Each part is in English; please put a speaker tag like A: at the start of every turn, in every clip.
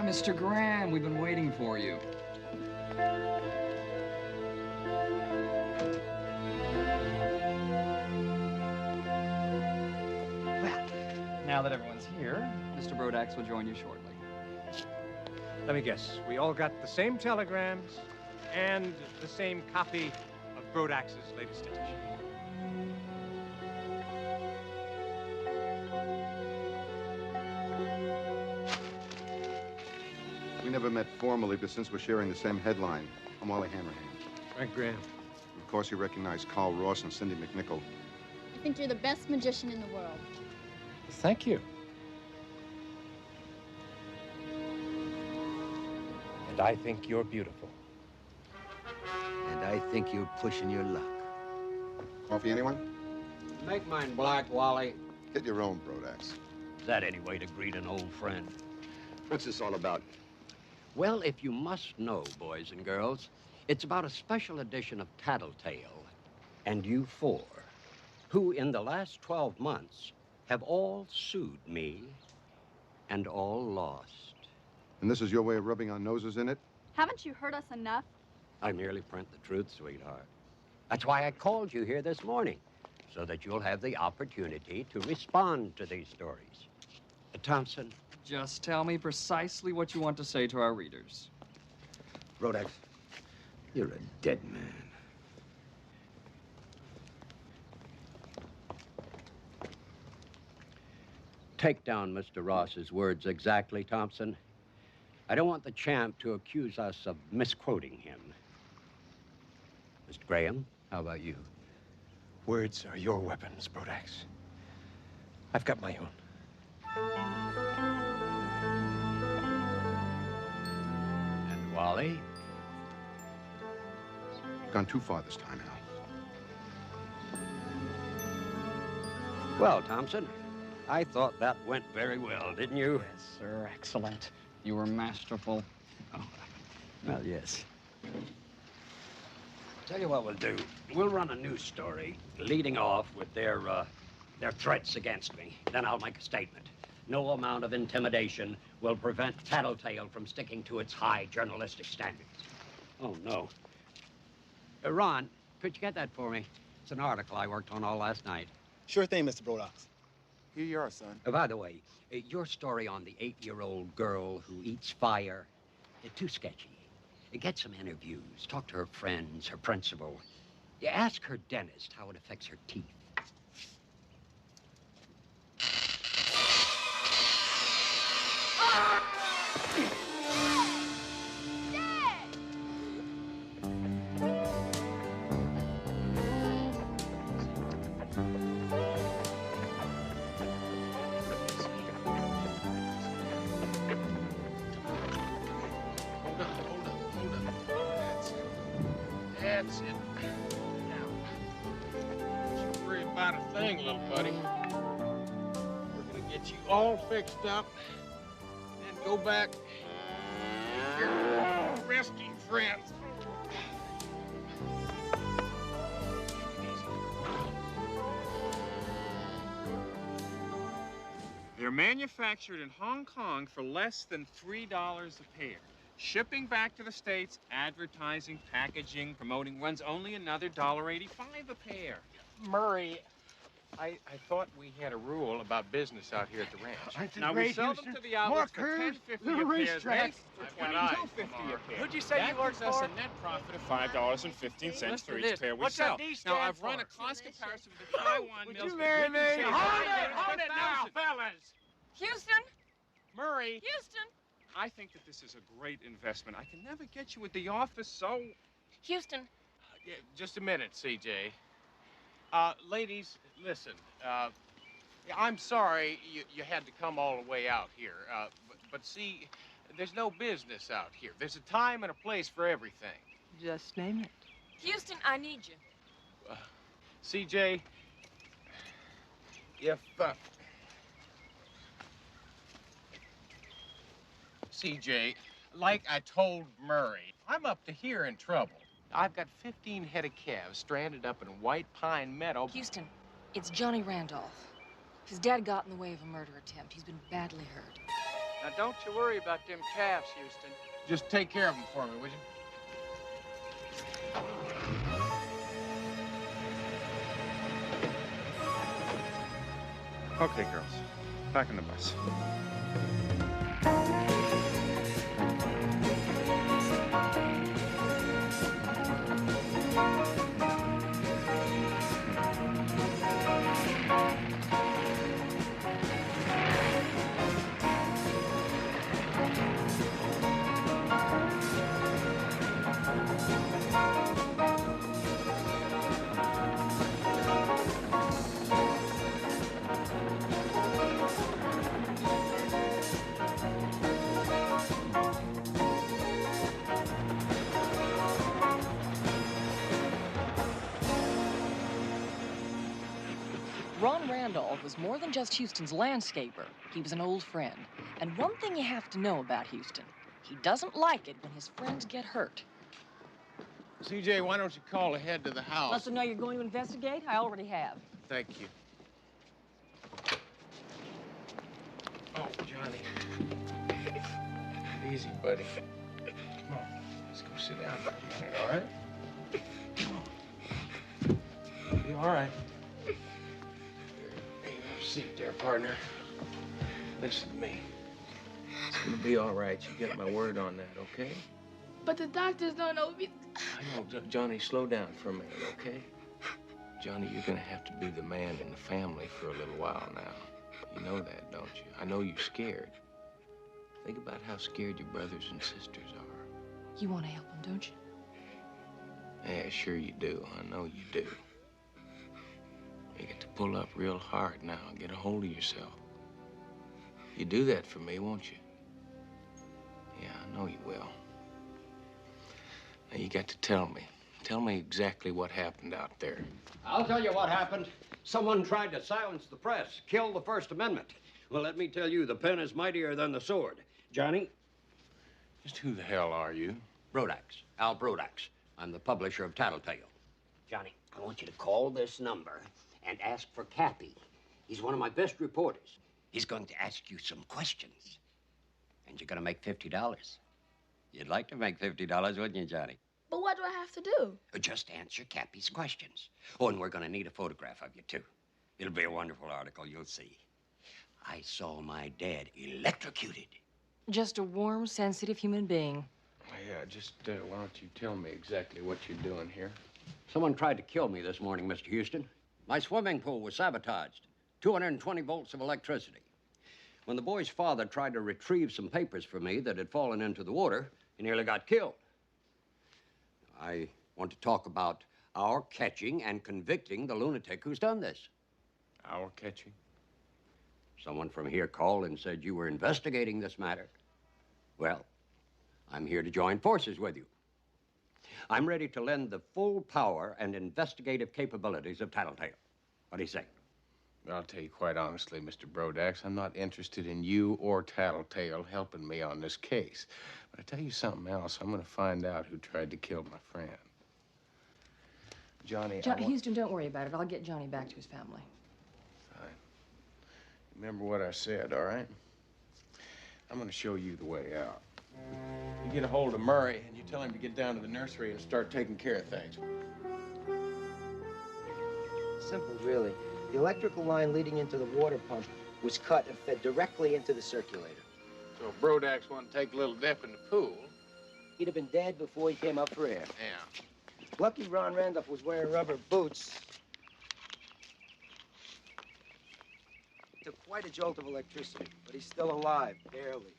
A: Mr. Graham, we've been waiting for you. Well, now that everyone's here, Mr. Brodax will join you shortly.
B: Let me guess. We all got the same telegrams and the same copy of Brodax's latest edition.
C: We never met formally, but since we're sharing the same headline, I'm Wally Hammerhand.
B: Frank Graham.
C: Of course, you recognize Carl Ross and Cindy McNichol.
D: I think you're the best magician in the world.
B: Thank you. And I think you're beautiful.
E: And I think you're pushing your luck.
C: Coffee, anyone?
F: Make mine black, Wally.
C: Get your own, Brodax.
F: Is that any way to greet an old friend?
C: What's this all about?
F: Well, if you must know, boys and girls, it's about a special edition of Tattletale and you four, who in the last 12 months have all sued me and all lost.
C: And this is your way of rubbing our noses in it?
D: Haven't you heard us enough?
F: I merely print the truth, sweetheart. That's why I called you here this morning, so that you'll have the opportunity to respond to these stories. Thompson?
A: Just tell me precisely what you want to say to our readers.
E: Brodax, you're a dead man.
F: Take down Mr. Ross's words exactly, Thompson. I don't want the champ to accuse us of misquoting him. Mr. Graham, how about you?
B: Words are your weapons, Brodax. I've got my own.
F: And Wally?
C: Gone too far this time, Al.
F: Well, Thompson, I thought that went very well, didn't you?
A: Yes, sir. Excellent. You were masterful.
F: Oh, well, yes. Tell you what we'll do. We'll run a news story leading off with their threats against me. Then I'll make a statement. No amount of intimidation will prevent Tattletale from sticking to its high journalistic standards. Oh, no. Ron, could you get that for me? It's an article I worked on all last night.
G: Sure thing, Mr. Brodax.
C: Here you are, son.
F: By the way, your story on the 8-year-old girl who eats fire, too sketchy. Get some interviews, talk to her friends, her principal. You ask her dentist how it affects her teeth.
H: That's it. Now, don't you worry about a thing, little buddy. We're gonna get you all fixed up and go back to your resting friends. They're manufactured in Hong Kong for less than $3 a pair. Shipping back to the States, advertising, packaging, promoting runs only another $1.85 a pair. Murray, I thought we had a rule about business out here at the ranch. Now we sell them to the outlets for $10.50 a pair. For $22.50 a pair.
B: Who'd you say
H: that
B: you worked
H: gives us
B: for?
H: a net profit of $5.15 for each pair we
B: What's
H: sell.
B: that D
H: Now
B: stand
H: I've run a
B: for?
H: cost comparison with the Taiwan
B: Would
H: mills.
B: you marry me?
H: Hold it now, fellas!
I: Houston?
H: Murray,
I: Houston?
H: I think that this is a great investment. I can never get you at the office, so...
I: Houston?
H: Yeah, just a minute, CJ. Ladies, listen. I'm sorry you had to come all the way out here. But see, there's no business out here. There's a time and a place for everything.
I: Just name it. Houston, I need you.
H: CJ, if... CJ, like I told Murray, I'm up to here in trouble. I've got 15 head of calves stranded up in White Pine Meadow.
I: Houston, it's Johnny Randolph. His dad got in the way of a murder attempt. He's been badly hurt.
G: Now, don't you worry about them calves, Houston.
H: Just take care of them for me, would you? Okay, girls. Back in the bus.
I: Ron Randolph was more than just Houston's landscaper. He was an old friend. And one thing you have to know about Houston, he doesn't like it when his friends get hurt.
H: CJ, why don't you call ahead to the house?
I: Let them know you're going to investigate? I already have.
H: Thank you. Oh, Johnny. Easy, buddy. Come on. Let's go sit down for a minute, all right? Come on. You all right? Here, have a seat there, partner. Listen to me. It's gonna be all right. You get my word on that, okay?
J: But the doctors don't know me.
H: I know, Johnny, slow down for a minute, okay? Johnny, you're gonna have to be the man in the family for a little while now. You know that, don't you? I know you're scared. Think about how scared your brothers and sisters are.
I: You want to help them, don't you?
H: Yeah, sure you do. I know you do. You get to pull up real hard now and get a hold of yourself. You do that for me, won't you? Yeah, I know you will. Now, you got to tell me. Tell me exactly what happened out there.
F: I'll tell you what happened. Someone tried to silence the press, kill the First Amendment. Well, let me tell you, the pen is mightier than the sword. Johnny?
H: Just who the hell are you?
F: Brodax. Al Brodax. I'm the publisher of Tattletale. Johnny, I want you to call this number and ask for Cappy. He's one of my best reporters. He's going to ask you some questions. And you're going to make $50. You'd like to make $50, wouldn't you, Johnny?
J: But what do I have to do?
F: Just answer Cappy's questions. Oh, and we're going to need a photograph of you, too. It'll be a wonderful article, you'll see. I saw my dad electrocuted.
I: Just a warm, sensitive human being.
H: Yeah, just why don't you tell me exactly what you're doing here?
F: Someone tried to kill me this morning, Mr. Houston. My swimming pool was sabotaged. 220 volts of electricity. When the boy's father tried to retrieve some papers for me that had fallen into the water, he nearly got killed. I want to talk about our catching and convicting the lunatic who's done this.
H: Our catching?
F: Someone from here called and said you were investigating this matter. Well, I'm here to join forces with you. I'm ready to lend the full power and investigative capabilities of Tattletale. What do you say?
H: I'll tell you quite honestly, Mr. Brodax, I'm not interested in you or Tattletale helping me on this case. But I tell you something else. I'm going to find out who tried to kill my friend. Johnny,
I: Houston, don't worry about it. I'll get Johnny back to his family.
H: Fine. Remember what I said, all right? I'm going to show you the way out. You get a hold of Murray, and you tell him to get down to the nursery and start taking care of things.
K: Simple, really. The electrical line leading into the water pump was cut and fed directly into the circulator.
H: So if Brodax wanted to take a little dip in the pool...
K: He'd have been dead before he came up for air.
H: Yeah.
K: Lucky Ron Randolph was wearing rubber boots. It took quite a jolt of electricity, but he's still alive, barely.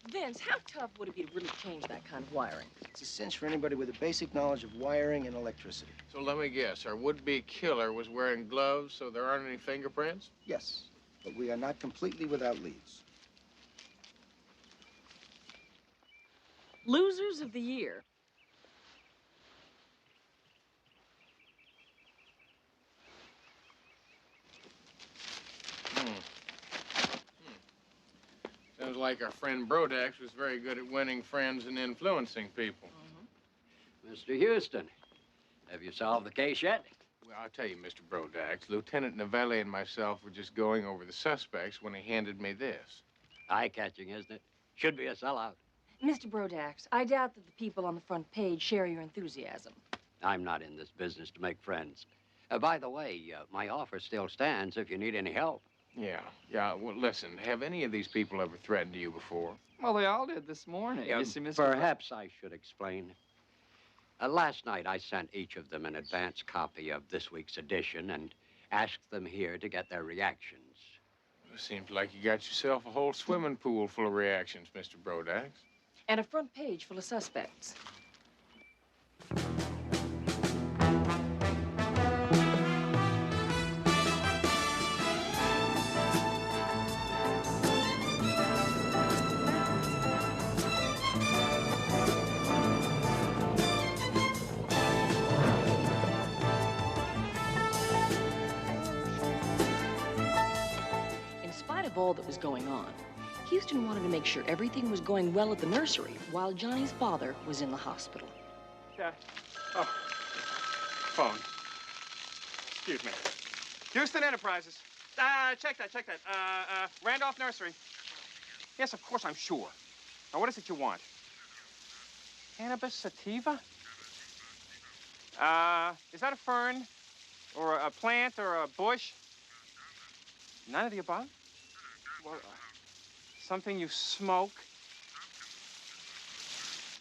I: Vince, how tough would it be to really change that kind of wiring?
K: It's a cinch for anybody with a basic knowledge of wiring and electricity.
H: So let me guess, our would-be killer was wearing gloves, so there aren't any fingerprints?
K: Yes, but we are not completely without leads.
I: Losers of the year.
H: Sounds like our friend Brodax was very good at winning friends and influencing people.
F: Mr. Houston, have you solved the case yet?
H: Well, I'll tell you, Mr. Brodax, Lieutenant Novelli and myself were just going over the suspects when he handed me this.
F: Eye-catching, isn't it? Should be a sellout.
I: Mr. Brodax, I doubt that the people on the front page share your enthusiasm.
F: I'm not in this business to make friends. By the way, my offer still stands if you need any help.
H: Yeah. Well, listen, have any of these people ever threatened you before?
A: Well, they all did this morning. You see, Mr.
F: Perhaps I should explain. Last night, I sent each of them an advance copy of this week's edition and asked them here to get their reactions.
H: Seems like you got yourself a whole swimming pool full of reactions, Mr. Brodax.
I: And a front page full of suspects. In spite of all that was going on, Houston wanted to make sure everything was going well at the nursery while Johnny's father was in the hospital.
H: Yeah. Oh. Phone. Excuse me. Houston Enterprises. Check that. Randolph Nursery. Yes, of course, I'm sure. Now, what is it you want? Cannabis sativa? Is that a fern? Or a plant or a bush? None of the above? What, something you smoke?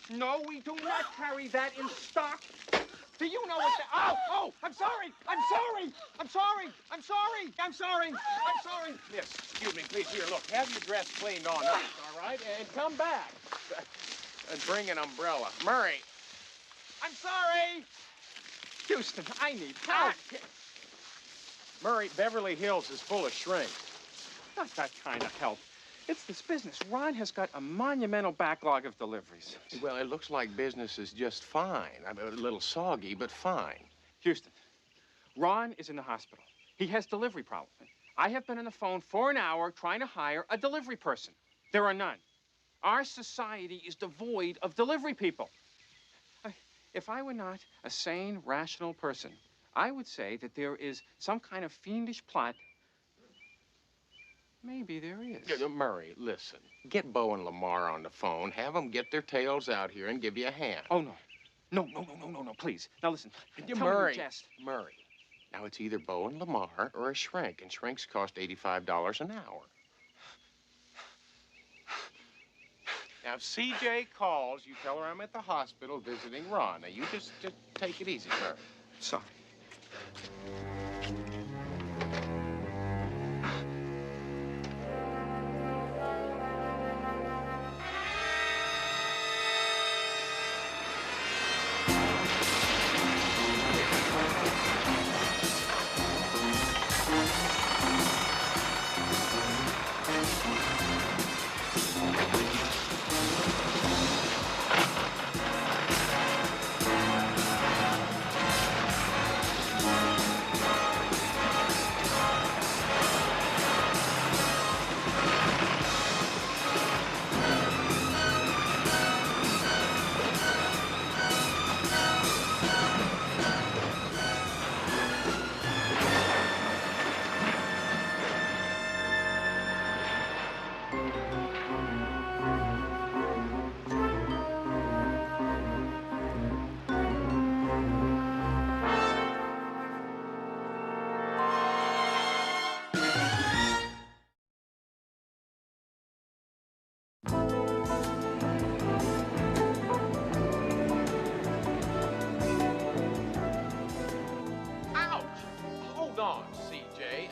H: No, we do not carry that in stock. Do you know what that... Oh, I'm sorry. Miss, excuse me, please. Here, look, have your dress cleaned on, all right? And come back. And bring an umbrella. Murray. I'm sorry. Houston, I need help. Murray, Beverly Hills is full of shrinks. Not that kind of help. It's this business. Ron has got a monumental backlog of deliveries.
L: Well, it looks like business is just fine. I mean, a little soggy, but fine.
H: Houston, Ron is in the hospital. He has delivery problems. I have been on the phone for an hour trying to hire a delivery person. There are none. Our society is devoid of delivery people. If I were not a sane, rational person, I would say that there is some kind of fiendish plot. Maybe there is.
L: Murray, listen. Get Bo and Lamar on the phone. Have them get their tails out here and give you a hand.
H: Oh, no. No, please. Now, listen.
L: Murray. Murray. Now, it's either Bo and Lamar or a shrink, and shrinks cost $85 an hour. Now, if CJ calls, you tell her I'm at the hospital visiting Ron. Now, you just take it easy, Murray.
H: Sorry.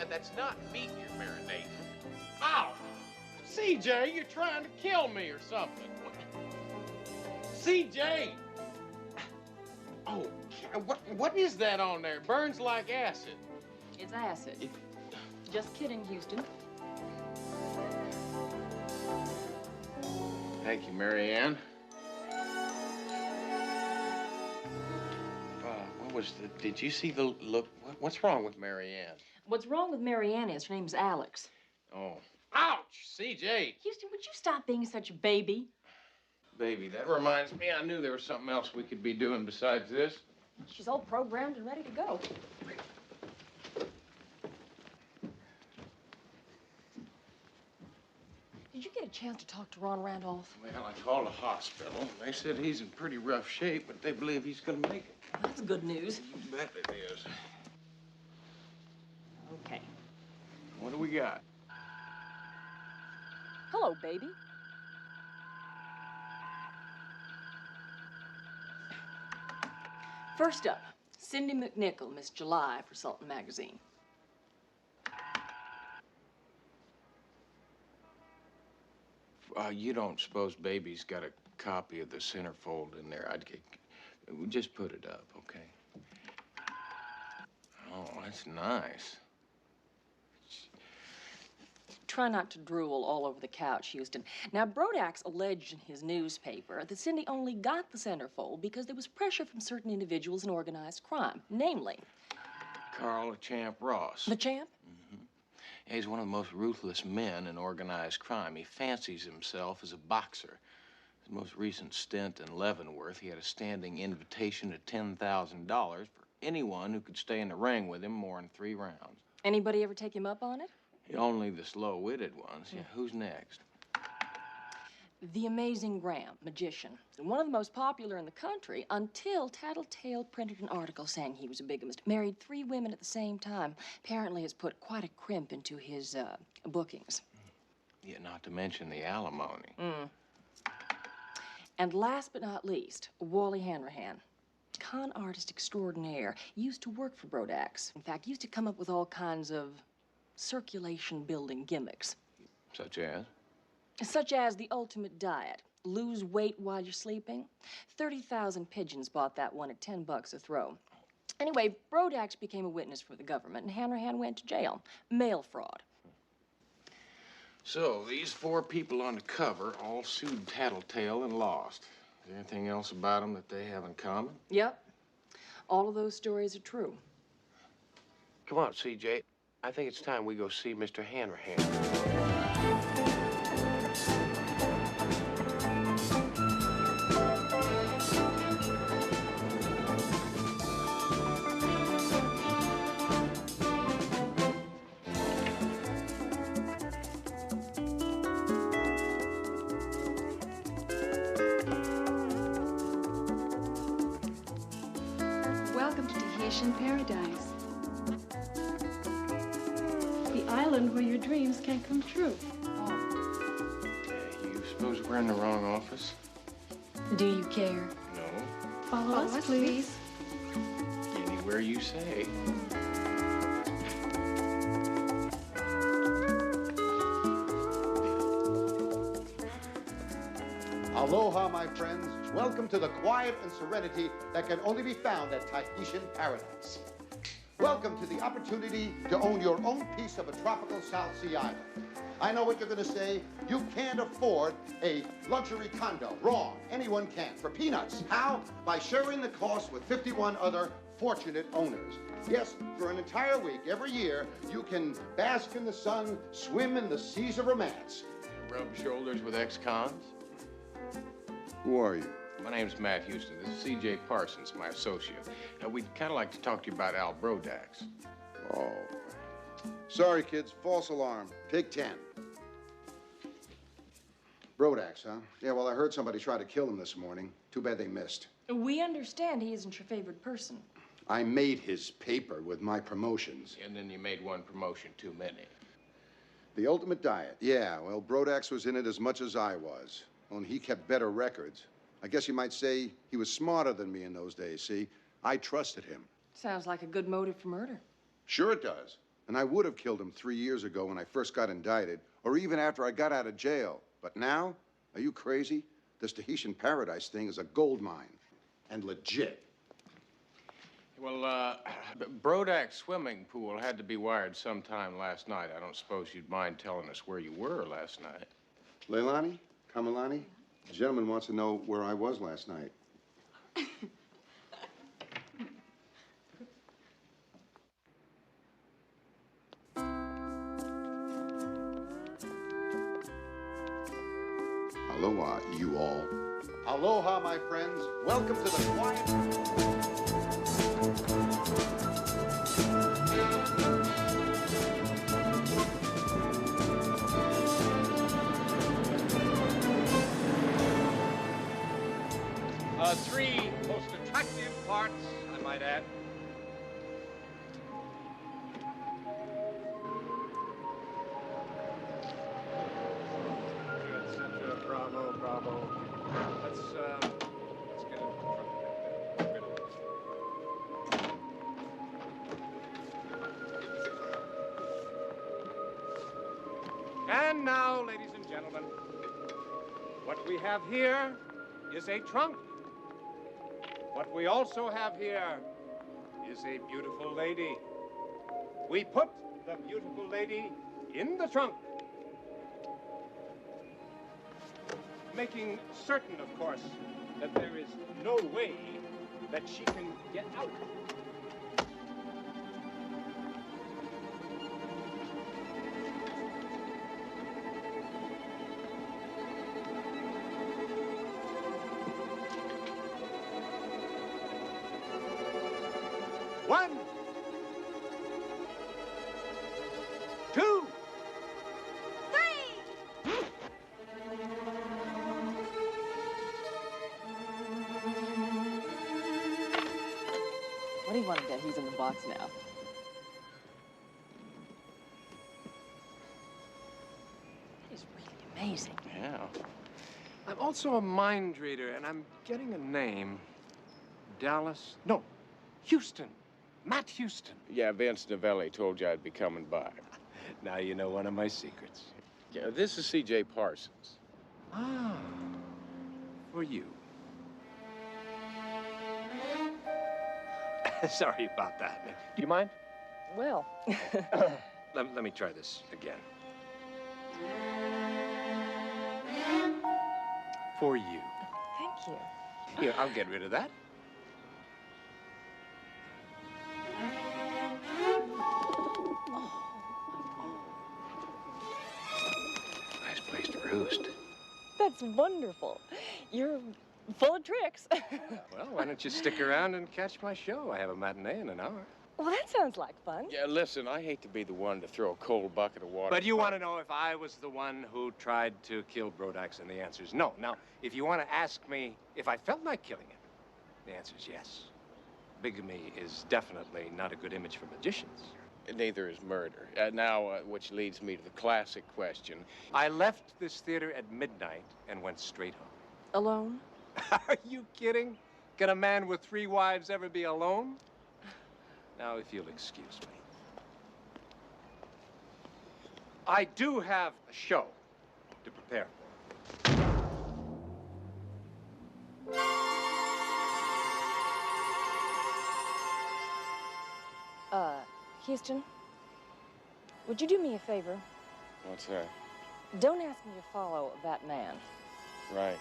L: That's not meat you're marinating. Ow! CJ, you're trying to kill me or something. CJ! Oh, what is that on there? It burns like acid.
I: It's acid. Just kidding, Houston.
L: Thank you, Mary Ann. Did you see the look? What's wrong with Mary Ann?
I: What's wrong with Mary Ann is her name's Alex.
L: Oh. Ouch! CJ!
I: Houston, would you stop being such a baby?
L: Baby, that reminds me, I knew there was something else we could be doing besides this.
I: She's all programmed and ready to go. Did you get a chance to talk to Ron Randolph?
L: Well, I called the hospital. They said he's in pretty rough shape, but they believe he's gonna make it.
I: That's good news.
L: You bet it is.
I: Okay.
L: What do we got?
I: Hello, baby. First up, Cindy McNichol, Miss July for Sultan Magazine.
L: You don't suppose Baby's got a copy of the centerfold in there? We'll just put it up, okay? Oh, that's nice.
I: Try not to drool all over the couch, Houston. Now, Brodax alleged in his newspaper that Cindy only got the centerfold because there was pressure from certain individuals in organized crime, namely...
L: Carl the Champ Ross.
I: The Champ?
L: Mm-hmm. He's one of the most ruthless men in organized crime. He fancies himself as a boxer. His most recent stint in Leavenworth, he had a standing invitation to $10,000 for anyone who could stay in the ring with him more than 3 rounds.
I: Anybody ever take him up on it?
L: Only the slow-witted ones. Yeah, who's next?
I: The Amazing Graham, magician. One of the most popular in the country until Tattletale printed an article saying he was a bigamist. Married 3 women at the same time. Apparently has put quite a crimp into his bookings.
L: Yeah, not to mention the alimony.
I: And last but not least, Wally Hanrahan. Con artist extraordinaire. Used to work for Brodax. In fact, used to come up with all kinds of circulation-building gimmicks.
L: Such as?
I: Such as the ultimate diet. Lose weight while you're sleeping. 30,000 pigeons bought that one at $10 a throw. Anyway, Brodax became a witness for the government, and Hanrahan went to jail. Mail fraud.
L: So, these 4 people on the cover all sued Tattletale and lost. Is there anything else about them that they have in common?
I: Yep. All of those stories are true.
L: Come on, CJ. I think it's time we go see Mr. Hanrahan.
M: Welcome to Tahitian paradise. The island where your dreams can come true.
L: You suppose we're in the wrong office?
I: Do you care?
L: No.
M: Follow us, please.
L: Anywhere you say.
C: Aloha, my friends. Welcome to the quiet and serenity that can only be found at Tahitian paradise. Welcome to the opportunity to own your own piece of a tropical South Sea island. I know what you're going to say. You can't afford a luxury condo. Wrong. Anyone can. For peanuts. How? By sharing the cost with 51 other fortunate owners. Yes, for an entire week, every year, you can bask in the sun, swim in the seas of romance.
L: Rub shoulders with ex-cons?
C: Who are you?
L: My name's Matt Houston. This is C.J. Parsons, my associate. We'd kind of like to talk to you about Al Brodax.
C: Oh. Sorry, kids. False alarm. Take 10. Brodax, huh? Yeah, well, I heard somebody try to kill him this morning. Too bad they missed.
I: We understand he isn't your favorite person.
C: I made his paper with my promotions.
L: And then you made one promotion too many.
C: The Ultimate Diet. Yeah, well, Brodax was in it as much as I was. Only he kept better records. I guess you might say he was smarter than me in those days, see? I trusted him.
I: Sounds like a good motive for murder.
C: Sure it does. And I would have killed him 3 years ago when I first got indicted, or even after I got out of jail. But now, are you crazy? This Tahitian paradise thing is a gold mine. And legit.
L: Well, Brodax swimming pool had to be wired sometime last night. I don't suppose you'd mind telling us where you were last night.
C: Leilani? Kamalani? The gentleman wants to know where I was last night. Aloha, you all. Aloha, my friends. Welcome to the quiet...
B: Three most attractive parts, I might add. Etc. Bravo, bravo. Let's get it from rid of this. And now, ladies and gentlemen, what we have here is a trunk. What we also have here is a beautiful lady. We put the beautiful lady in the trunk, making certain, of course, that there is no way that she can get out. One, two,
D: three.
I: What do you want to get? He's in the box now. That is really amazing.
B: Yeah. I'm also a mind reader, and I'm getting a name. Dallas. No, Houston. Matt Houston.
L: Yeah, Vince Novelli told you I'd be coming by.
B: Now you know one of my secrets.
L: Yeah, this is C.J. Parsons.
B: Ah, for you. Sorry about that. Do you mind?
I: Well.
B: Let me try this again. For you.
I: Thank you.
B: Here, I'll get rid of that.
L: Nice place to roost.
I: That's wonderful. You're full of tricks.
B: Well, why don't you stick around and catch my show? I have a matinee in an hour.
I: Well, that sounds like fun.
L: Yeah, listen, I hate to be the one to throw a cold bucket of water.
B: But you want to know if I was the one who tried to kill Brodax, and the answer is no. Now, if you want to ask me if I felt like killing him, the answer is yes. Bigamy is definitely not a good image for magicians.
L: Neither is murder. Which leads me to the classic question.
B: I left this theater at midnight and went straight home.
I: Alone?
B: Are you kidding? Can a man with 3 wives ever be alone? Now, if you'll excuse me. I do have a show to prepare
I: for. Houston, would you do me a favor?
L: What's that?
I: Don't ask me to follow that man.
L: Right.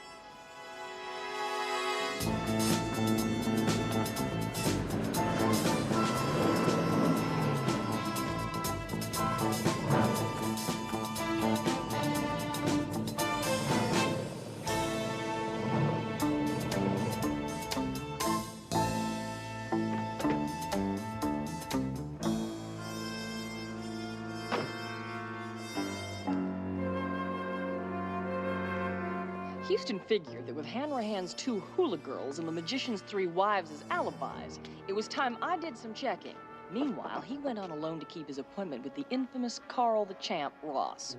I: Houston figured that with Hanrahan's 2 hula girls and the magician's 3 wives as alibis, it was time I did some checking. Meanwhile, he went on alone to keep his appointment with the infamous Carl the Champ Ross.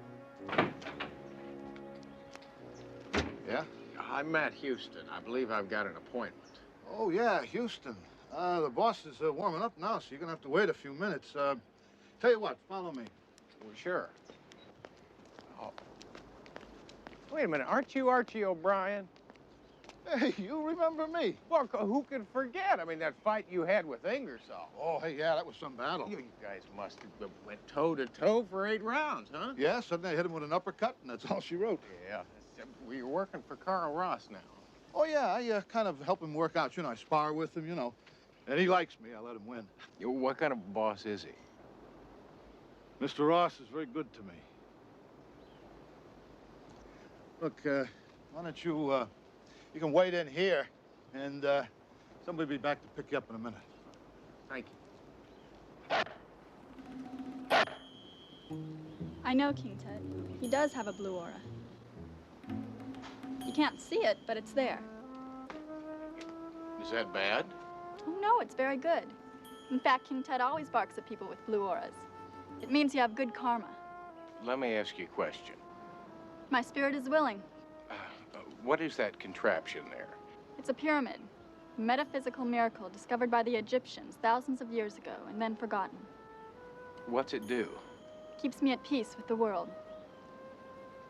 N: Yeah?
L: I'm Matt Houston. I believe I've got an appointment.
N: Oh, yeah, Houston. The boss is warming up now, so you're going to have to wait a few minutes. Tell you what, follow me.
L: Well, sure. Oh. Wait a minute, aren't you Archie O'Brien?
N: Hey, you remember me?
L: Well, who can forget? I mean, that fight you had with Ingersoll.
N: Oh, hey, yeah, that was some battle.
L: You guys must have went toe-to-toe for 8 rounds, huh?
N: Yeah, suddenly I hit him with an uppercut, and that's all she wrote.
L: Yeah. Well, you're working for Carl Ross now.
N: Oh, yeah, I kind of help him work out. You know, I spar with him, you know. And he likes me. I let him win.
L: What kind of boss is he?
N: Mr. Ross is very good to me. Look, why don't you, you can wait in here, and somebody will be back to pick you up in a minute.
L: Thank you.
D: I know King Tut. He does have a blue aura. You can't see it, but it's there.
L: Is that bad?
D: Oh, no, it's very good. In fact, King Tut always barks at people with blue auras. It means you have good karma.
L: Let me ask you a question.
D: My spirit is willing.
L: What is that contraption there?
D: It's a pyramid. A metaphysical miracle discovered by the Egyptians thousands of years ago and then forgotten.
L: What's it do?
D: Keeps me at peace with the world.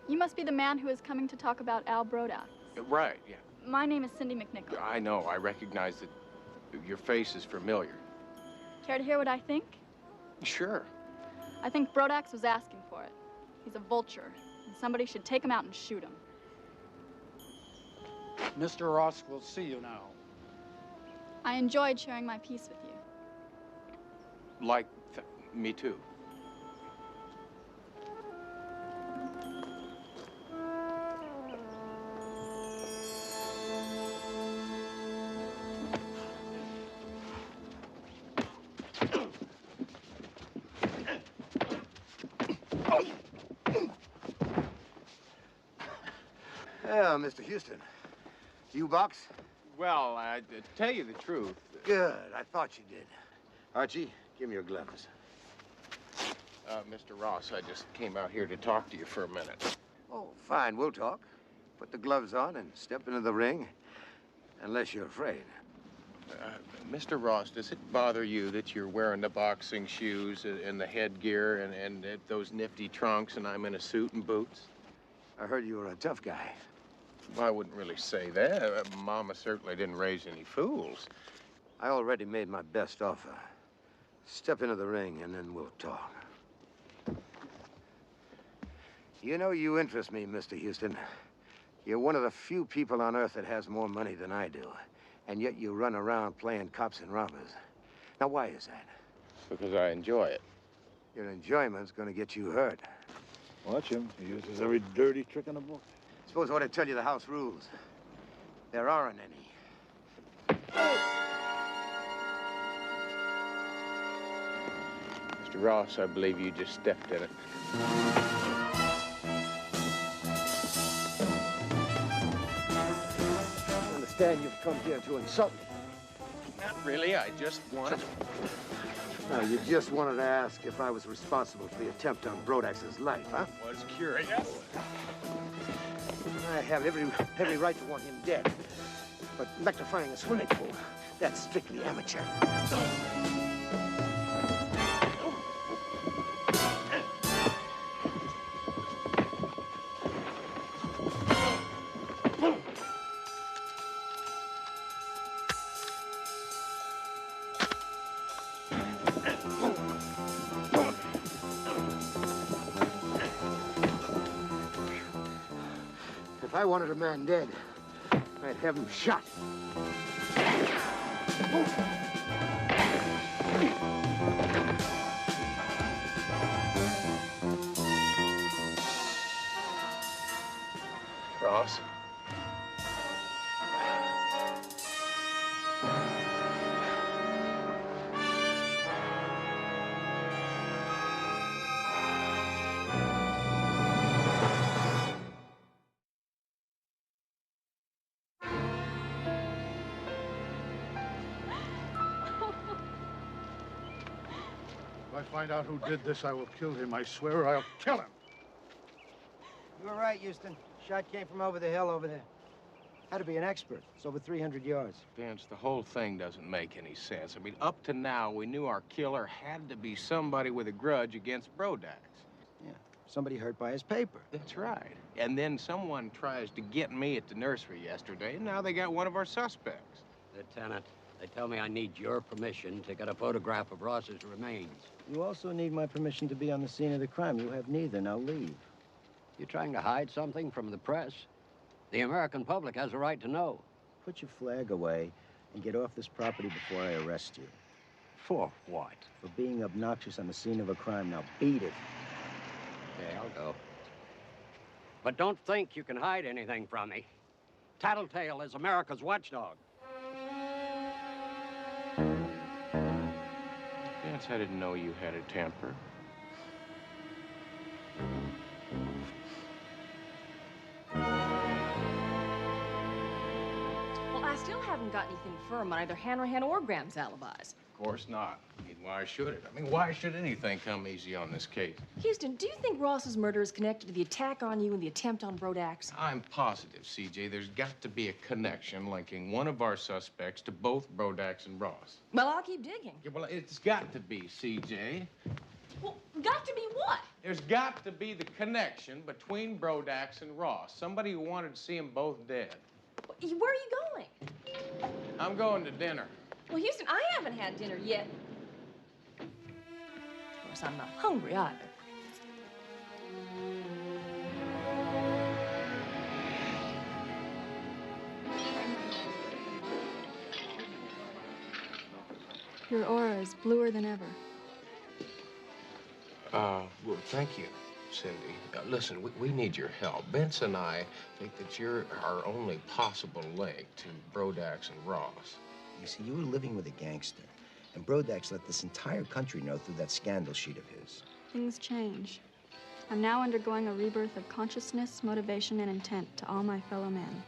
D: You must be the man who is coming to talk about Al Brodax.
L: Right, yeah.
D: My name is Cindy McNichol.
L: I know. I recognize that your face is familiar.
D: Care to hear what I think?
L: Sure.
D: I think Brodax was asking for it. He's a vulture, and somebody should take him out and shoot him.
O: Mr. Ross will see you now.
D: I enjoyed sharing my peace with you.
L: Like, me too.
E: Yeah, Mr. Houston. You box?
L: Well, to tell you the truth...
E: Good. I thought you did. Archie, give me your gloves.
L: Mr. Ross, I just came out here to talk to you for a minute.
E: Oh, fine. We'll talk. Put the gloves on and step into the ring. Unless you're afraid.
L: Mr. Ross, does it bother you that you're wearing the boxing shoes and the headgear and those nifty trunks and I'm in a suit and boots?
E: I heard you were a tough guy.
L: Well, I wouldn't really say that. Mama certainly didn't raise any fools.
E: I already made my best offer. Step into the ring and then we'll talk. You know, you interest me, Mr. Houston. You're one of the few people on Earth that has more money than I do. And yet you run around playing cops and robbers. Now, why is that?
L: Because I enjoy it.
E: Your enjoyment's gonna get you hurt.
N: Watch him. He uses every dirty trick in the book.
E: Suppose I ought to tell you the house rules. There aren't any.
L: Mr. Ross, I believe you just stepped in it.
E: I understand you've come here to insult me.
L: Not really. I just wanted...
E: No, you just wanted to ask if I was responsible for the attempt on Brodax's life, huh?
L: Was curious.
E: I have every right to want him dead. But electrifying a swimming pool, that's strictly amateur. If I wanted a man dead, I'd have him shot.
L: Ross?
N: If I find out who did this, I will kill him. I swear I'll kill him.
K: You were right, Houston. Shot came from over the hill over there. Had to be an expert. It's over 300 yards.
L: Vince, the whole thing doesn't make any sense. I mean, up to now, we knew our killer had to be somebody with a grudge against Brodax.
K: Yeah, somebody hurt by his paper.
L: That's right. And then someone tries to get me at the nursery yesterday, and now they got one of our suspects.
F: Lieutenant, they tell me I need your permission to get a photograph of Ross's remains.
K: You also need my permission to be on the scene of the crime. You have neither. Now leave.
F: You trying to hide something from the press? The American public has a right to know.
K: Put your flag away and get off this property before I arrest you.
F: For what?
K: For being obnoxious on the scene of a crime. Now beat it.
F: Okay, I'll go. But don't think you can hide anything from me. Tattletale is America's watchdog.
L: Vince, I didn't know you had a temper.
I: Well, I still still haven't got anything firm on either Hanrahan or Graham's alibis.
L: Of course not. I mean, why should it? I mean, why should anything come easy on this case?
I: Houston, do you think Ross's murder is connected to the attack on you and the attempt on Brodax?
L: I'm positive, CJ. There's got to be a connection linking one of our suspects to both Brodax and Ross.
I: Well, I'll keep digging.
L: Yeah, well, it's got to be, CJ.
I: Well, got to be what?
L: There's got to be the connection between Brodax and Ross. Somebody who wanted to see them both dead.
I: Where are you going?
L: I'm going to dinner.
I: Well, Houston, I haven't had dinner yet. Of course, I'm not hungry either.
D: Your aura is bluer than ever.
L: Well, thank you, Cindy. Listen, we need your help. Vince and I think that you're our only possible link to Brodax and Ross.
K: You see, you were living with a gangster, and Brodax let this entire country know through that scandal sheet of his.
D: Things change. I'm now undergoing a rebirth of consciousness, motivation, and intent to all my fellow men.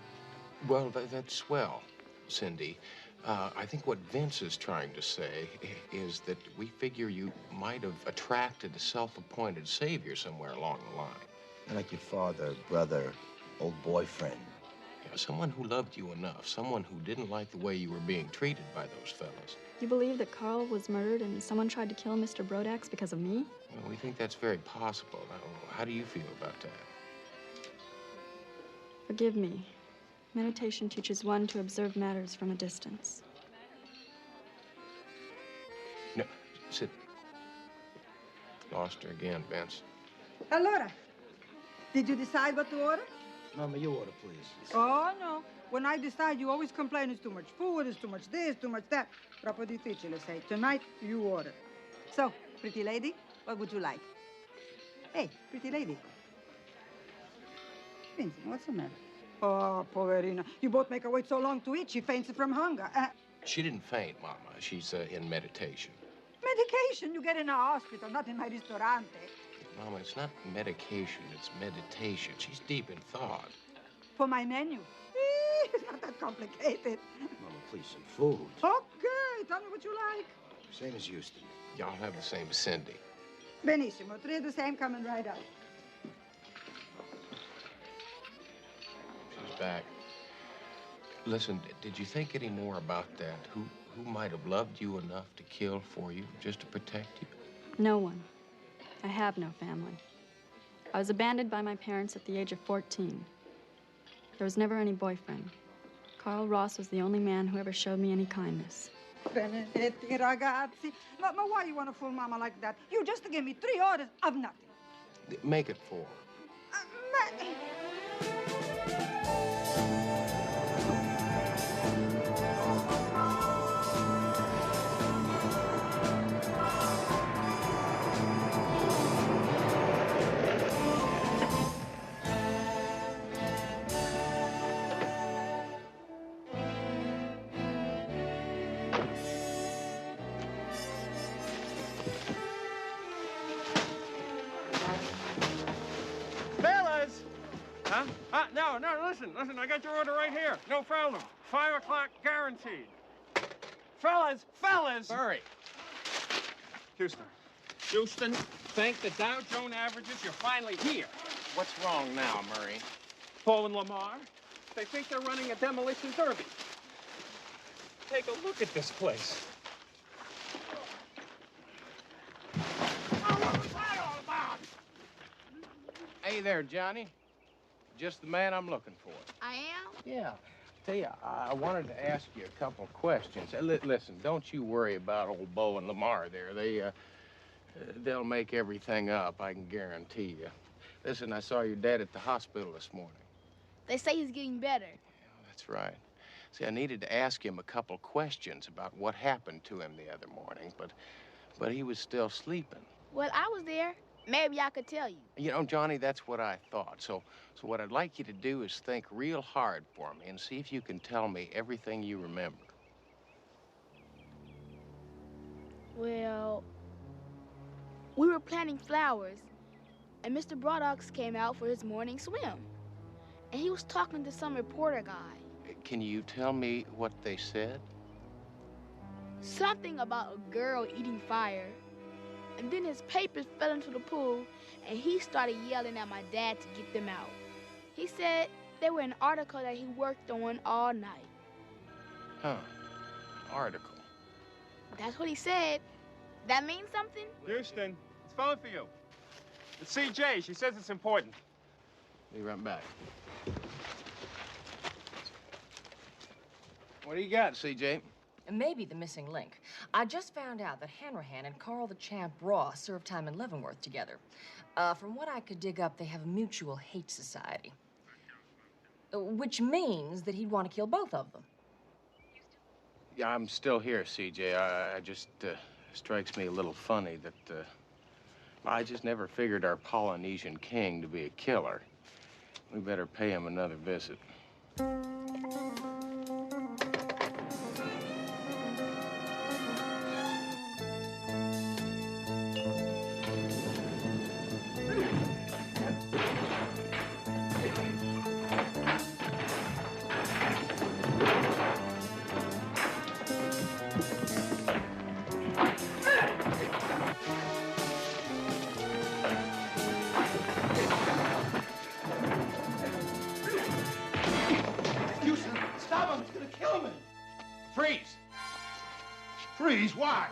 L: Well, that's swell, Cindy. I think what Vince is trying to say is that we figure you might have attracted a self-appointed savior somewhere along the line.
K: Like your father, brother, old boyfriend.
L: Yeah, someone who loved you enough, someone who didn't like the way you were being treated by those fellas.
D: You believe that Carl was murdered and someone tried to kill Mr. Brodax because of me?
L: Well, we think that's very possible. Now, how do you feel about that?
D: Forgive me. Meditation teaches one to observe matters from a distance.
L: No, sit. Lost her again, Vince.
P: Allora, did you decide what to order?
K: Mama, you order, please.
P: Oh, no. When I decide, you always complain it's too much food, it's too much this, too much that. Troppo difficile, say. Tonight, you order. So, pretty lady, what would you like? Hey, pretty lady. Vincent, what's the matter? Oh, poverina. You both make her wait so long to eat, she faints from hunger.
L: She didn't faint, Mama. She's in meditation.
P: Medication you get in a hospital, not in my ristorante.
L: Mama, it's not medication, it's meditation. She's deep in thought.
P: For my menu. It's not that complicated.
K: Mama, please, some food.
P: Okay, tell me what you like.
K: Same as Houston.
L: Y'all have the same as Cindy.
P: Benissimo, three of the same coming right out.
L: She's back. Listen, did you think any more about that? Who might have loved you enough to kill for you, just to protect you?
D: No one. I have no family. I was abandoned by my parents at the age of 14. There was never any boyfriend. Carl Ross was the only man who ever showed me any kindness.
P: Benedetti, ragazzi. But why you want to fool Mama like that? You just gave me 3 orders of nothing.
L: Make it 4.
H: Fellas! Huh? No, listen, I got your order right here. No problem. 5 o'clock guaranteed. Fellas!
L: Murray!
H: Houston, thank the Dow Jones averages, you're finally here.
L: What's wrong now, Murray?
H: Paul and Lamar, they think they're running a demolition derby. Take a look at this place.
L: Hey there, Johnny. Just the man I'm looking for.
J: I am?
L: Yeah. Tell you, I wanted to ask you a couple of questions. Listen, don't you worry about old Bo and Lamar there. They'll make everything up, I can guarantee you. Listen, I saw your dad at the hospital this morning.
J: They say he's getting better.
L: Yeah, that's right. See, I needed to ask him a couple of questions about what happened to him the other morning, but he was still sleeping.
J: Well, I was there. Maybe I could tell you.
L: You know, Johnny, that's what I thought. So what I'd like you to do is think real hard for me and see if you can tell me everything you remember.
J: Well, we were planting flowers, and Mr. Brodax came out for his morning swim. And he was talking to some reporter guy.
L: Can you tell me what they said?
J: Something about a girl eating fire. And then his papers fell into the pool, and he started yelling at my dad to get them out. He said they were an article that he worked on all night.
L: Huh. Article.
J: That's what he said. That means something?
H: Houston, it's phone for you. It's CJ. She says it's important.
L: Be right back. What do you got, CJ?
I: Maybe the missing link. I just found out that Hanrahan and Carl the Champ Ross served time in Leavenworth together. From what I could dig up, they have a mutual hate society. Which means that he'd want to kill both of them.
L: Yeah, I'm still here, CJ. I just, strikes me a little funny that, I just never figured our Polynesian king to be a killer. We better pay him another visit.
N: Freeze? Why?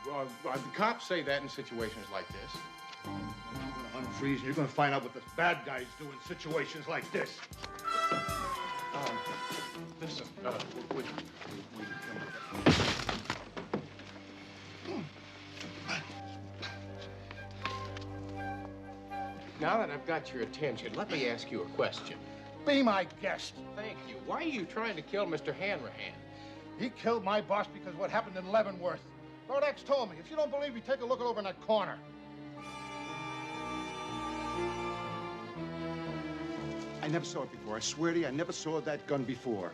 L: Well, the cops say that in situations like this.
N: You're going to unfreeze and you're going to find out what the bad guys do in situations like this.
L: Listen, Now that I've got your attention, let me ask you a question.
N: Be my guest.
L: Thank you. Why are you trying to kill Mr. Hanrahan?
N: He killed my boss because of what happened in Leavenworth. Lord X told me. If you don't believe me, take a look over in that corner.
C: I never saw it before. I swear to you, I never saw that gun before.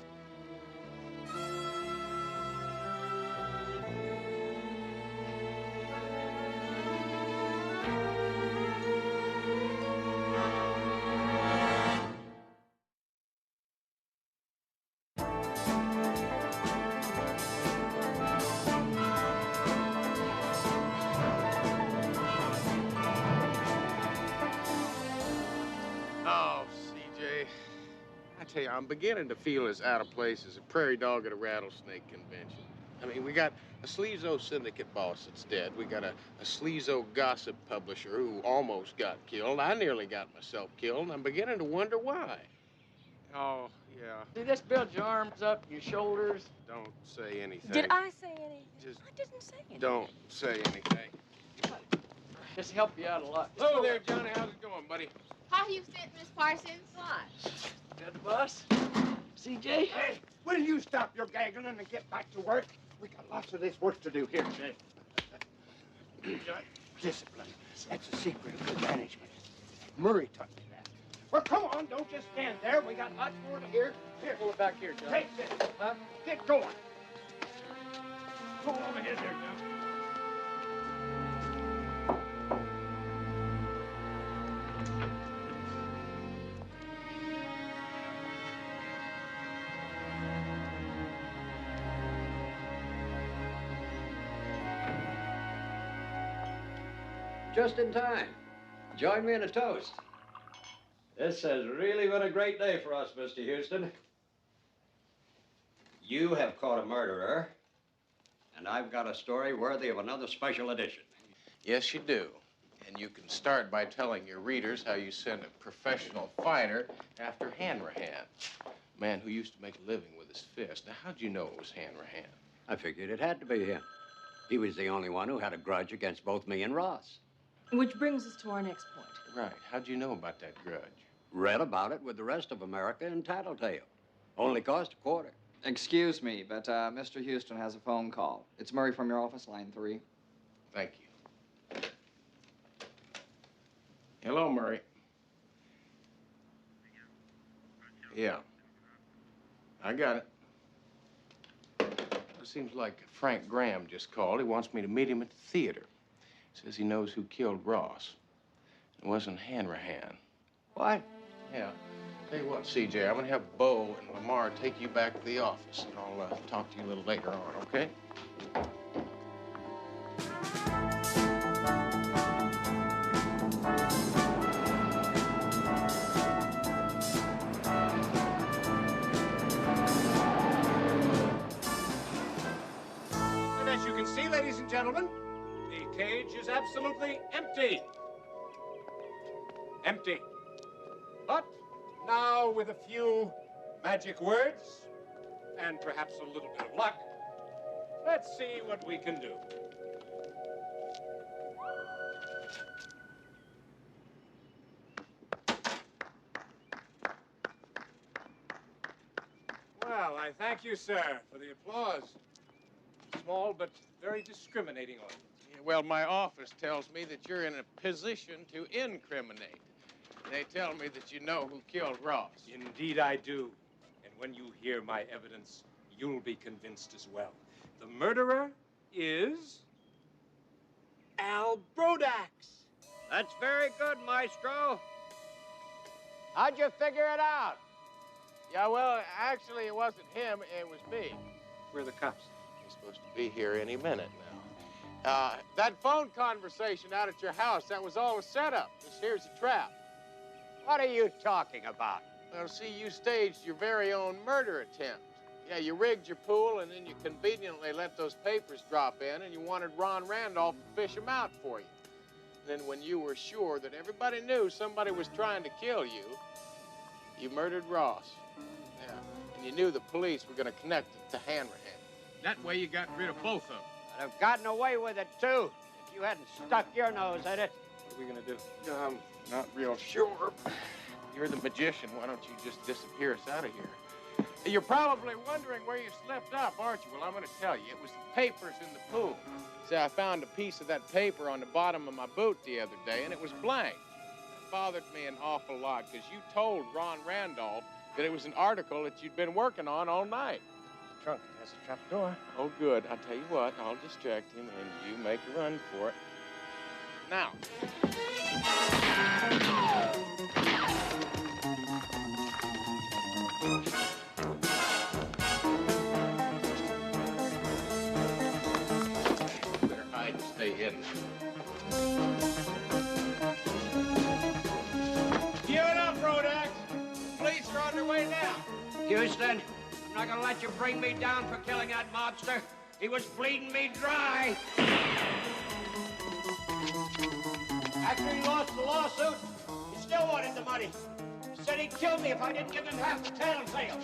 L: I'm beginning to feel as out of place as a prairie dog at a rattlesnake convention. I mean, we got a sleazo syndicate boss that's dead. We got a sleazo gossip publisher who almost got killed. I nearly got myself killed, and I'm beginning to wonder why.
H: Oh, yeah.
G: See, this builds your arms up, your shoulders.
L: Don't say anything.
I: Did I say anything?
L: Just
I: I didn't say anything.
L: don't say anything.
G: Just help you out a lot.
L: Hello there, Johnny. How's it going, buddy?
J: How you sent, Miss Parsons?
I: Why?
G: Got the bus? CJ?
N: Hey, will you stop your gaggling and get back to work? We got lots of this work to do here, Jay. Discipline. That's a secret of good management. Murray taught me that. Well, come on. Don't just stand there. We got lots more to hear. Here.
G: Pull it back here, John.
N: Take this.
G: Huh?
N: Get going. Go over here, there, John.
F: Just in time. Join me in a toast. This has really been a great day for us, Mr. Houston. You have caught a murderer, and I've got a story worthy of another special edition.
L: Yes, you do. And you can start by telling your readers how you sent a professional fighter after Hanrahan, a man who used to make a living with his fist. Now, how'd you know it was Hanrahan?
F: I figured it had to be him. He was the only one who had a grudge against both me and Ross.
I: Which brings us to our next point.
L: Right. How'd you know about that grudge?
F: Read about it with the rest of America in Tattletale. Only cost a quarter.
A: Excuse me, but Mr. Houston has a phone call. It's Murray from your office, line 3.
L: Thank you. Hello, Murray. Yeah. I got it. It seems like Frank Graham just called. He wants me to meet him at the theater. Says he knows who killed Ross. It wasn't Hanrahan.
F: What?
L: Yeah. Tell you what, CJ, I'm gonna have Bo and Lamar take you back to the office, and I'll talk to you a little later on, okay?
B: And as you can see, ladies and gentlemen, the cage is absolutely empty. Empty. But now, with a few magic words, and perhaps a little bit of luck, let's see what we can do. Well, I thank you, sir, for the applause. Small but very discriminating audience.
L: Yeah, well, my office tells me that you're in a position to incriminate. They tell me that you know who killed Ross.
B: Indeed I do. And when you hear my evidence, you'll be convinced as well. The murderer is Al Brodax.
F: That's very good, Maestro.
L: How'd you figure it out? Yeah, well, actually, it wasn't him, it was me.
B: Where are the cops?
L: He's supposed to be here any minute now. That phone conversation out at your house, that was all a setup. This here's a trap.
F: What are you talking about?
L: Well, see, you staged your very own murder attempt. Yeah, you rigged your pool, and then you conveniently let those papers drop in, and you wanted Ron Randolph to fish them out for you. And then when you were sure that everybody knew somebody was trying to kill you, you murdered Ross. Yeah, and you knew the police were going to connect it to Hanrahan. That way you got rid of both of them.
F: I'd have gotten away with it, too, if you hadn't stuck your nose in it.
B: What are we going to do?
L: Not real sure. You're the magician. Why don't you just disappear us out of here? You're probably wondering where you slipped up, aren't you? Well, I'm going to tell you. It was the papers in the pool. See, I found a piece of that paper on the bottom of my boot the other day, and it was blank. That bothered me an awful lot, because you told Ron Randolph that it was an article that you'd been working on all night.
B: The trunk has a trap door.
L: Oh, good. I'll tell you what. I'll distract him, and you make a run for it. Now. Better hide and stay hidden.
F: Give it up, Brodax. Police are on their way now. Houston, I'm not gonna let you bring me down for killing that mobster. He was bleeding me dry. After he lost the lawsuit, he still wanted the money. He said he'd kill me if I didn't give him half the tattletale.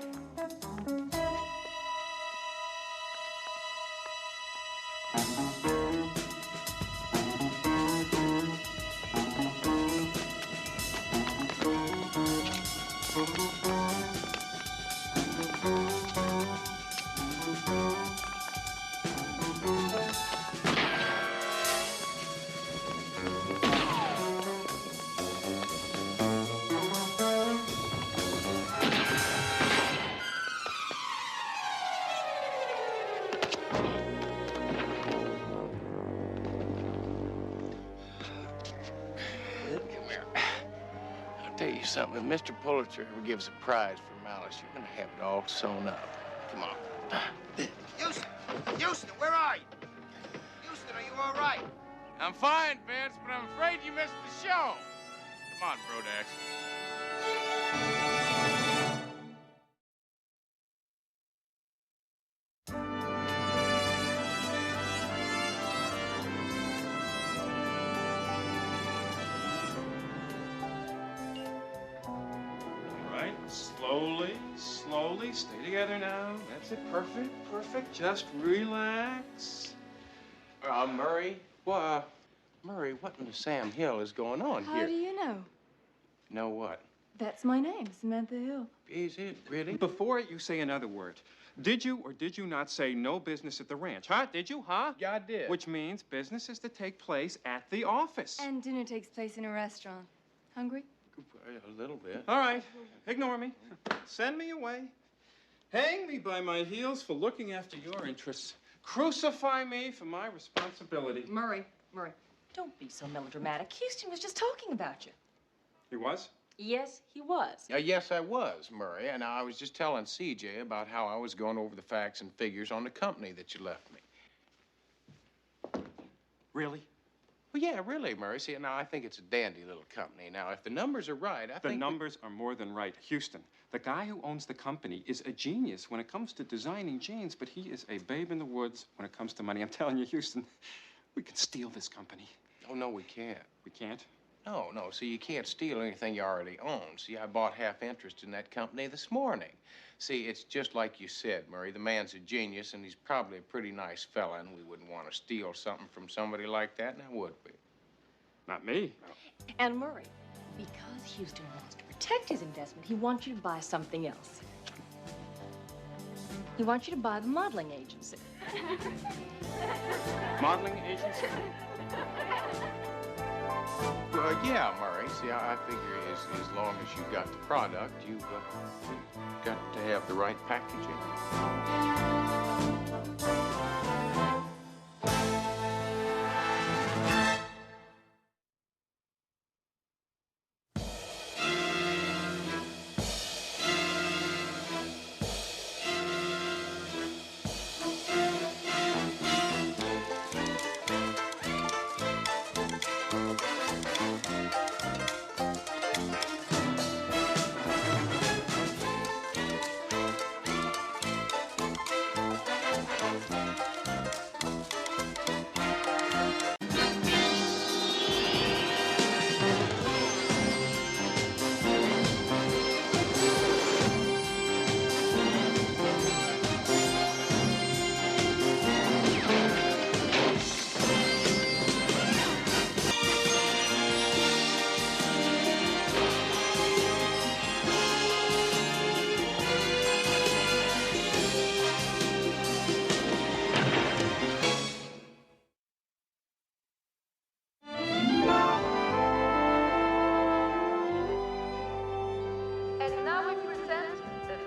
L: Something. If Mr. Pulitzer ever gives a prize for malice, you're going to have it all sewn up. Come on.
N: Houston! Houston, where are you? Houston, are you all right?
L: I'm fine, Vince, but I'm afraid you missed the show. Come on, Brodax.
H: Slowly, stay together now. That's it, perfect. Just relax.
L: Murray? Well, Murray, what in the Sam Hill is going on here?
Q: How do you know?
L: Know what?
Q: That's my name, Samantha Hill.
L: Is it really?
H: Before you say another word, did you or did you not say no business at the ranch? Huh? Did you, huh?
L: Yeah, I did.
H: Which means business is to take place at the office.
Q: And dinner takes place in a restaurant. Hungry?
L: A little bit.
H: All right, ignore me. Send me away. Hang me by my heels for looking after your interests. Crucify me for my responsibility.
I: Murray, don't be so melodramatic. Houston was just talking about you.
H: He was?
I: Yes, he was.
L: Yes, I was, Murray. And I was just telling CJ about how I was going over the facts and figures on the company that you left me.
H: Really?
L: Well, yeah, really, Murray. See, now I think it's a dandy little company. Now, if the numbers are right, I think...
H: The numbers are more than right. Houston, the guy who owns the company is a genius when it comes to designing jeans, but he is a babe in the woods when it comes to money. I'm telling you, Houston, we can steal this company.
L: Oh, no, we can't.
H: We can't?
L: No, no. See, you can't steal anything you already own. See, I bought half interest in that company this morning. See, it's just like you said, Murray. The man's a genius, and he's probably a pretty nice fella, and we wouldn't want to steal something from somebody like that, now would we?
H: Not me.
L: No.
I: And Murray, because Houston wants to protect his investment, he wants you to buy something else. He wants you to buy the modeling agency.
H: Modeling agency?
L: Well, yeah, Murray. See, I figure as long as you've got the product, you've got to have the right packaging.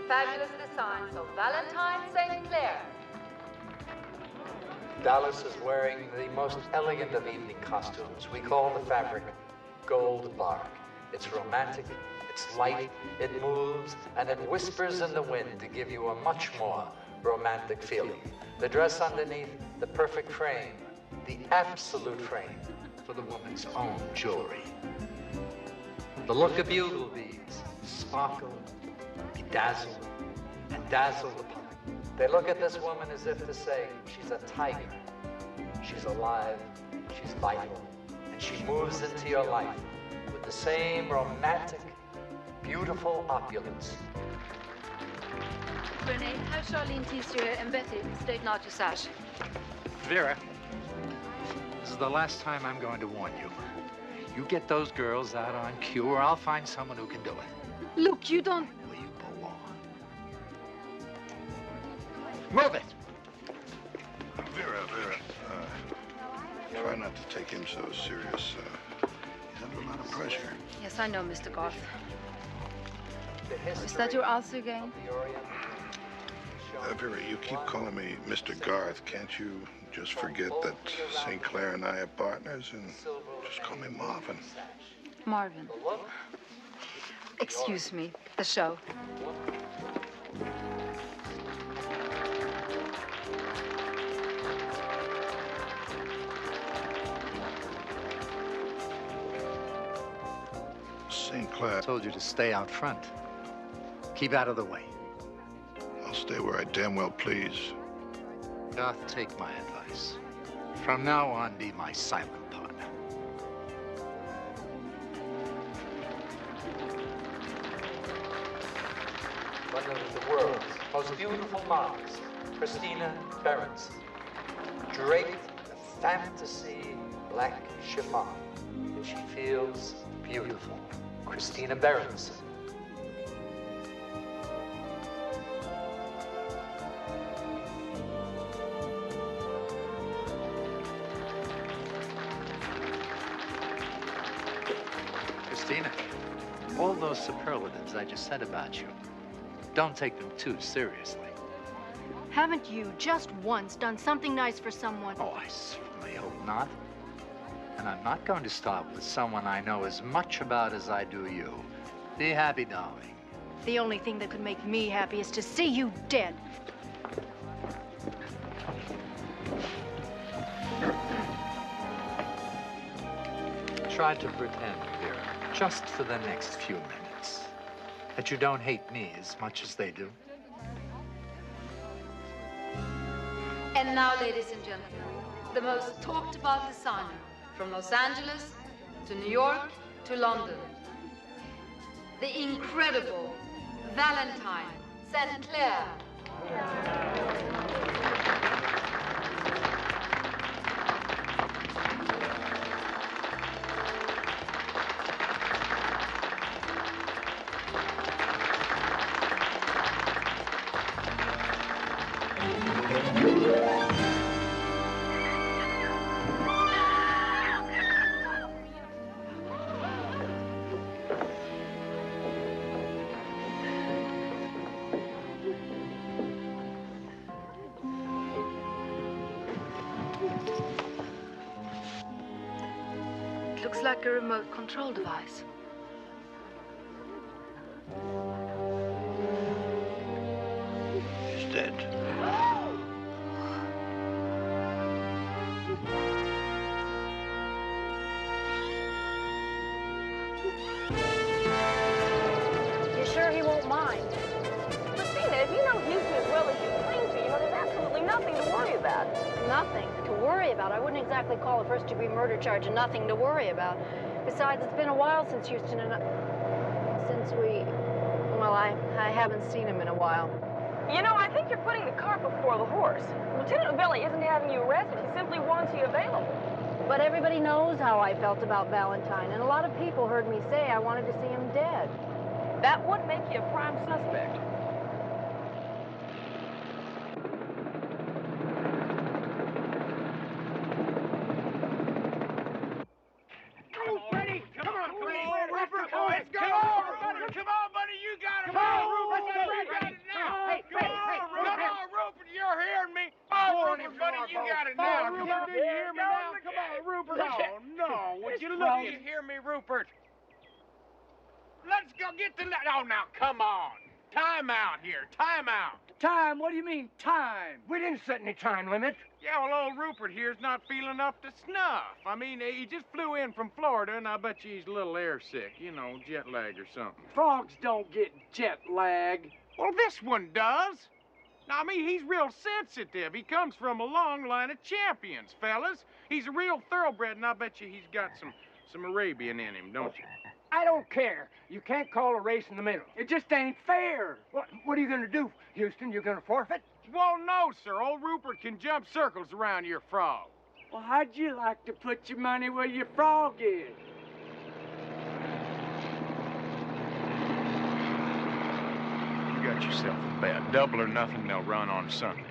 R: Fabulous designs of Valentine St. Clair.
S: Dallas is wearing the most elegant of evening costumes. We call the fabric gold bark. It's romantic, it's light, it moves, and it whispers in the wind to give you a much more romantic feeling. The dress underneath, the perfect frame, the absolute frame for the woman's own jewelry. The look of bugle beads, sparkle, bedazzle, and dazzle the public. They look at this woman as if to say, she's a tiger, she's alive, she's vital, and she moves into your life with the same romantic, beautiful opulence.
R: Renee, have Charlene Teaster and Betty straighten out your sash.
S: Vera, this is the last time I'm going to warn you. You get those girls out on cue, or I'll find someone who can do it.
R: Look, you don't...
S: Will you go on? Move it!
T: Vera, try not to take him so serious. He's under a lot of pressure.
R: Yes, I know, Mr. Garth. Is that your answer again?
T: Vera, you keep calling me Mr. Garth. Can't you just forget that St. Clair and I are partners and just call me Marvin?
R: Marvin. Excuse me, the show.
T: St. Clair.
S: I told you to stay out front. Keep out of the way.
T: I'll stay where I damn well please.
S: Garth, take my advice. From now on, be my silent partner. One of the world's most beautiful models, Christina Berenson, draped in a fantasy black chiffon, and she feels beautiful. Christina Berenson. Christina, all those superlatives I just said about you, don't take them too seriously.
U: Haven't you just once done something nice for someone?
S: Oh, I certainly hope not. And I'm not going to start with someone I know as much about as I do you.
M: Be happy, darling.
U: The only thing that could make me happy is to see you dead.
S: Try to pretend, Vera, just for the next few minutes, that you don't hate me as much as they do.
R: And now, ladies and gentlemen, the most talked about designer from Los Angeles to New York to London. The incredible Valentine St. Clair. Looks like a remote control device.
T: He's dead.
U: You sure he won't mind?
V: Christina, if you know Houston as well as you claim to, there's absolutely nothing to worry about.
U: Nothing to worry about. I wouldn't exactly call a first-degree murder charge nothing to worry about. Besides, it's been a while since Houston and I haven't seen him in a while.
V: I think you're putting the cart before the horse. Lieutenant Novelli isn't having you arrested. He simply wants you available.
U: But everybody knows how I felt about Valentine, and a lot of people heard me say I wanted to see him dead.
V: That would make you a prime suspect.
B: Rupert. Let's go get the... Oh, now, come on. Time out here. Time out.
N: Time? What do you mean, time? We didn't set any time limit.
B: Yeah, well, old Rupert here's not feeling up to snuff. I mean, he just flew in from Florida, and I bet you he's a little airsick. Jet lag or something.
N: Frogs don't get jet lag.
B: Well, this one does. Now, I mean, he's real sensitive. He comes from a long line of champions, fellas. He's a real thoroughbred, and I bet you he's got some Arabian in him, don't you?
N: I don't care. You can't call a race in the middle. It just ain't fair. What are you gonna do, Houston? You gonna forfeit?
B: Well, no, sir. Old Rupert can jump circles around your frog.
N: Well, how'd you like to put your money where your frog is?
B: You got yourself a bet. Double or nothing, they'll run on Sunday.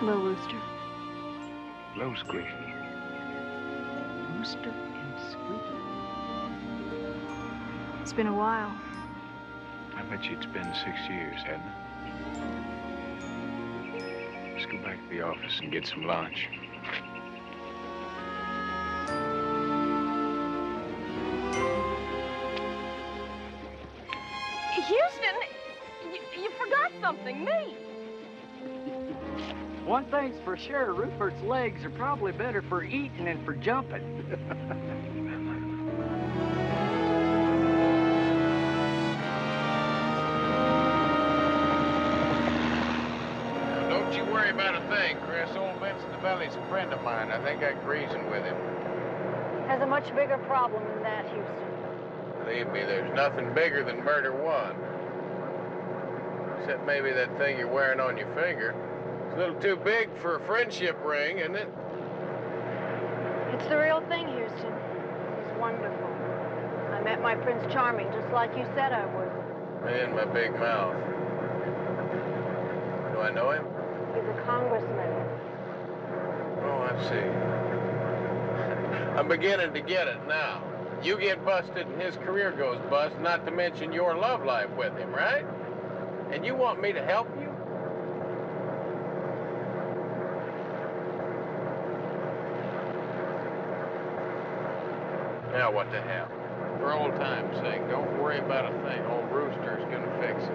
U: Hello, Rooster.
B: Hello, Squeaky.
U: Rooster and Squeaky. It's been a while.
B: I bet you it's been 6 years, hasn't it? Let's go back to the office and get some lunch.
V: Houston, you forgot something, me.
G: One thing's for sure, Rupert's legs are probably better for eating than for jumping.
L: Don't you worry about a thing, Chris. Old Vincent Novelli's a friend of mine. I think I can reason with him.
U: Has a much bigger problem than that, Houston.
L: Believe me, there's nothing bigger than Murder One. Except maybe that thing you're wearing on your finger. It's a little too big for a friendship ring, isn't it?
U: It's the real thing, Houston. He's wonderful. I met my Prince Charming just like you said I would.
L: Man, my big mouth. Do I know him?
U: He's a congressman.
L: I see. I'm beginning to get it now. You get busted and his career goes bust, not to mention your love life with him, right? And you want me to help you? Now what the hell? For old time's sake, don't worry about a thing. Old Rooster's gonna fix it.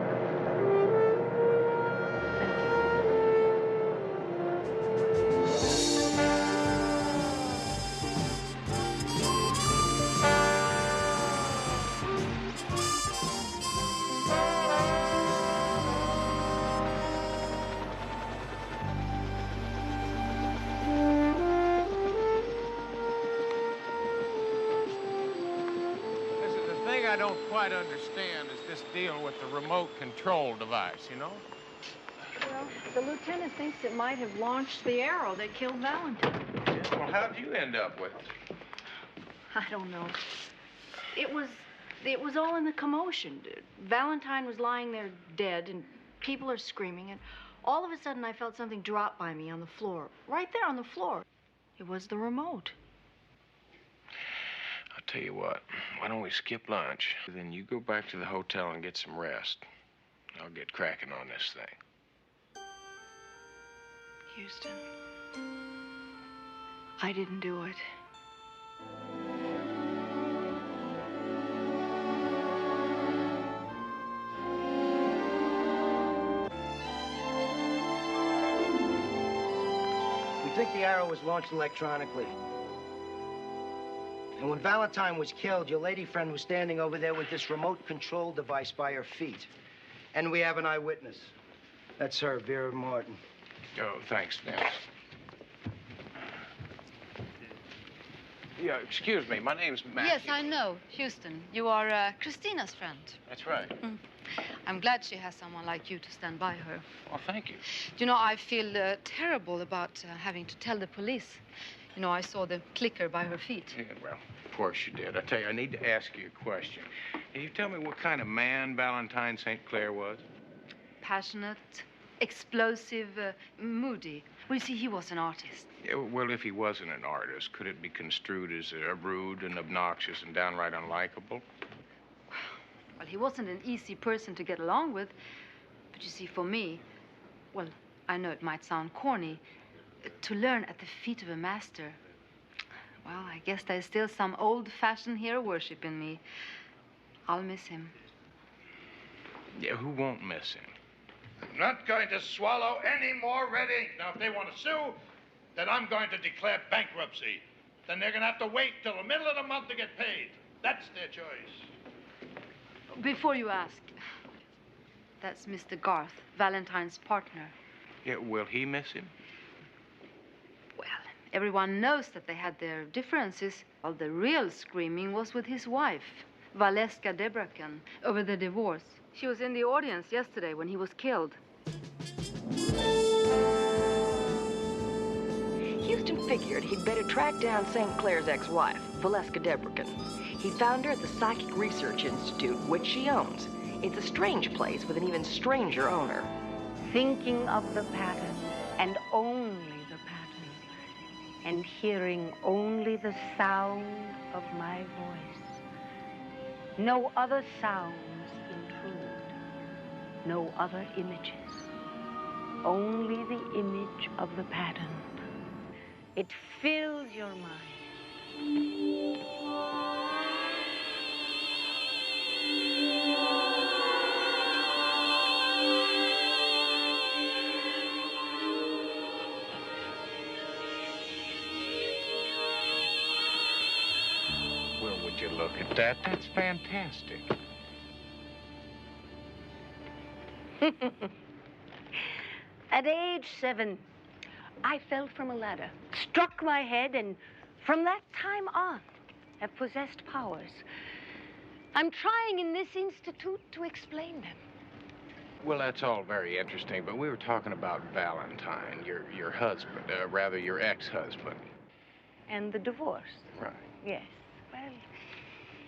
L: I don't quite understand is this deal with the remote control device, you know?
U: Well, the lieutenant thinks it might have launched the arrow that killed Valentine.
L: Yeah, well, how'd you end up with it?
U: I don't know. It was all in the commotion. Valentine was lying there dead, and people are screaming, and all of a sudden I felt something drop by me on the floor. Right there on the floor. It was the remote.
L: I'll tell you what, why don't we skip lunch? Then you go back to the hotel and get some rest. I'll get cracking on this thing.
U: Houston, I didn't do it.
K: We think the arrow was launched electronically. And when Valentine was killed, your lady friend was standing over there with this remote control device by her feet. And we have an eyewitness. That's her, Vera Martin.
L: Oh, thanks, Vince. Yeah, excuse me, my name's Matthew.
R: Yes, I know, Houston. You are Christina's friend.
L: That's right.
R: I'm glad she has someone like you to stand by her.
L: Well, thank you.
R: You know, I feel terrible about having to tell the police. You know, I saw the clicker by her feet.
L: Yeah, well, of course you did. I tell you, I need to ask you a question. Can you tell me what kind of man Valentine St. Clair was?
R: Passionate, explosive, moody. Well, you see, he was an artist.
L: Yeah, well, if he wasn't an artist, could it be construed as rude and obnoxious and downright unlikable?
R: Well, he wasn't an easy person to get along with. But you see, for me, well, I know it might sound corny, to learn at the feet of a master, well, I guess there's still some old-fashioned hero worship in me. I'll miss him.
L: Yeah, who won't miss him?
T: I'm not going to swallow any more red ink. Now, if they want to sue, then I'm going to declare bankruptcy. Then they're going to have to wait till the middle of the month to get paid. That's their choice.
R: Before you ask, that's Mr. Garth, Valentine's partner.
L: Yeah, will he miss him?
R: Well, everyone knows that they had their differences. Well, the real screaming was with his wife, Valeska Debraken, over the divorce. She was in the audience yesterday when he was killed.
I: Houston figured he'd better track down St. Clair's ex-wife, Valeska Debraken. He found her at the Psychic Research Institute, which she owns. It's a strange place with an even stranger owner.
M: Thinking of the pattern, and only the pattern, and hearing only the sound of my voice. No other sounds intrude, no other images, only the image of the pattern. It fills your mind.
L: Well, would you look at that? That's fantastic.
M: At age 7, I fell from a ladder, struck my head, and from that time on, have possessed powers. I'm trying in this institute to explain them.
L: Well, that's all very interesting, but we were talking about Valentine, your husband, rather your ex-husband.
M: And the divorce.
L: Right.
M: Yes. Well,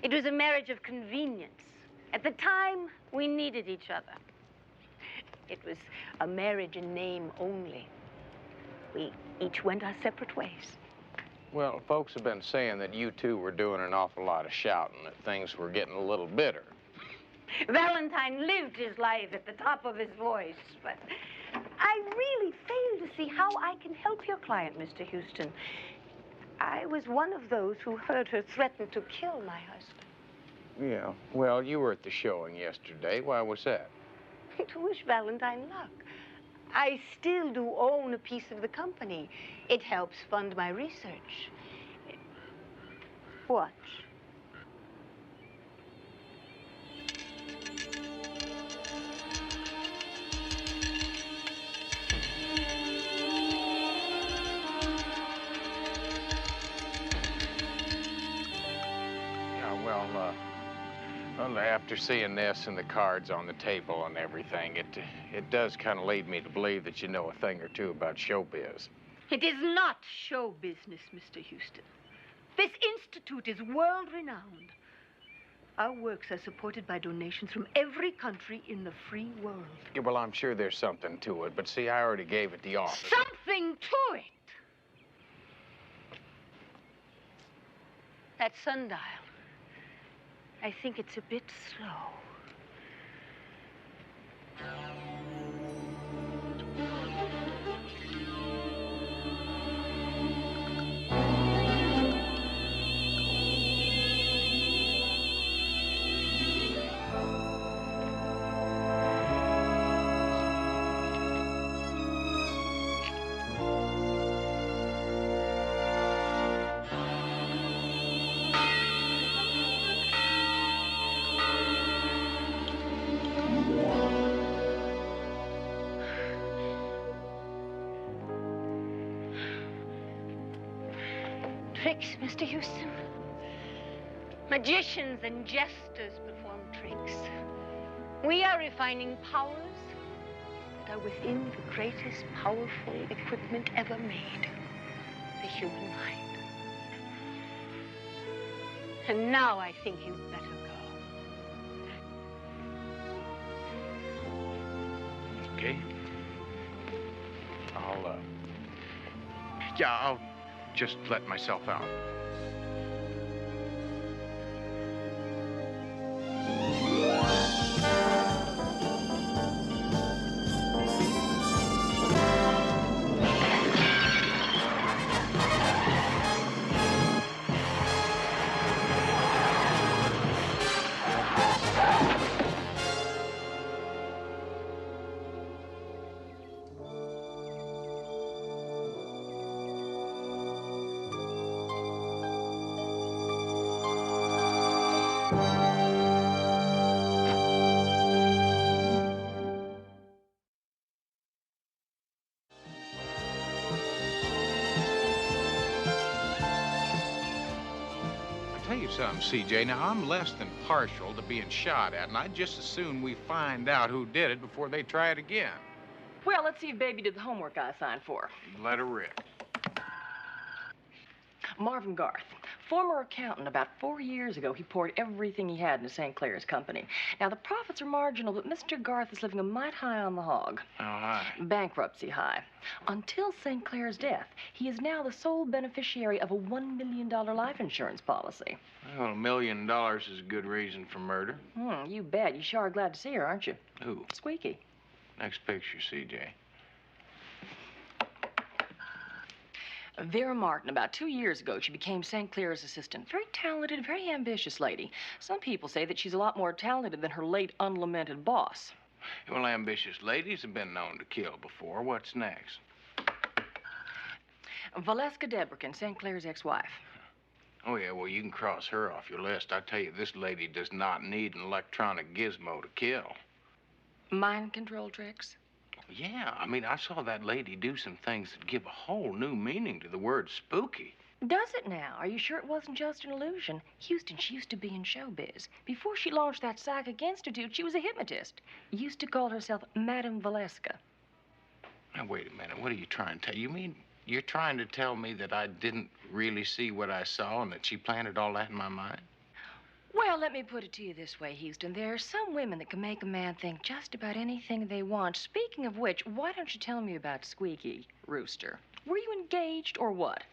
M: it was a marriage of convenience. At the time, we needed each other. It was a marriage in name only. We each went our separate ways.
L: Well, folks have been saying that you two were doing an awful lot of shouting, that things were getting a little bitter.
M: Valentine lived his life at the top of his voice, but I really fail to see how I can help your client, Mr. Houston. I was one of those who heard her threaten to kill my husband.
L: Yeah, well, you were at the showing yesterday. Why was that?
M: To wish Valentine luck. I still do own a piece of the company. It helps fund my research. Watch.
L: Well, after seeing this and the cards on the table and everything, it does kind of lead me to believe that you know a thing or two about showbiz.
M: It is not show business, Mr. Houston. This institute is world-renowned. Our works are supported by donations from every country in the free world.
L: Yeah, well, I'm sure there's something to it, but see, I already gave it the office.
M: Something to it! That sundial. I think it's a bit slow. Tricks, Mr. Houston. Magicians and jesters perform tricks. We are refining powers that are within the greatest powerful equipment ever made, the human mind. And now I think you'd better go.
L: Okay. I'll just let myself out. Something, CJ. Now, I'm less than partial to being shot at, and I'd just as soon we find out who did it before they try it again.
V: Well, let's see if Baby did the homework I assigned for.
L: Let her rip.
V: Marvin Garth, former accountant. About 4 years ago, he poured everything he had into St. Clair's company. Now, the profits are marginal, but Mr. Garth is living a mite high on the hog.
L: How high?
V: Bankruptcy high. Until St. Clair's death, he is now the sole beneficiary of a $1 million life insurance policy.
L: Well, $1 million is a good reason for murder.
V: You bet. You sure are glad to see her, aren't you?
L: Who?
V: Squeaky.
L: Next picture, CJ.
V: Vera Martin, about 2 years ago, she became St. Clair's assistant. Very talented, very ambitious lady. Some people say that she's a lot more talented than her late unlamented boss.
L: Well, ambitious ladies have been known to kill before. What's next?
V: Valeska Debrican, St. Clair's ex-wife.
L: Oh, yeah, well, you can cross her off your list. I tell you, this lady does not need an electronic gizmo to kill.
V: Mind control tricks?
L: Yeah, I mean, I saw that lady do some things that give a whole new meaning to the word spooky.
V: Does it now? Are you sure it wasn't just an illusion? Houston, she used to be in showbiz. Before she launched that Psychic Institute, she was a hypnotist. Used to call herself Madame Valeska.
L: Now, wait a minute. What are you trying to tell? You mean you're trying to tell me that I didn't really see what I saw and that she planted all that in my mind?
V: Well, let me put it to you this way, Houston. There are some women that can make a man think just about anything they want. Speaking of which, why don't you tell me about Squeaky Rooster? Were you engaged or what?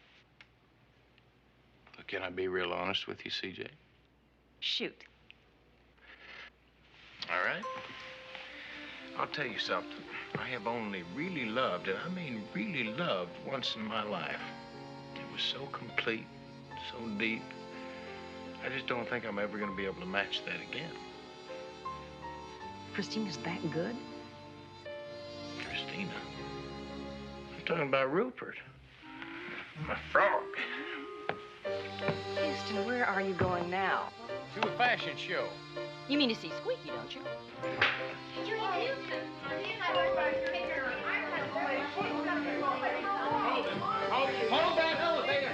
L: But can I be real honest with you, CJ?
V: Shoot.
L: All right. I'll tell you something. I have only really loved, and I mean really loved, once in my life. It was so complete, so deep. I just don't think I'm ever going to be able to match that again.
V: Christina's that good?
L: Christina? I'm talking about Rupert. My frog.
V: Houston, where are you going now?
L: To a fashion show.
V: You mean to see Squeaky, don't you?
L: Hold that elevator!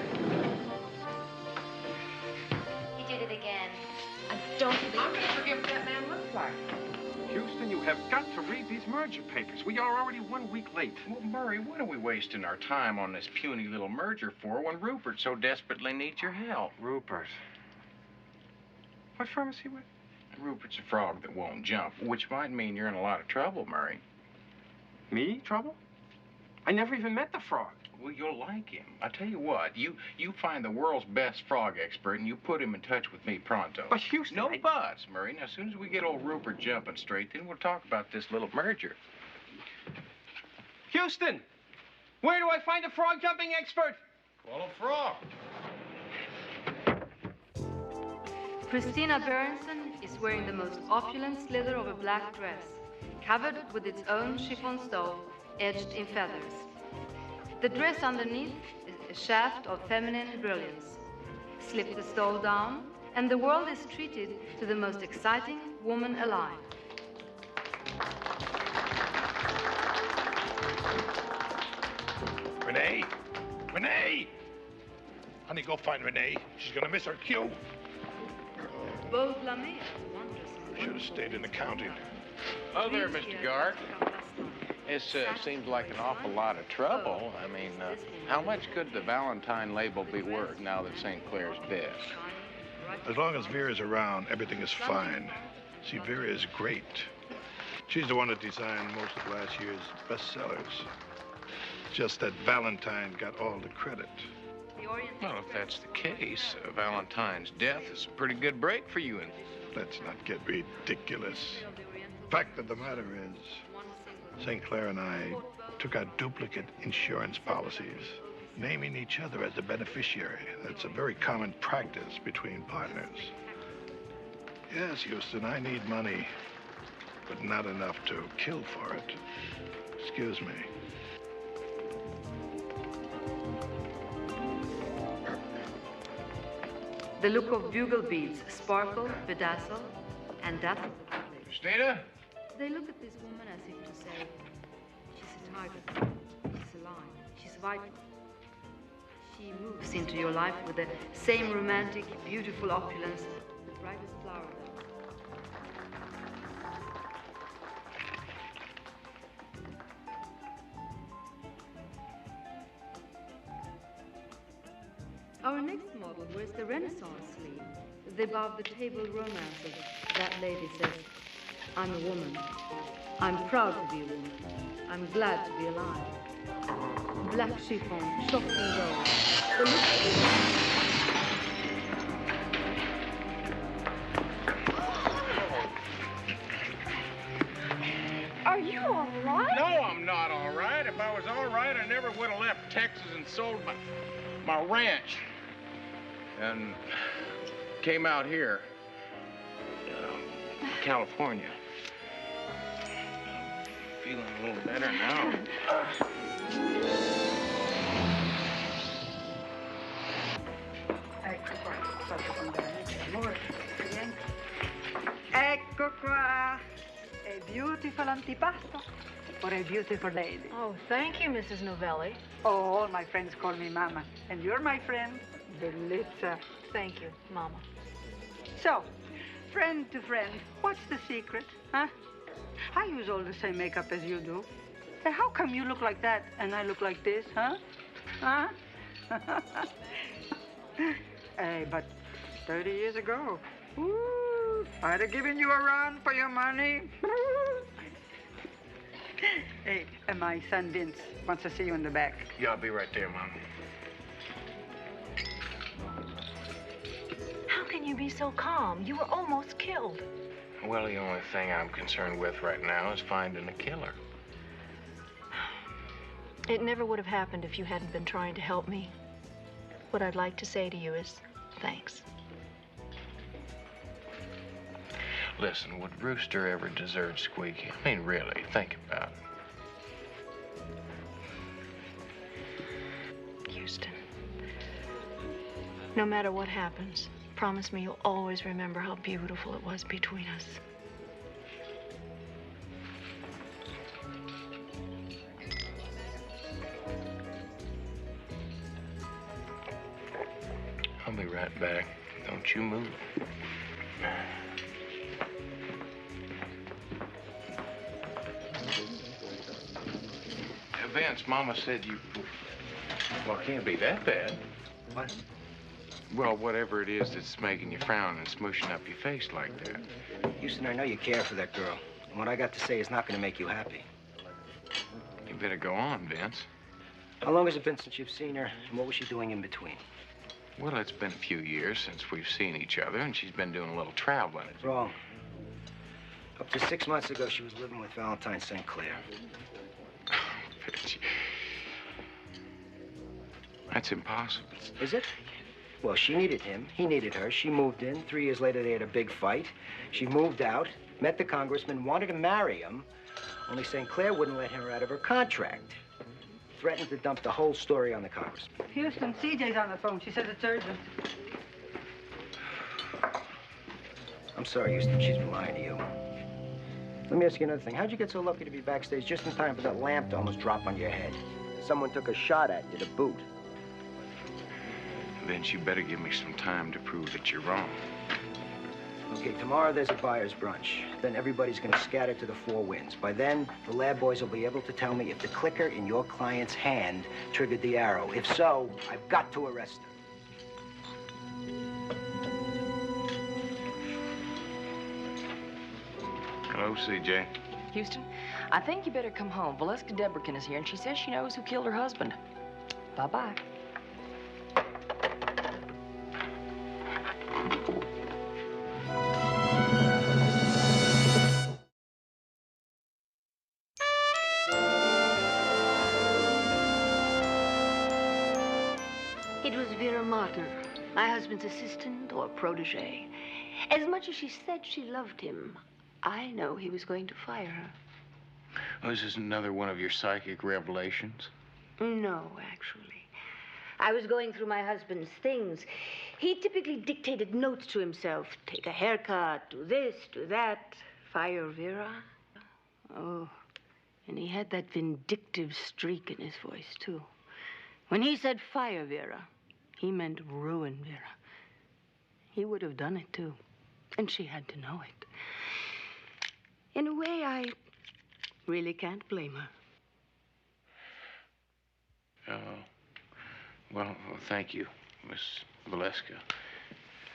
R: He did it again.
V: I don't believe
H: I'm gonna forget what that man looks like. Houston, you have got to read these merger papers. We are already 1 week late.
L: Well, Murray, what are we wasting our time on this puny little merger for when Rupert so desperately needs your help?
H: Rupert. What firm is he with?
L: Rupert's a frog that won't jump, which might mean you're in a lot of trouble, Murray.
H: Me? Trouble? I never even met the frog.
L: Well, you'll like him. I tell you what, you find the world's best frog expert and you put him in touch with me pronto.
H: But Houston,
L: No buts, Murray. Now, as soon as we get old Rupert jumping straight, then we'll talk about this little merger.
H: Houston, where do I find a frog jumping expert?
L: Well, a frog.
R: Christina Berenson is wearing the most opulent slither of a black dress, covered with its own chiffon stole, edged in feathers. The dress underneath is a shaft of feminine brilliance. Slip the stole down, and the world is treated to the most exciting woman alive.
T: Renee! Renee! Honey, go find Renee. She's gonna miss her cue.
R: Both Lamé, wondrous.
T: Should have stayed in accounting.
L: Oh, there, Mr. Guard. This seems like an awful lot of trouble. I mean, how much could the Valentine label be worth now that St. Clair's dead?
T: As long as Vera's around, everything is fine. See, Vera is great. She's the one that designed most of last year's bestsellers. Just that Valentine got all the credit.
L: Well, if that's the case, Valentine's death is a pretty good break for you. And
T: let's not get ridiculous. Fact of the matter is, St. Clair and I took out duplicate insurance policies, naming each other as the beneficiary. That's a very common practice between partners. Yes, Houston, I need money, but not enough to kill for it. Excuse me.
R: The look of bugle beads sparkle, bedazzle, and dazzle.
L: Christina?
R: They look at this woman as if to say, she's a tiger, she's a lion, she's vital. She moves into your life with the same romantic, beautiful opulence, the brightest flower. Our next model wears the Renaissance sleeve, the above-the-table romance of that lady says, I'm a woman. I'm proud to be a woman. I'm glad to be alive. Black chiffon, soft and gold. The look
V: Are you all right?
L: No, I'm not all right. If I was all right, I never would have left Texas and sold my ranch. And came out here, California. I'm feeling a little better now.
P: Ecco qua. A beautiful antipasto for a beautiful lady.
U: Oh, thank you, Mrs. Novelli.
P: Oh, all my friends call me Mama. And you're my friend, Belitza.
U: Thank you, Mama.
P: So, friend to friend, what's the secret, huh? I use all the same makeup as you do. Hey, how come you look like that and I look like this, huh? Huh? Hey, but 30 years ago, Ooh, I'd have given you a run for your money. Hey, and my son Vince wants to see you in the back.
L: Yeah, I'll be right there, Mom.
V: How can you be so calm? You were almost killed.
L: Well, the only thing I'm concerned with right now is finding a killer.
U: It never would have happened if you hadn't been trying to help me. What I'd like to say to you is thanks.
L: Listen, would Rooster ever desert Squeaky? I mean, really, think about it.
U: Houston, no matter what happens, promise me you'll always remember how beautiful it was between us.
L: I'll be right back. Don't you move. Vance, Mama said you... Well, it can't be that bad.
K: What?
L: Well, whatever it is that's making you frown and smushing up your face like that.
K: Houston, I know you care for that girl. And what I got to say is not going to make you happy.
L: You better go on, Vince.
K: How long has it been since you've seen her, and what was she doing in between?
L: Well, it's been a few years since we've seen each other, and she's been doing a little traveling.
K: Wrong. Up to 6 months ago, she was living with Valentine St. Clair.
L: That's impossible.
K: Is it? Well, she needed him. He needed her. She moved in. 3 years later, they had a big fight. She moved out, met the congressman, wanted to marry him, only St. Clair wouldn't let her out of her contract. Threatened to dump the whole story on the congressman.
P: Houston, CJ's on the phone. She says it's urgent.
K: I'm sorry, Houston. She's been lying to you. Let me ask you another thing. How'd you get so lucky to be backstage just in time for that lamp to almost drop on your head? Someone took a shot at you to boot.
L: Vince, you better give me some time to prove that you're wrong.
K: Okay, tomorrow there's a buyer's brunch. Then everybody's gonna scatter to the 4 winds. By then, the lab boys will be able to tell me if the clicker in your client's hand triggered the arrow. If so, I've got to arrest her.
L: Hello, CJ.
V: Houston, I think you better come home. Valeska Debrekin is here, and she says she knows who killed her husband. Bye-bye.
M: It was Vera Martin, my husband's assistant or protege. As much as she said she loved him, I know he was going to fire her.
L: Oh, this is another one of your psychic revelations?
M: No, actually. I was going through my husband's things. He typically dictated notes to himself. Take a haircut, do this, do that. Fire Vera. Oh, and he had that vindictive streak in his voice, too. When he said fire Vera, he meant ruin Vera. He would have done it, too. And she had to know it. In a way, I really can't blame her.
L: Well, thank you, Miss Valeska.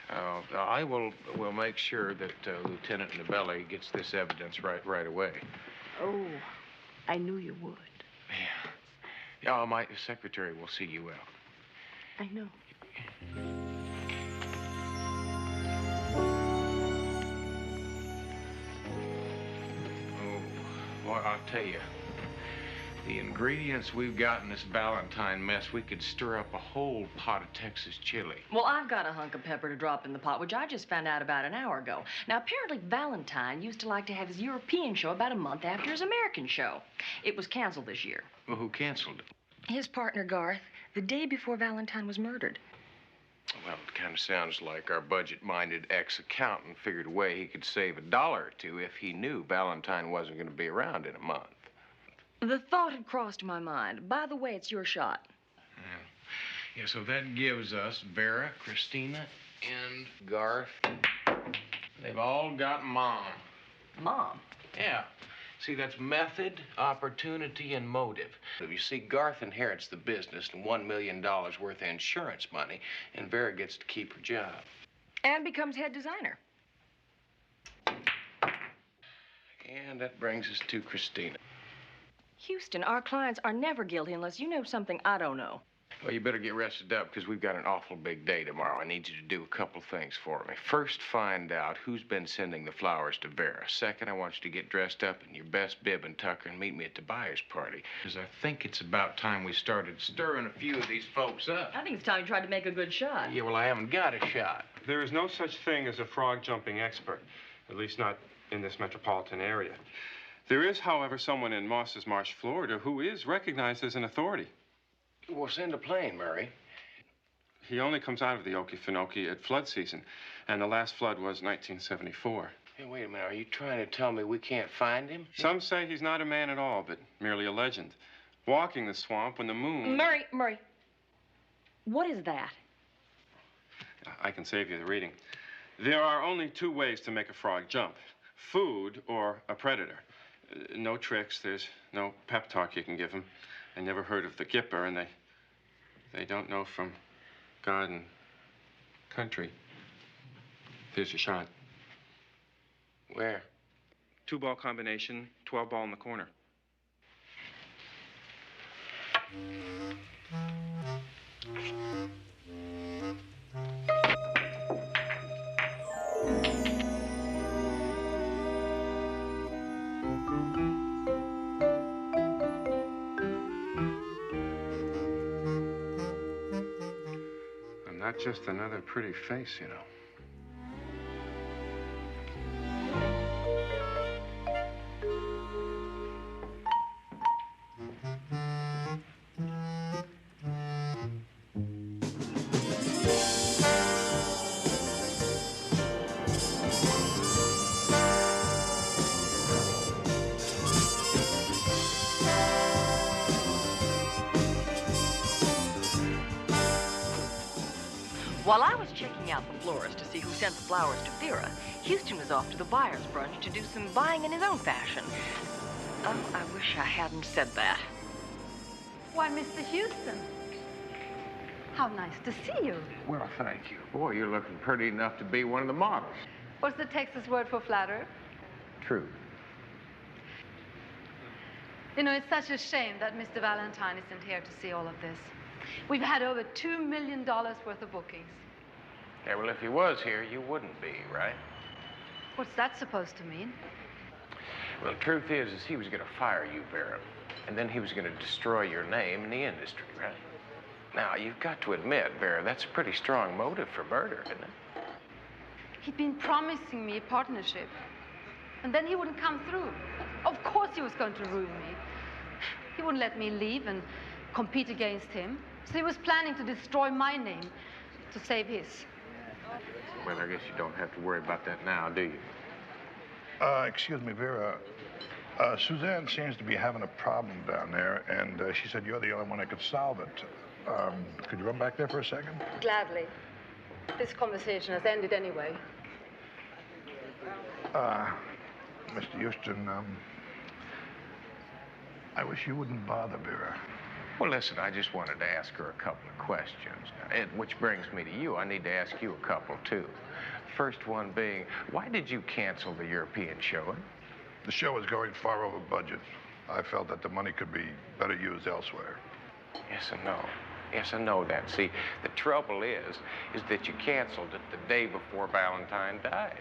L: I will make sure that Lieutenant Novelli gets this evidence right away.
M: Oh, I knew you would.
L: Yeah, my secretary will see you out.
M: I know.
L: Well, I'll tell you, the ingredients we've got in this Valentine mess, we could stir up a whole pot of Texas chili.
V: Well, I've got a hunk of pepper to drop in the pot, which I just found out about an hour ago. Now, apparently Valentine used to like to have his European show about a month after his American show. It was canceled this year.
L: Well, who canceled it?
V: His partner, Garth, the day before Valentine was murdered.
L: Well, it kind of sounds like our budget-minded ex-accountant figured a way he could save $1 or $2 if he knew Valentine wasn't going to be around in a month.
V: The thought had crossed my mind. By the way, it's your shot.
L: Yeah, so that gives us Vera, Christina, and Garth. They've all got Mom.
V: Mom?
L: Yeah. See, that's method, opportunity, and motive. You see, Garth inherits the business and $1 million worth of insurance money, and Vera gets to keep her job.
V: And becomes head designer.
L: And that brings us to Christina.
V: Houston, our clients are never guilty unless you know something I don't know.
L: Well, you better get rested up because we've got an awful big day tomorrow. I need you to do a couple things for me. First, find out who's been sending the flowers to Vera. Second, I want you to get dressed up in your best bib and tucker and meet me at Tobias' party. Because I think it's about time we started stirring a few of these folks up.
V: I think it's time you tried to make a good shot.
L: Yeah, well, I haven't got a shot.
H: There is no such thing as a frog jumping expert, at least not in this metropolitan area. There is, however, someone in Moss's Marsh, Florida, who is recognized as an authority.
L: Well, send a plane, Murray.
H: He only comes out of the Okefenokee at flood season, and the last flood was 1974.
L: Hey, wait a minute. Are you trying to tell me we can't find him?
H: Some say he's not a man at all, but merely a legend. Walking the swamp when the moon...
V: Murray. What is that?
H: I can save you the reading. There are only two ways to make a frog jump. Food or a predator. No tricks. There's no pep talk you can give him. They never heard of the Gipper, and they don't know from God and country. Here's your shot.
L: Where?
H: 2-ball combination, 12-ball in the corner. I'm not just another pretty face, you know.
V: While I was checking out the florist to see who sent the flowers to Vera, Houston was off to the buyer's brunch to do some buying in his own fashion. Oh, I wish I hadn't said that.
R: Why, Mr. Houston. How nice to see you.
L: Well, thank you. Boy, you're looking pretty enough to be one of the models.
R: What's the Texas word for flatterer?
L: True.
R: You know, it's such a shame that Mr. Valentine isn't here to see all of this. We've had over $2 million worth of bookings.
L: Yeah, well, if he was here, you wouldn't be, right?
R: What's that supposed to mean?
L: Well, the truth is he was going to fire you, Vera. And then he was going to destroy your name in the industry, right? Now, you've got to admit, Vera, that's a pretty strong motive for murder, isn't it?
R: He'd been promising me a partnership. And then he wouldn't come through. Of course he was going to ruin me. He wouldn't let me leave and compete against him. So he was planning to destroy my name to save his.
L: Well, I guess you don't have to worry about that now, do you?
T: Excuse me, Vera. Suzanne seems to be having a problem down there, and she said you're the only one that could solve it. Could you run back there for a second?
R: Gladly. This conversation has ended anyway.
T: Mr. Houston, I wish you wouldn't bother Vera.
L: Well, listen, I just wanted to ask her a couple of questions. Which brings me to you. I need to ask you a couple, too. First one being, why did you cancel the European showing?
T: The show is going far over budget. I felt that the money could be better used elsewhere.
L: Yes and no. Yes, I know that. See, the trouble is that you canceled it the day before Valentine died.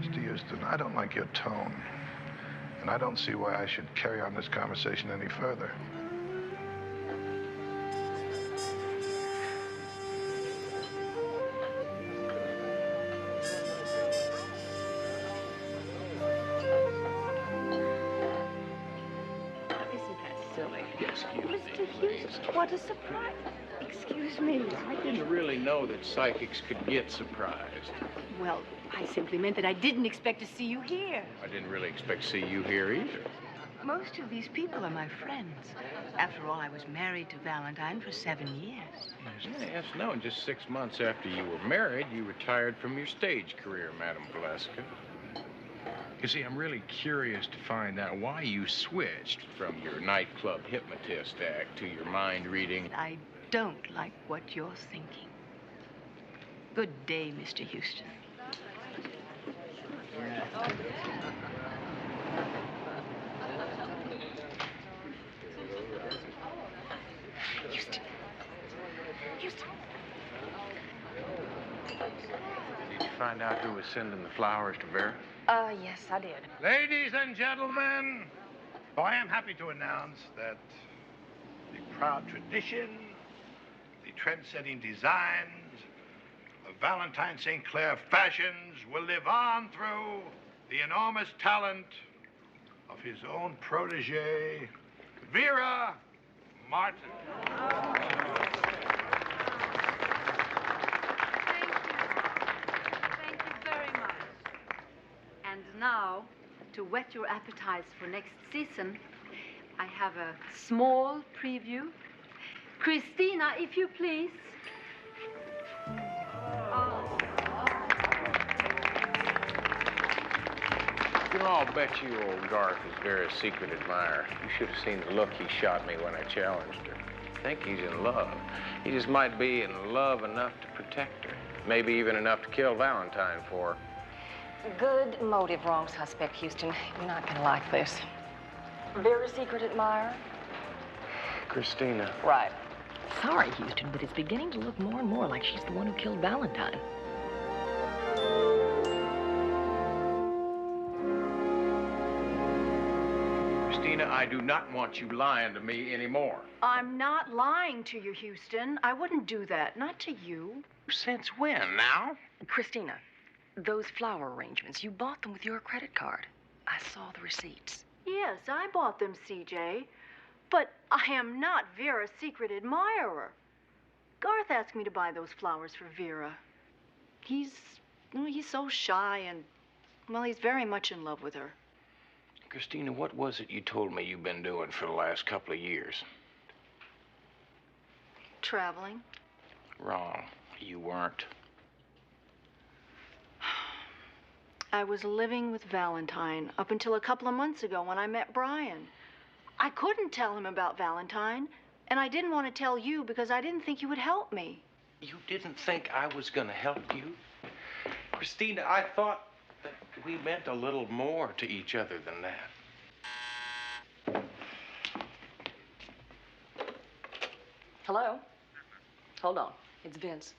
T: Mr. Houston, I don't like your tone. And I don't see why I should carry on this conversation any further.
V: Isn't that silly?
L: Excuse me,
V: Mr.
L: please.
V: Houston, what a surprise. Excuse me.
L: I didn't really know that psychics could get surprised.
Q: Well, I simply meant that I didn't expect to see you here.
L: I didn't really expect to see you here either.
Q: Most of these people are my friends. After all, I was married to Valentine for 7 years.
L: Yes, no, and just 6 months after you were married, you retired from your stage career, Madame Valeska. You see, I'm really curious to find out why you switched from your nightclub hypnotist act to your mind reading.
Q: I don't like what you're thinking. Good day, Mr. Houston.
L: Find out who was sending the flowers to Vera?
V: Yes, I did.
T: Ladies and gentlemen, I am happy to announce that the proud tradition, the trend-setting designs of Valentine St. Clair fashions will live on through the enormous talent of his own protege, Vera Martin.
R: Thank you very much. And now, to whet your appetites for next season, I have a small preview. Christina, if you please.
L: You know, I'll bet you old Garth is Vera's secret admirer. You should have seen the look he shot me when I challenged her. I think he's in love. He just might be in love enough to protect her. Maybe even enough to kill Valentine for her.
V: Good motive, wrong suspect, Houston. You're not gonna like this. Vera's secret admirer?
L: Christina.
V: Right. Sorry, Houston, but it's beginning to look more and more like she's the one who killed Valentine.
L: Christina, I do not want you lying to me anymore.
U: I'm not lying to you, Houston. I wouldn't do that. Not to you.
L: Since when, now?
V: Christina, those flower arrangements, you bought them with your credit card. I saw the receipts.
U: Yes, I bought them, CJ. But I am not Vera's secret admirer. Garth asked me to buy those flowers for Vera. He's so shy and, well, he's very much in love with her.
L: Christina, what was it you told me you've been doing for the last couple of years?
U: Traveling.
L: Wrong. You weren't.
U: I was living with Valentine up until a couple of months ago when I met Brian. I couldn't tell him about Valentine, and I didn't want to tell you because I didn't think you would help me.
L: You didn't think I was going to help you? Christina, I thought that we meant a little more to each other than that.
V: Hello? Hold on. It's Vince.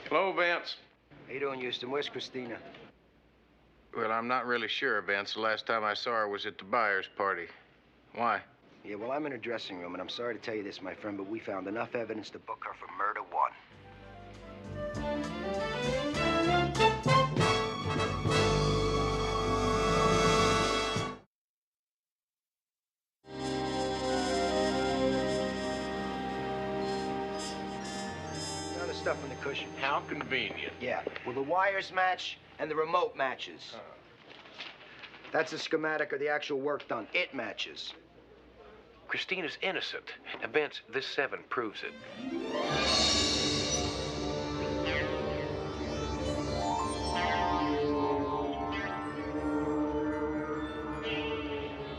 L: Hello, Vince.
K: How you doing, Houston? Where's Christina?
L: Well, I'm not really sure, Vince. The last time I saw her was at the buyer's party. Why?
K: Yeah, well, I'm in her dressing room, and I'm sorry to tell you this, my friend, but we found enough evidence to book her for murder one. Found the stuff on the cushion.
L: How convenient.
K: Yeah, well, the wires match and the remote matches. That's a schematic of the actual work done. It matches.
L: Christina's innocent. Now, Vince, this 7 proves it.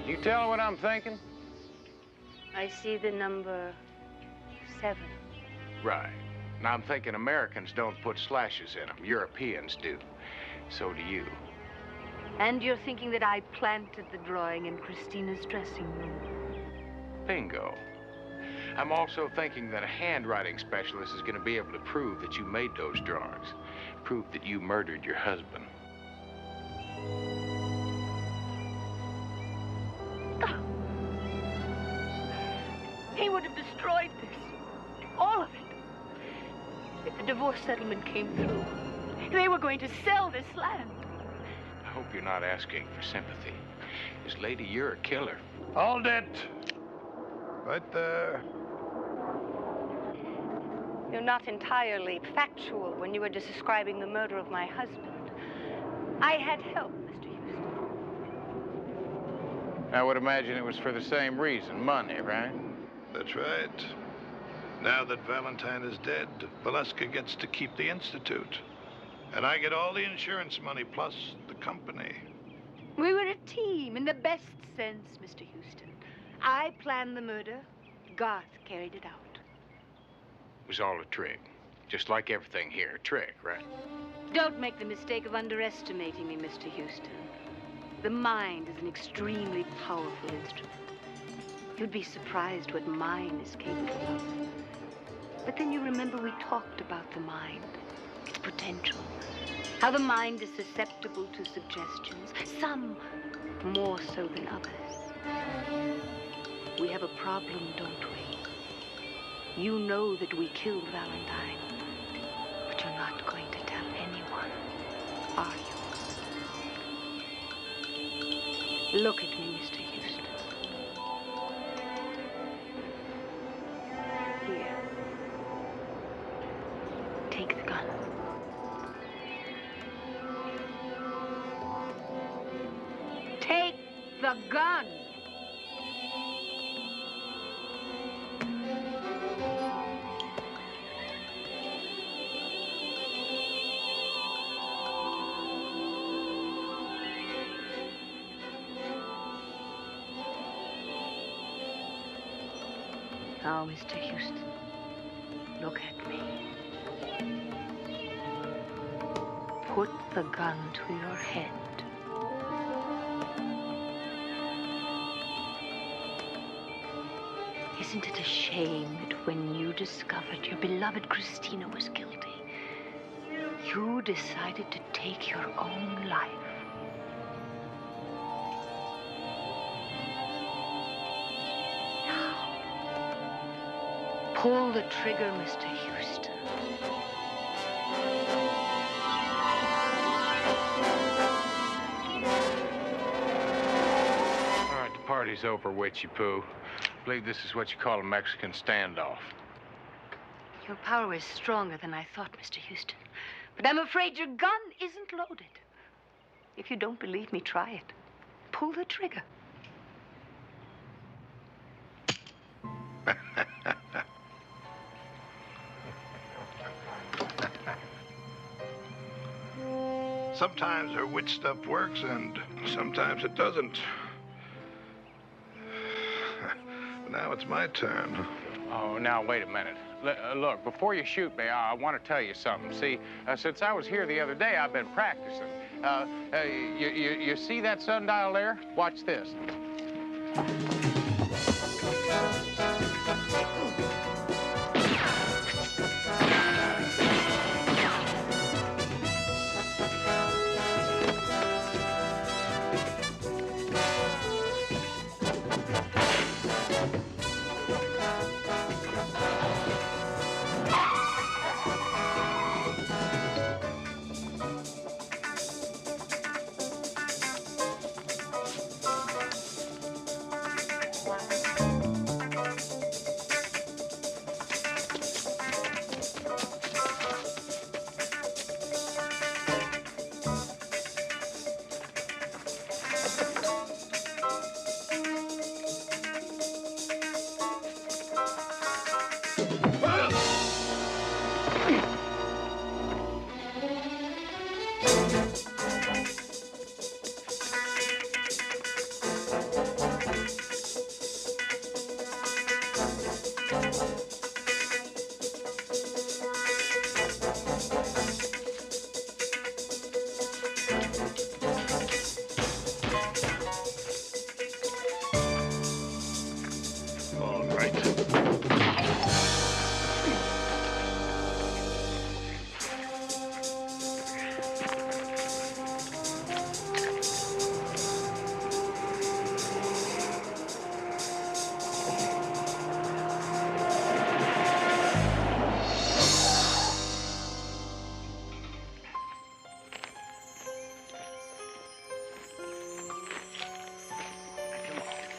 L: You tell her what I'm thinking?
M: I see the number 7.
L: Right. Now, I'm thinking Americans don't put slashes in them. Europeans do. So do you.
M: And you're thinking that I planted the drawing in Christina's dressing room.
L: Bingo. I'm also thinking that a handwriting specialist is going to be able to prove that you made those drawings. Prove that you murdered your husband.
M: He would have destroyed this. All of it. If the divorce settlement came through, they were going to sell this land.
L: I hope you're not asking for sympathy. Because, lady, you're a killer.
T: Hold it. Right there.
M: You're not entirely factual when you were describing the murder of my husband. I had help, Mr. Houston.
L: I would imagine it was for the same reason, money, right?
T: That's right. Now that Valentine is dead, Valeska gets to keep the Institute. And I get all the insurance money, plus the company.
M: We were a team in the best sense, Mr. Houston. I planned the murder. Garth carried it out.
L: It was all a trick. Just like everything here, a trick, right?
M: Don't make the mistake of underestimating me, Mr. Houston. The mind is an extremely powerful instrument. You'd be surprised what mine is capable of. But then you remember we talked about the mind, its potential, how the mind is susceptible to suggestions, some more so than others. We have a problem, don't we? You know that we killed Valentine, but you're not going to tell anyone, are you? Look at me, Mr. Houston. Here. Take the gun. Take the gun! Now, Mr. Houston, look at me. Put the gun to your head. Isn't it a shame that when you discovered your beloved Christina was guilty, you decided to take your own life? Pull the trigger, Mr. Houston.
L: All right, the party's over, Witchy Poo. I believe this is what you call a Mexican standoff.
M: Your power is stronger than I thought, Mr. Houston. But I'm afraid your gun isn't loaded. If you don't believe me, try it. Pull the trigger.
T: Sometimes her witch stuff works, and sometimes it doesn't. Now it's my turn.
B: Oh, now, wait a minute. Look, before you shoot me, I want to tell you something. See, since I was here the other day, I've been practicing. You see that sundial there? Watch this.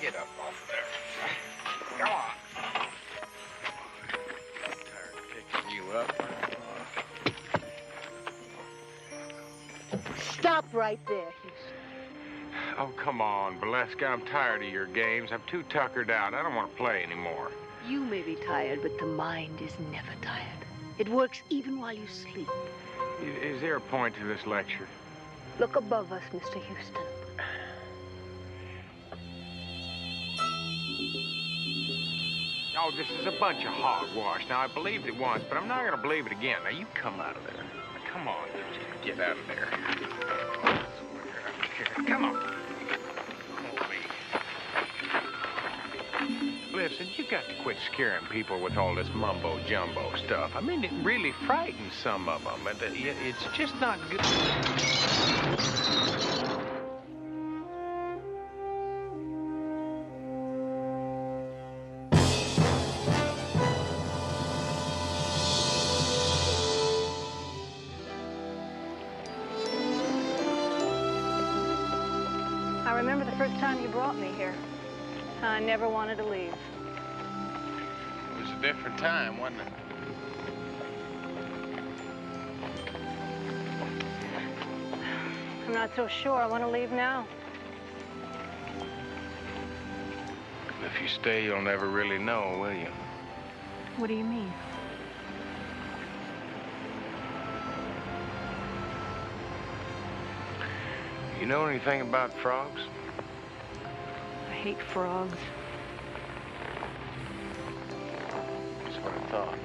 T: Get up off there. Come on. I'm tired of picking you up.
M: Stop right there, Houston.
B: Oh, come on, Valeska. I'm tired of your games. I'm too tuckered out. I don't want to play anymore.
M: You may be tired, but the mind is never tired. It works even while you sleep.
B: Is there a point to this lecture?
M: Look above us, Mr. Houston.
B: Oh, this is a bunch of hogwash. Now, I believed it once, but I'm not going to believe it again. Now, you come out of there. Now, come on. Get out of there. Come on. Listen, you got to quit scaring people with all this mumbo-jumbo stuff. I mean, it really frightens some of them. It's just not good.
M: I remember the first time you brought me here. I never wanted to leave.
B: It was a different time, wasn't it?
M: I'm not so sure I want to leave now.
B: If you stay, you'll never really know, will you?
M: What do you mean?
B: You know anything about frogs?
M: I hate frogs.
B: That's what I thought.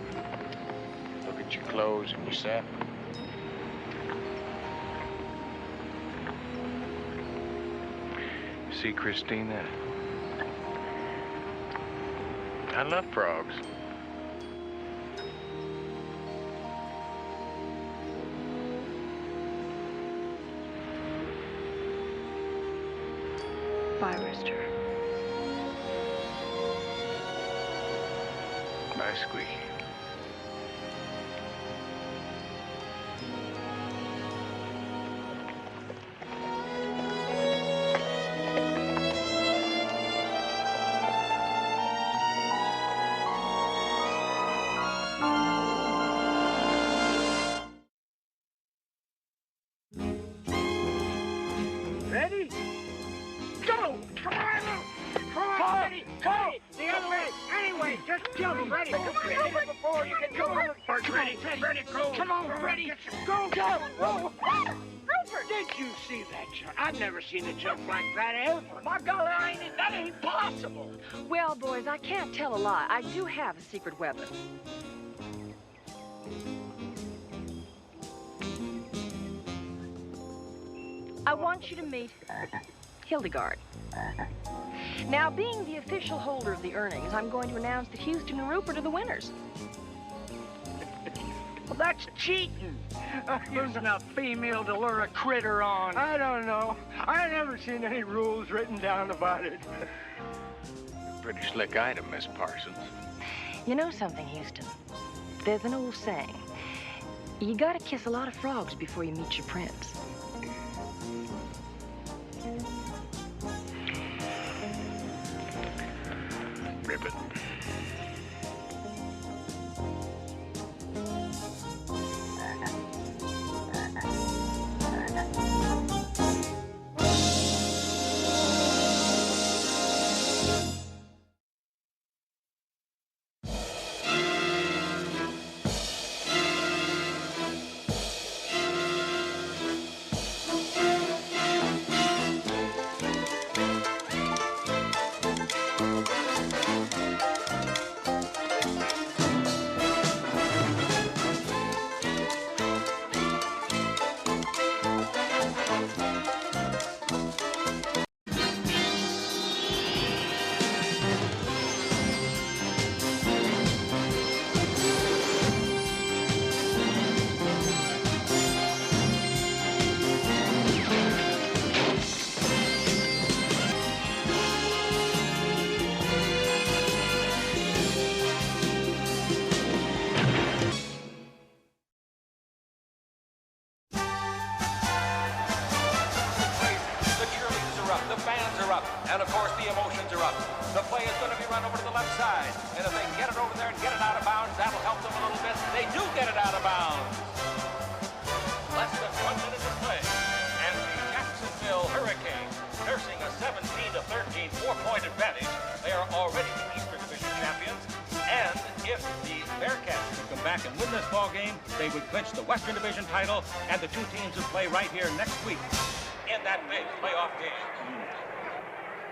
B: Look at your clothes and your satin. See, Christina, I love frogs.
M: Bye, Rooster.
B: Bye, Squeaky.
N: Ready? Go! Come on! Come on, Ready! Go! The other way! Anyway, just jump! Ready! Come on, before you can go on. Ready! Ready, go! Come on, Ready! Go! Go! Whoa! Rupert! Did you see that jump? I've never seen a jump like that ever. My golly, that ain't possible.
V: Well, boys, I can't tell a lie. I do have a secret weapon. I want you to meet Hildegard. Now, being the official holder of the earnings, I'm going to announce that Houston and Rupert are the winners.
N: Well, that's cheating. Using a female to lure a critter on. I don't know. I never seen any rules written down about it.
B: Pretty slick item, Miss Parsons.
V: You know something, Houston? There's an old saying. You gotta kiss a lot of frogs before you meet your prince.
B: Ribbit.
E: And of course, the emotions are up. The play is going to be run over to the left side. And if they can get it over there and get it out of bounds, that'll help them a little bit. They do get it out of bounds. Less than 1 minute to play. And the Jacksonville Hurricanes, nursing a 17-13 4-point advantage. They are already the Eastern Division champions. And if the Bearcats could come back and win this ball game, they would clinch the Western Division title, and the two teams would play right here next week in that big playoff game.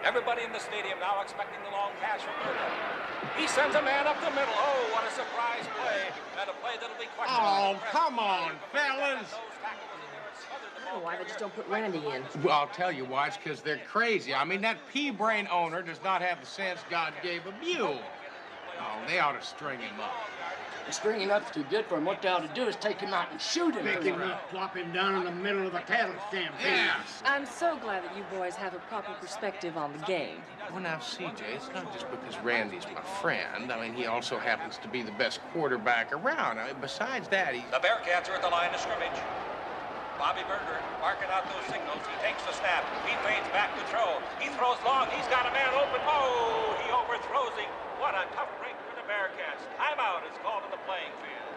E: Everybody in the stadium now expecting the long pass from Burger. He sends a man up the middle. Oh, what a surprise play. And a play that'll be questionable.
T: Oh, come on, fellas.
I: I don't know why they just don't put Randy in.
L: Well, I'll tell you why. It's because they're crazy. I mean, that pea-brain owner does not have the sense God gave a mule. Oh, they ought to string him up.
N: Stringing up's too good for him. What they ought to do is take him out and shoot him.
D: Make him not plop him down in the middle of a cattle stampede.
L: Yes.
I: I'm so glad that you boys have a proper perspective on the game.
L: Well, now, CJ, it's not just because Randy's my friend. I mean, he also happens to be the best quarterback around. I mean, besides that, he...
E: The Bearcats are at the line of scrimmage. Bobby Berger marking out those signals. He takes the snap. He fades back to throw. He throws long. He's got a man open. Oh, he overthrows him. What a tough break for the Bearcats. Timeout is called in the playing field.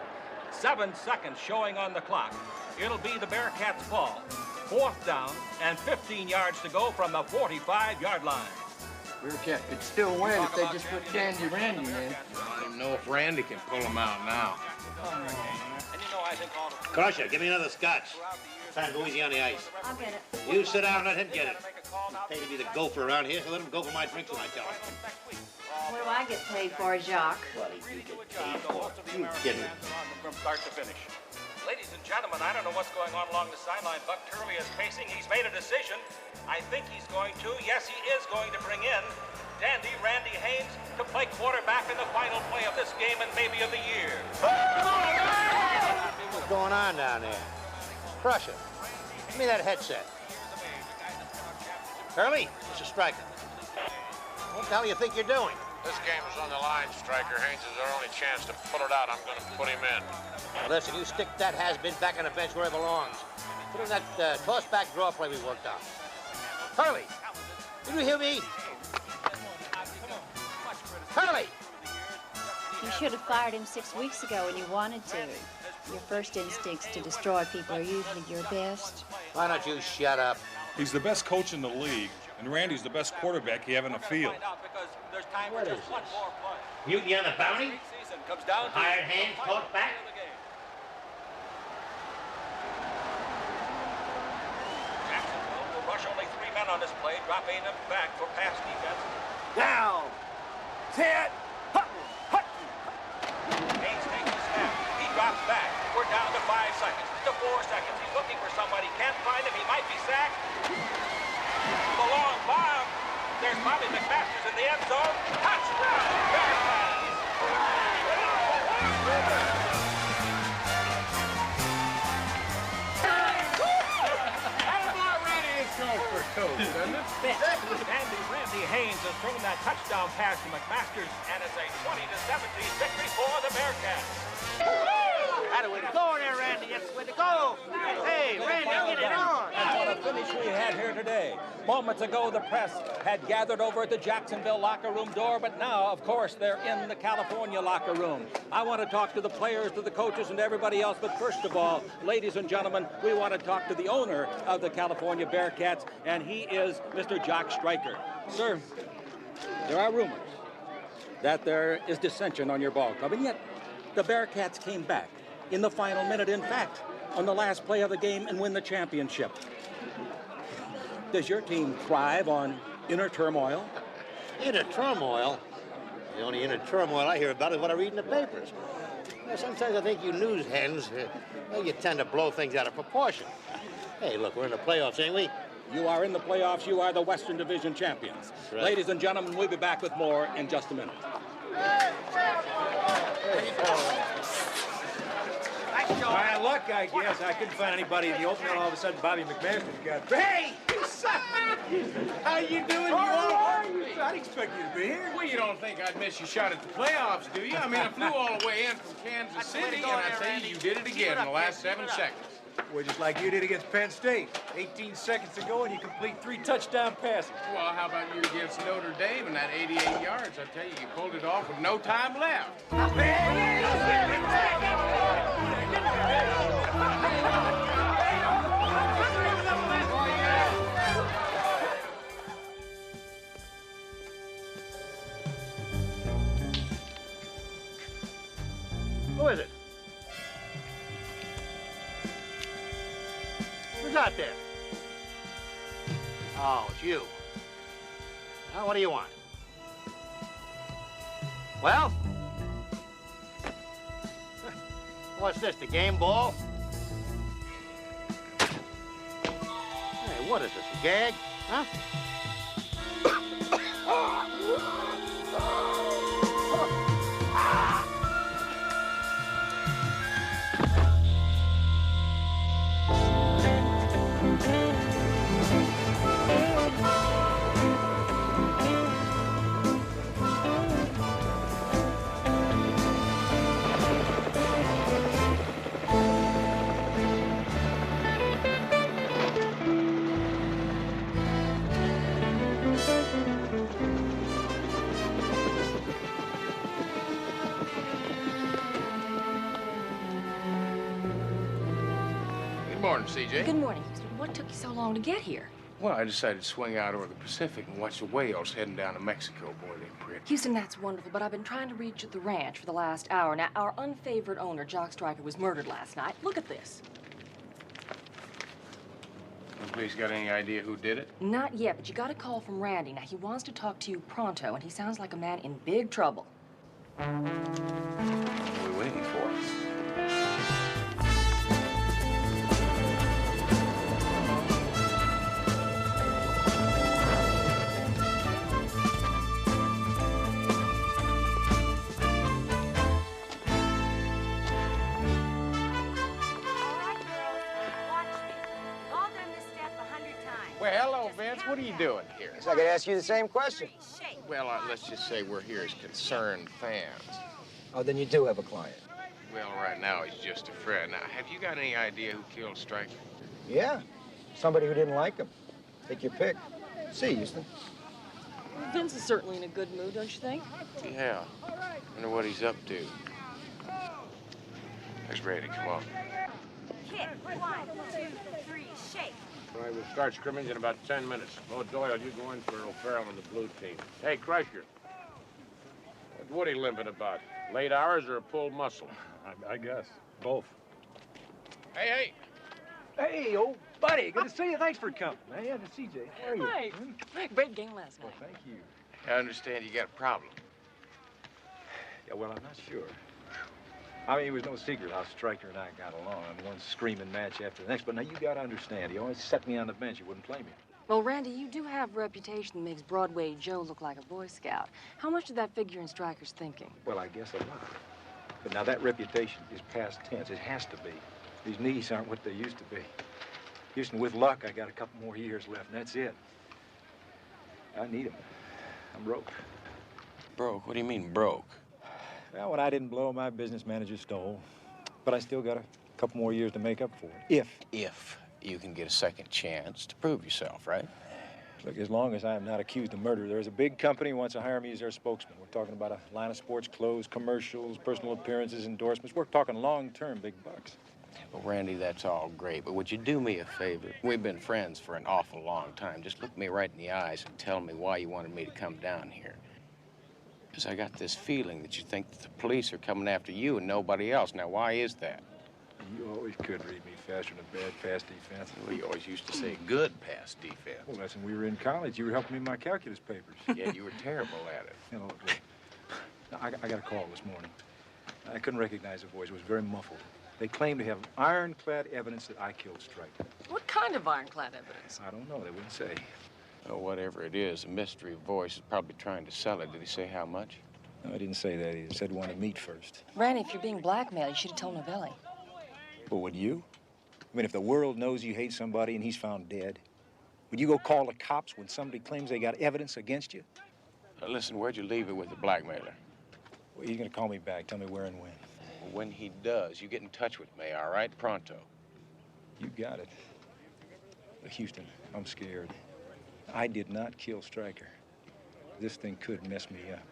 E: 7 seconds showing on the clock. It'll be the Bearcats' ball. 4th down and 15 yards to go from the 45-yard line.
N: Bearcat could still win if they just put Dandy Randy in.
L: I don't know if Randy can pull him out now.
E: And you know, I think all the...
D: Crusher, give me another scotch. Time to go easy on the ice.
U: I'll get it.
D: You sit down and let him get it. Pay to be the gopher around here, so let him go for my drinks when I tell him.
U: What do I get paid for, Jacques?
D: What do you get paid for? You kidding?
E: From start to finish. Ladies and gentlemen, I don't know what's going on along the sideline. Buck Turley is pacing. He's made a decision. I think he's going to, yes, he is going to bring in Dandy Randy Haynes to play quarterback in the final play of this game and maybe of the year.
D: What's going on down there? Crusher, give me that headset. Curly, it's a striker. What the hell do you think you're doing?
T: This game is on the line, Striker. Haynes is our only chance to pull it out. I'm going to put him in.
D: Now listen, you stick that has-been back on the bench where it belongs. Put in that toss-back draw play we worked on. Curly, did you hear me? Curly!
O: You should have fired him 6 weeks ago when you wanted to. Your first instincts to destroy people are usually your best.
D: Why don't you shut up?
W: He's the best coach in the league, and Randy's the best quarterback you have in the field.
D: What is this? Mutiny on the bounty? Hired hand caught back?
E: Jacksonville will rush only 3 men on this play, dropping them back for pass defense.
N: Now, Ted,
E: Haynes takes the snap. He drops back. We're down to 5 seconds, to 4 seconds. He's looking for somebody. Can't find him. He might be sacked. The long bomb. There's Bobby McMasters in the end zone. Touchdown, Bearcats! Randy Haynes has thrown that touchdown pass to McMasters, and it's a 20-17 victory for the Bearcats.
D: How way to go there, Randy. That's the way to go. Hey, Randy, get it on.
A: And what a finish we had here today. Moments ago, the press had gathered over at the Jacksonville locker room door, but now, of course, they're in the California locker room. I want to talk to the players, to the coaches, and everybody else, but first of all, ladies and gentlemen, we want to talk to the owner of the California Bearcats, and he is Mr. Jacques Striker. Sir, there are rumors that there is dissension on your ball club, and yet the Bearcats came back in the final minute, in fact, on the last play of the game and win the championship. Does your team thrive on inner turmoil?
D: Inner turmoil? The only inner turmoil I hear about is what I read in the papers. Now, sometimes I think you news hens, you tend to blow things out of proportion. Hey, look, we're in the playoffs, ain't we?
A: You are in the playoffs. You are the Western Division champions.
D: Right.
A: Ladies and gentlemen, we'll be back with more in just a minute.
X: Bad luck, I guess. I couldn't find anybody in the opener, and all of a sudden Bobby McMasters got... Hey! How you doing? I'd expect you to be here.
L: Well, you don't think I'd miss your shot at the playoffs, do you? I mean, I flew all the way in from Kansas City, and I tell you, you did it again in the last 7 seconds.
X: Well, just like you did against Penn State. 18 seconds to go, and you complete 3 touchdown passes.
L: Well, how about you against Notre Dame and that 88 yards? I tell you, you pulled it off with no time left.
D: Who is it? Who's out there? Oh, it's you. Now, what do you want? Well? What's this, the game ball? what is this, a gag? Huh?
L: Good morning, CJ.
I: Good morning, Houston. What took you so long to get here?
L: Well, I decided to swing out over the Pacific and watch the whales heading down to Mexico. Boy, they're pretty.
I: Houston, that's wonderful, but I've been trying to reach you at the ranch for the last hour. Now, our unfavored owner, Jock Stryker, was murdered last night. Look at this.
L: The police got any idea who did it?
I: Not yet, but you got a call from Randy. Now, he wants to talk to you pronto, and he sounds like a man in big trouble.
L: What are we waiting for? Well, hello, Vince. What are you doing here?
K: So I could ask you the same question.
L: Well, let's just say we're here as concerned fans.
K: Oh, then you do have a client.
L: Well, right now he's just a friend. Now, have you got any idea who killed Stryker?
K: Yeah, somebody who didn't like him. Take your pick. See, Houston.
I: Vince is certainly in a good mood, don't you think?
L: Yeah. Wonder what he's up to. There's Brady. Come on.
C: Kick. 1, 2, 3, shake.
B: All right, we'll start scrimmage in about 10 minutes. Mo Doyle, you go in for O'Farrell on the blue team. Hey, Crusher. What's Woody limping about? Late hours or a pulled muscle?
X: I guess. Both.
L: Hey,
X: Hey, old buddy. Good to see you. Thanks for coming. Man, yeah, to CJ. How are you?
I: Hi. Great game last night.
X: Well, thank you.
L: I understand you got a problem.
X: Yeah, well, I'm not sure. I mean, it was no secret how Stryker and I got along. One screaming match after the next. But now you got to understand, he always set me on the bench. He wouldn't play me.
I: Well, Randy, you do have a reputation that makes Broadway Joe look like a Boy Scout. How much did that figure in Stryker's thinking?
X: Well, I guess a lot. But now that reputation is past tense. It has to be. These knees aren't what they used to be. Houston, with luck, I got a couple more years left, and that's it. I need them. I'm broke.
L: Broke? What do you mean, broke?
X: Well, when I didn't blow, my business manager stole. But I still got a couple more years to make up for it.
L: If you can get a second chance to prove yourself, right?
X: Look, as long as I am not accused of murder, there's a big company who wants to hire me as their spokesman. We're talking about a line of sports clothes, commercials, personal appearances, endorsements. We're talking long-term big bucks.
L: Well, Randy, that's all great, but would you do me a favor? We've been friends for an awful long time. Just look me right in the eyes and tell me why you wanted me to come down here. Because I got this feeling that you think that the police are coming after you and nobody else. Now, why is that?
X: You always could read me faster than a bad pass defense.
L: Well, you always used to say good pass defense.
X: Well, that's when we were in college. You were helping me with my calculus papers.
L: Yeah, you were terrible at it.
X: You know, look, I got a call this morning. I couldn't recognize the voice. It was very muffled. They claim to have ironclad evidence that I killed Stryker.
I: What kind of ironclad evidence?
X: I don't know. They wouldn't say.
L: Well, whatever it is, the mystery voice is probably trying to sell it. Did he say how much?
X: No, I didn't say that. He said he wanted to meet first.
I: Randy, if you're being blackmailed, you should have told Novelli.
X: Well, would you? I mean, if the world knows you hate somebody and he's found dead, would you go call the cops when somebody claims they got evidence against you?
L: Listen, where'd you leave it with the blackmailer?
X: Well, he's gonna call me back. Tell me where and when.
L: Well, when he does, you get in touch with me, all right? Pronto.
X: You got it. But Houston, I'm scared. I did not kill Stryker. This thing could mess me up.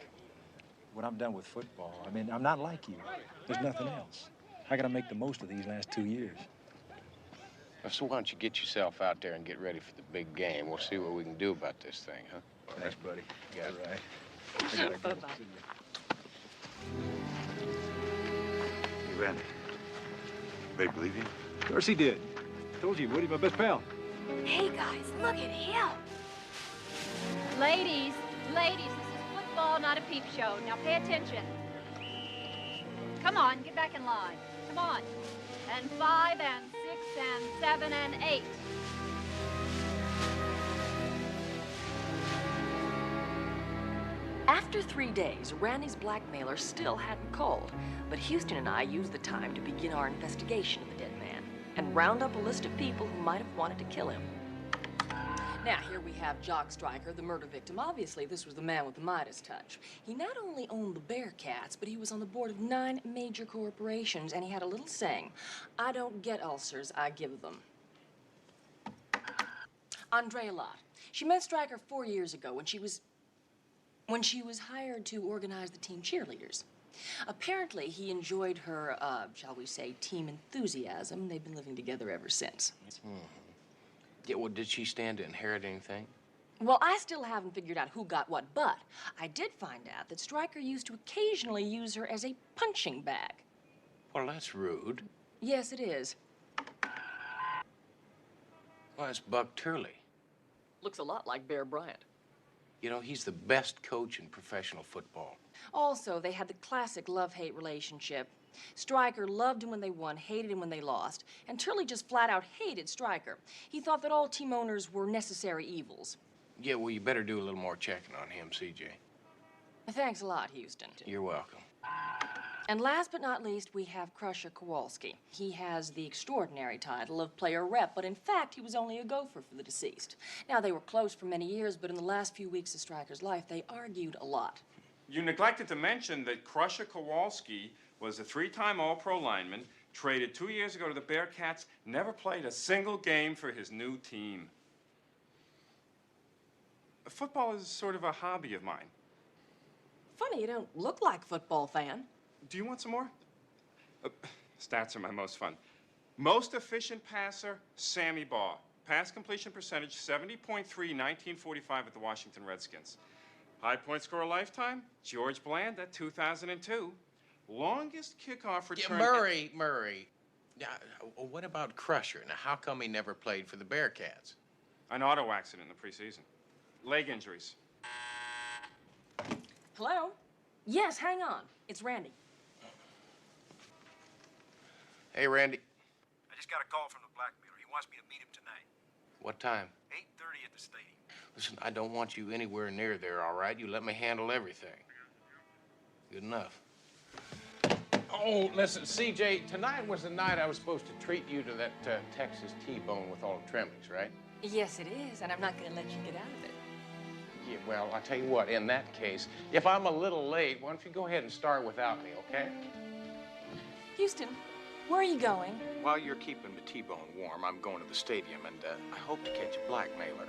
X: When I'm done with football, I mean, I'm not like you. There's nothing else. I gotta make the most of these last 2 years.
L: So why don't you get yourself out there and get ready for the big game? We'll see what we can do about this thing, huh?
X: Thanks, buddy. You got it right. I gotta go.
I: Bye-bye.
X: Hey, Randy. Babe, believe you? Of course he did. Told you, Woody's my best pal.
C: Hey, guys, look at him.
O: Ladies, this is football, not a peep show. Now pay attention. Come on, get back in line. Come on. And 5 and 6 and 7 and 8.
I: After 3 days, Randy's blackmailer still hadn't called, but Houston and I used the time to begin our investigation of the dead man and round up a list of people who might have wanted to kill him. Now, here we have Jock Stryker, the murder victim. Obviously, this was the man with the Midas touch. He not only owned the Bearcats, but he was on the board of 9 major corporations, and he had a little saying, "I don't get ulcers, I give them." Andrea Lott. She met Stryker 4 years ago when she was hired to organize the team cheerleaders. Apparently, he enjoyed her, shall we say, team enthusiasm. They've been living together ever since.
L: Yeah, well, did she stand to inherit anything?
I: Well, I still haven't figured out who got what, but I did find out that Stryker used to occasionally use her as a punching bag.
L: Well, that's rude.
I: Yes, it is.
L: Well, it's Buck Turley.
I: Looks a lot like Bear Bryant.
L: You know, he's the best coach in professional football.
I: Also, they had the classic love-hate relationship. Stryker loved him when they won, hated him when they lost, and Turley just flat out hated Stryker. He thought that all team owners were necessary evils.
L: Yeah, well, you better do a little more checking on him, CJ.
I: Thanks a lot, Houston.
L: You're welcome.
I: And last but not least, we have Crusher Kowalski. He has the extraordinary title of player rep, but in fact, he was only a gopher for the deceased. Now, they were close for many years, but in the last few weeks of Stryker's life, they argued a lot.
H: You neglected to mention that Crusher Kowalski was a 3-time All-Pro lineman, traded 2 years ago to the Bearcats, never played a single game for his new team. Football is sort of a hobby of mine.
I: Funny, you don't look like a football fan.
H: Do you want some more? Stats are my most fun. Most efficient passer, Sammy Baugh. Pass completion percentage, 70.3, 1945 at the Washington Redskins. High point scorer lifetime, George Bland at 2002. Longest kickoff return...
L: Yeah, Murray. Now, what about Crusher? Now, how come he never played for the Bearcats?
H: An auto accident in the preseason. Leg injuries.
I: Hello? Yes, hang on. It's Randy.
L: Hey, Randy.
F: I just got a call from the blackmailer. He wants me to meet him tonight.
L: What time?
F: 8:30 at the stadium.
L: Listen, I don't want you anywhere near there, all right? You let me handle everything. Good enough. Oh, listen, CJ, tonight was the night I was supposed to treat you to that Texas T-bone with all the trimmings, right?
I: Yes, it is, and I'm not going to let you get out of it.
L: Yeah, well, I'll tell you what, in that case, if I'm a little late, why don't you go ahead and start without me, okay?
I: Houston, where are you going?
L: While you're keeping the T-bone warm, I'm going to the stadium, and I hope to catch a blackmailer.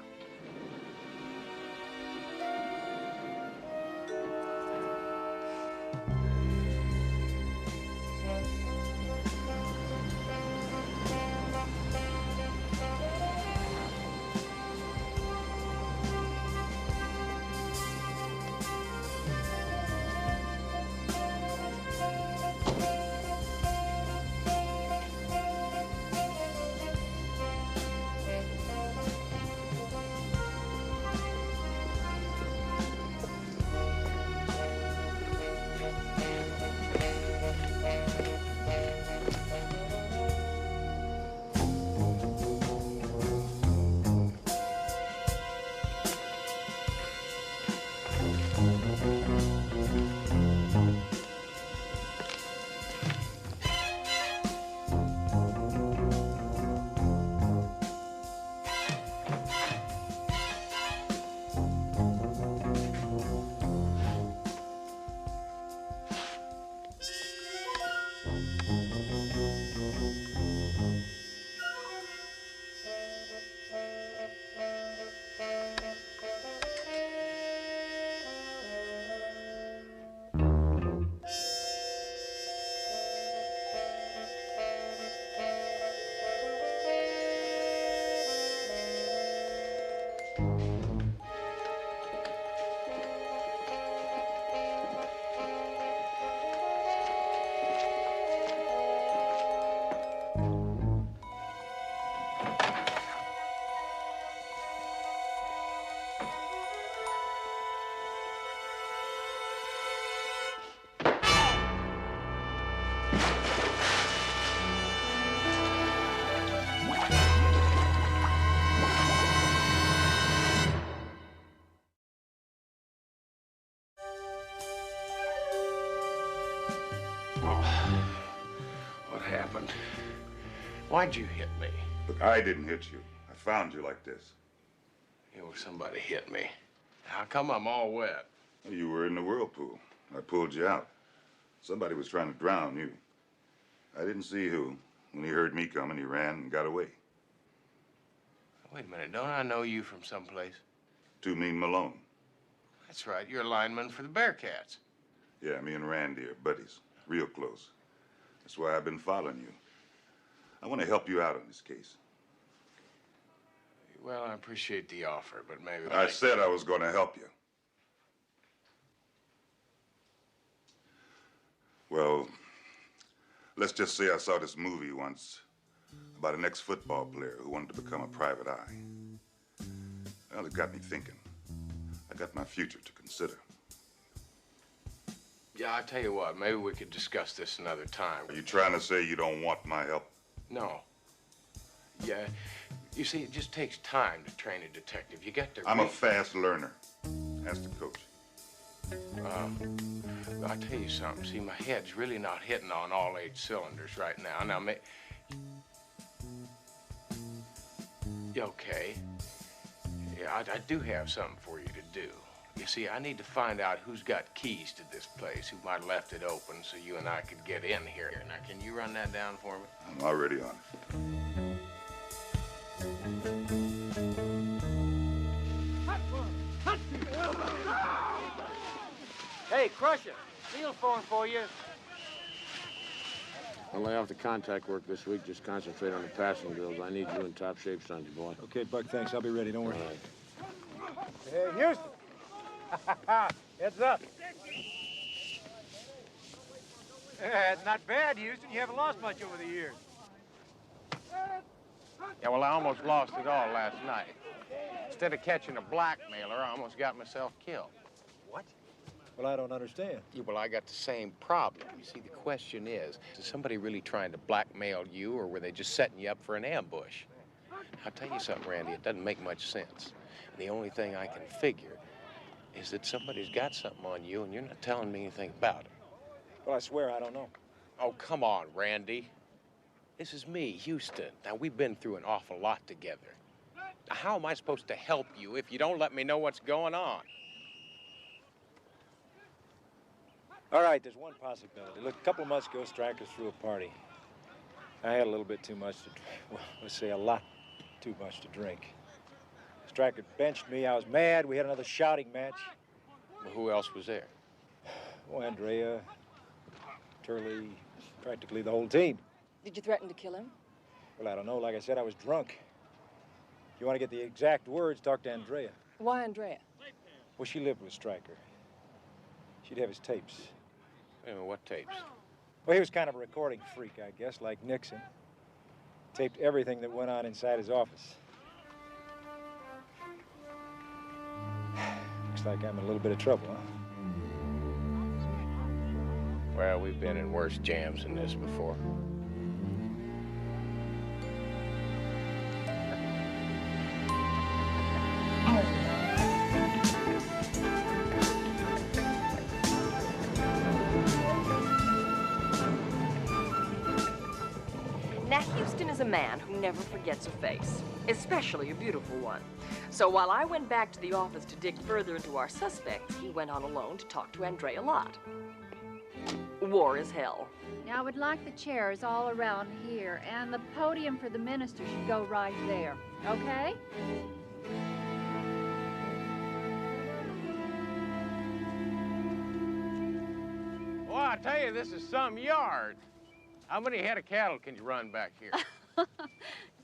L: happened. Why'd you hit me?
G: Look, I didn't hit you. I found you like this.
L: Well, somebody hit me. How come I'm all wet?
G: You were in the whirlpool. I pulled you out. Somebody was trying to drown you. I didn't see who. When he heard me coming, he ran and got away.
L: Wait a minute, don't I know you from someplace?
G: Too Mean Malone.
L: That's right, you're a lineman for the Bearcats.
G: Yeah, me and Randy are buddies. Real close. That's why I've been following you. I want to help you out on this case.
L: Well, I appreciate the offer, but maybe...
G: I said I was going to help you. Well, let's just say I saw this movie once about an ex-football player who wanted to become a private eye. Well, it got me thinking. I got my future to consider.
L: Yeah, I tell you what, maybe we could discuss this another time.
G: Are you trying to say you don't want my help?
L: No. Yeah, you see, it just takes time to train a detective. You got to...
G: I'm a fast learner. Ask the coach.
L: I'll tell you something. See, my head's really not hitting on all 8 cylinders right now. Now, okay. Yeah, I do have something for you to do. You see, I need to find out who's got keys to this place, who might have left it open so you and I could get in here. Now, can you run that down for me?
G: I'm already on it.
J: Hey, Crusher, Neil phoned for you.
P: I'll lay off the contact work this week. Just concentrate on the passing drills. I need you in top shape Sunday, boy.
X: Okay, Buck, thanks. I'll be ready. Don't worry.
P: All right.
J: Hey, Houston. Heads up. Yeah, it's not bad, Houston. You haven't lost much over the years.
L: Yeah, well, I almost lost it all last night. Instead of catching a blackmailer, I almost got myself killed.
J: What?
X: Well, I don't understand.
L: Yeah, well, I got the same problem. You see, the question is somebody really trying to blackmail you, or were they just setting you up for an ambush? I'll tell you something, Randy, it doesn't make much sense. The only thing I can figure is that somebody's got something on you, and you're not telling me anything about it.
X: Well, I swear I don't know.
L: Oh, come on, Randy. This is me, Houston. Now, we've been through an awful lot together. Now, how am I supposed to help you if you don't let me know what's going on?
X: All right, there's one possibility. Look, a couple of months ago, Stryker threw a party. I had a little bit too much to drink. Well, let's say a lot too much to drink. Stryker benched me. I was mad. We had another shouting match.
L: Well, who else was there?
X: Oh, Andrea, Turley, practically the whole team.
I: Did you threaten to kill him?
X: Well, I don't know. Like I said, I was drunk. If you want to get the exact words, talk to Andrea.
I: Why Andrea?
X: Well, she lived with Stryker. She'd have his tapes.
L: Wait a minute, what tapes?
X: Well, he was kind of a recording freak, I guess, like Nixon. Taped everything that went on inside his office. Looks like I'm in a little bit of trouble, huh?
L: Well, we've been in worse jams than this before.
I: Now, Houston is a man who never forgets a face, especially a beautiful one. So while I went back to the office to dig further into our suspects, he went on alone to talk to Andrea Lott. War is hell.
O: Now, I would like the chairs all around here, and the podium for the minister should go right there, okay?
L: Well, I tell you, this is some yard. How many head of cattle can you run back here?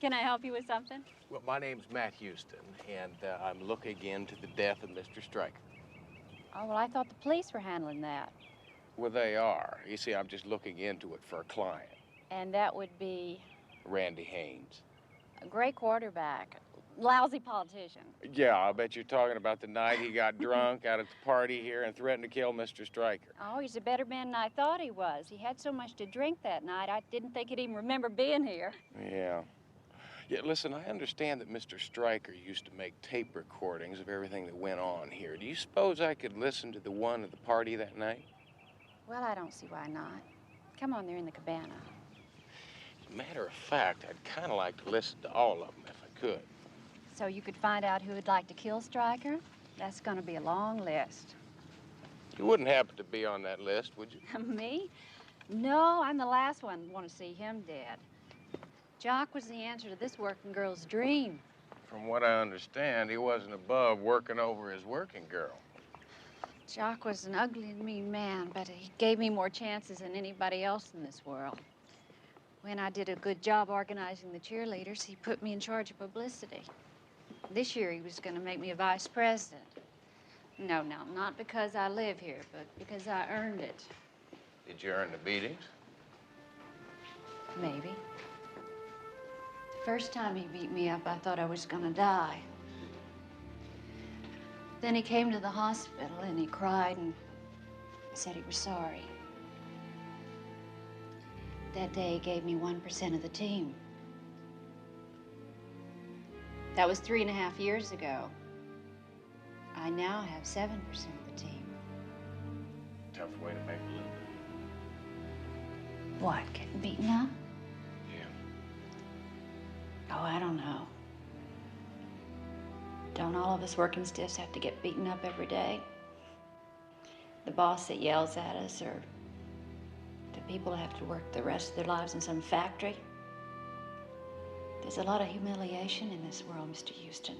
O: Can I help you with something?
L: Well, my name's Matt Houston, and I'm looking into the death of Mr. Stryker.
O: Oh, well, I thought the police were handling that.
L: Well, they are. You see, I'm just looking into it for a client,
O: And that would be
L: Randy Haynes.
O: a great quarterback, lousy politician.
L: Yeah, I bet you're talking about the night he got drunk out at the party here and threatened to kill Mr. Stryker.
O: Oh, he's a better man than I thought he was. He had so much to drink that night, I didn't think he'd even remember being here.
L: Yeah. Yeah, listen, I understand that Mr. Stryker used to make tape recordings of everything that went on here. Do you suppose I could listen to the one at the party that night?
O: Well, I don't see why not. Come on, they're in the cabana.
L: Matter of fact, I'd kind of like to listen to all of them if I could.
O: So you could find out who would like to kill Stryker? That's going to be a long list.
L: You wouldn't happen to be on that list, would you?
O: Me? No, I'm the last one to want to see him dead. Jock was the answer to this working girl's dream.
L: From what I understand, he wasn't above working over his working girl.
O: Jock was an ugly and mean man, but he gave me more chances than anybody else in this world. When I did a good job organizing the cheerleaders, he put me in charge of publicity. This year, he was going to make me a vice president. No, not because I live here, but because I earned it.
L: Did you earn the beatings?
O: Maybe. The first time he beat me up, I thought I was going to die. Then he came to the hospital and he cried and said he was sorry. That day, he gave me 1% of the team. That was 3.5 years ago. I now have 7% of the team.
L: Tough way to make a living.
O: What, getting beaten up?
L: Yeah.
O: Oh, I don't know. Don't all of us working stiffs have to get beaten up every day? The boss that yells at us, or the people that have to work the rest of their lives in some factory? There's a lot of humiliation in this world, Mr. Houston.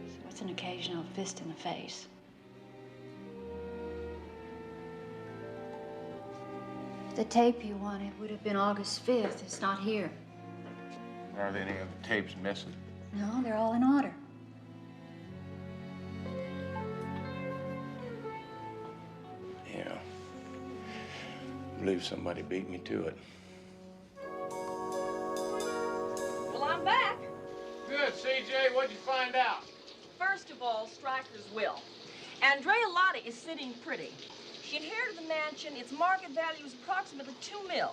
O: So what's an occasional fist in the face? The tape you wanted would have been August 5th. It's not here.
L: Are there any other tapes missing?
O: No, they're all in order.
L: Yeah. I believe somebody beat me to it.
I: Well, I'm back.
H: Good, CJ. What'd you find out?
I: First of all, Stryker's will. Andrea Lotta is sitting pretty. She inherited the mansion. Its market value is approximately $2 million.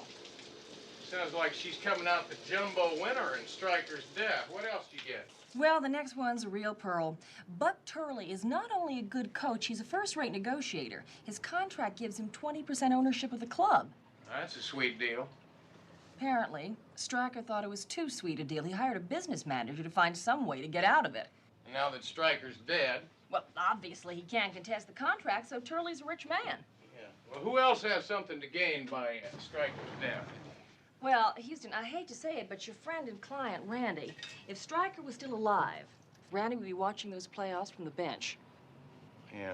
H: Sounds like she's coming out the jumbo winner in Stryker's death. What else you get?
I: Well, the next one's a real pearl. Buck Turley is not only a good coach, he's a first-rate negotiator. His contract gives him 20% ownership of the club.
L: That's a sweet deal.
I: Apparently, Stryker thought it was too sweet a deal. He hired a business manager to find some way to get out of it.
L: And now that Stryker's dead...
I: Well, obviously, he can't contest the contract, so Turley's a rich man.
L: Yeah. Well, who else has something to gain by Stryker's death?
I: Well, Houston, I hate to say it, but your friend and client, Randy, if Stryker was still alive, Randy would be watching those playoffs from the bench.
L: Yeah.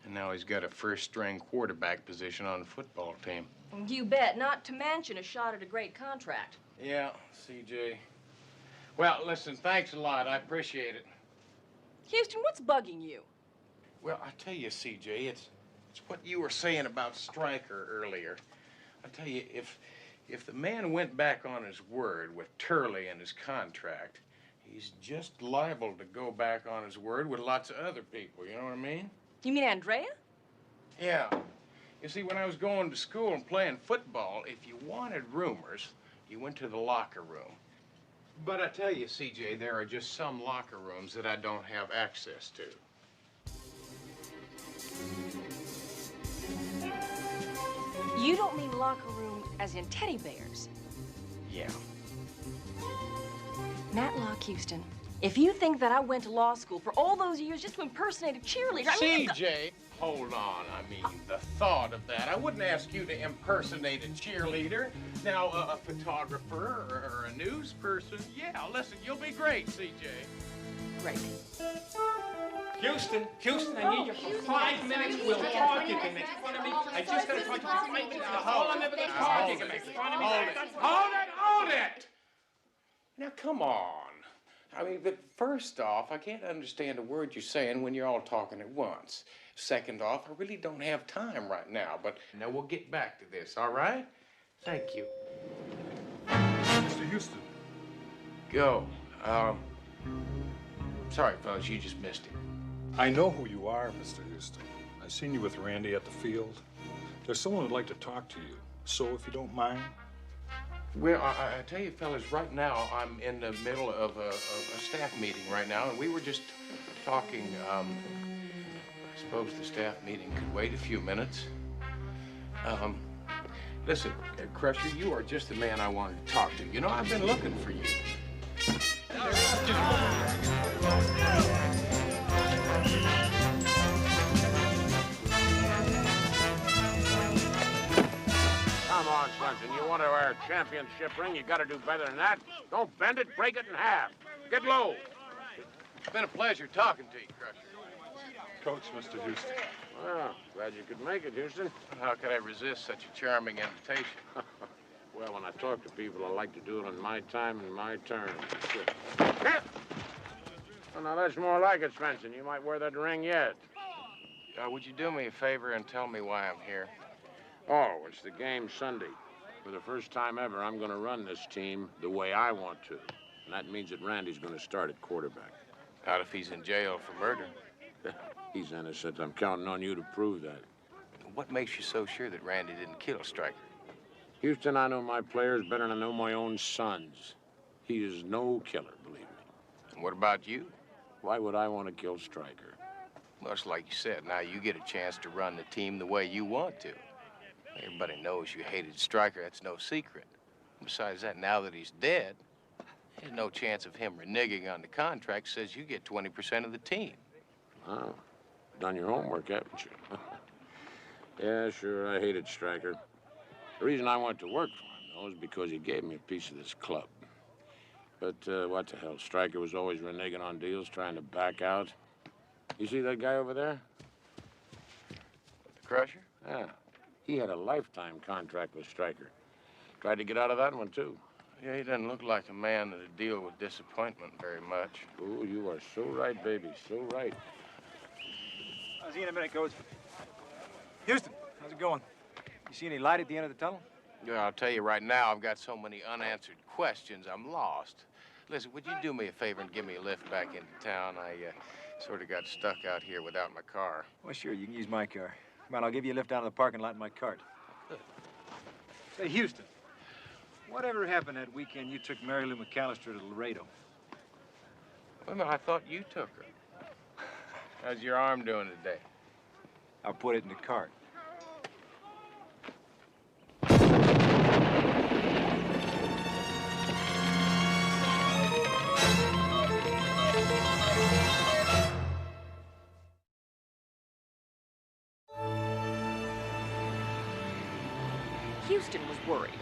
L: And now he's got a first-string quarterback position on the football team.
I: You bet. Not to mention a shot at a great contract.
L: Yeah, CJ. Well, listen, thanks a lot. I appreciate it.
I: Houston, what's bugging you?
L: Well, I tell you, CJ, it's what you were saying about Stryker earlier. I tell you, if the man went back on his word with Turley and his contract, he's just liable to go back on his word with lots of other people, you know what I mean?
I: You mean Andrea?
L: Yeah. You see, when I was going to school and playing football, if you wanted rumors, you went to the locker room. But I tell you, CJ, there are just some locker rooms that I don't have access to.
I: You don't mean locker room as in teddy bears?
L: Yeah.
I: Matlock, Houston, if you think that I went to law school for all those years just to impersonate a cheerleader, I mean...
L: CJ, hold on. I mean, the thought of that. I wouldn't ask you to impersonate a cheerleader. Now, a photographer or a news person, yeah, listen, you'll be great, CJ.
I: Great.
H: Houston, I need you for 5 minutes. We'll talk. You can make fun of me. I just gotta talk to you for 5 minutes. Hold on, never talk. You can make fun of me. Hold it!
L: Now, come on. I mean, but first off, I can't understand a word you're saying when you're all talking at once. Second off, I really don't have time right now, but now we'll get back to this, all right? Thank you.
W: Mr. Houston.
L: Go. Sorry, fellas, you just missed him.
W: I know who you are, Mr. Houston. I seen you with Randy at the field. There's someone who'd like to talk to you. So, if you don't mind.
L: Well, I tell you, fellas, right now I'm in the middle of a staff meeting right now, and we were just talking. I suppose the staff meeting could wait a few minutes. Listen, Crusher, you are just the man I wanted to talk to. You know, I've been looking for you.
P: Come on, Swenson. You want to wear a championship ring, you got to do better than that. Don't bend it, break it in half. Get low.
L: It's been a pleasure talking to you, Crusher.
W: Coach, Mr. Houston.
P: Well, glad you could make it, Houston.
L: How could I resist such a charming invitation?
P: Well, when I talk to people, I like to do it on my time and my terms. Well, now, that's more like it, Swenson. You might wear that ring yet.
L: Would you do me a favor and tell me why I'm here?
P: Oh, it's the game Sunday. For the first time ever, I'm going to run this team the way I want to. And that means that Randy's going to start at quarterback.
L: Not if he's in jail for murder.
P: He's innocent. I'm counting on you to prove that.
L: What makes you so sure that Randy didn't kill Stryker?
P: Houston, I know my players better than I know my own sons. He is no killer, believe me.
L: And what about you?
P: Why would I want to kill Stryker?
L: Well, it's like you said, now you get a chance to run the team the way you want to. Everybody knows you hated Stryker. That's no secret. Besides that, now that he's dead, there's no chance of him reneging on the contract. Says you get 20% of the team.
P: Oh, done your homework, haven't you? Yeah, sure, I hated Stryker. The reason I went to work for him, though, is because he gave me a piece of this club. But what the hell, Stryker was always reneging on deals, trying to back out. You see that guy over there?
L: The Crusher?
P: Yeah. He had a lifetime contract with Stryker. Tried to get out of that one, too.
L: Yeah, he doesn't look like a man that'd deal with disappointment very much.
P: Oh, you are so right, baby, so right.
J: I'll see you in a minute, Coach. Houston, how's it going? You see any light at the end of the tunnel?
L: Yeah, I'll tell you right now, I've got so many unanswered questions, I'm lost. Listen, would you do me a favor and give me a lift back into town? I sort of got stuck out here without my car.
J: Well, sure, you can use my car. Come on, I'll give you a lift down to the parking lot in my cart. Say, Houston, whatever happened that weekend you took Mary Lou McAllister to Laredo?
L: Well, no, I thought you took her. How's your arm doing today?
J: I'll put it in the cart.
I: Houston was worried.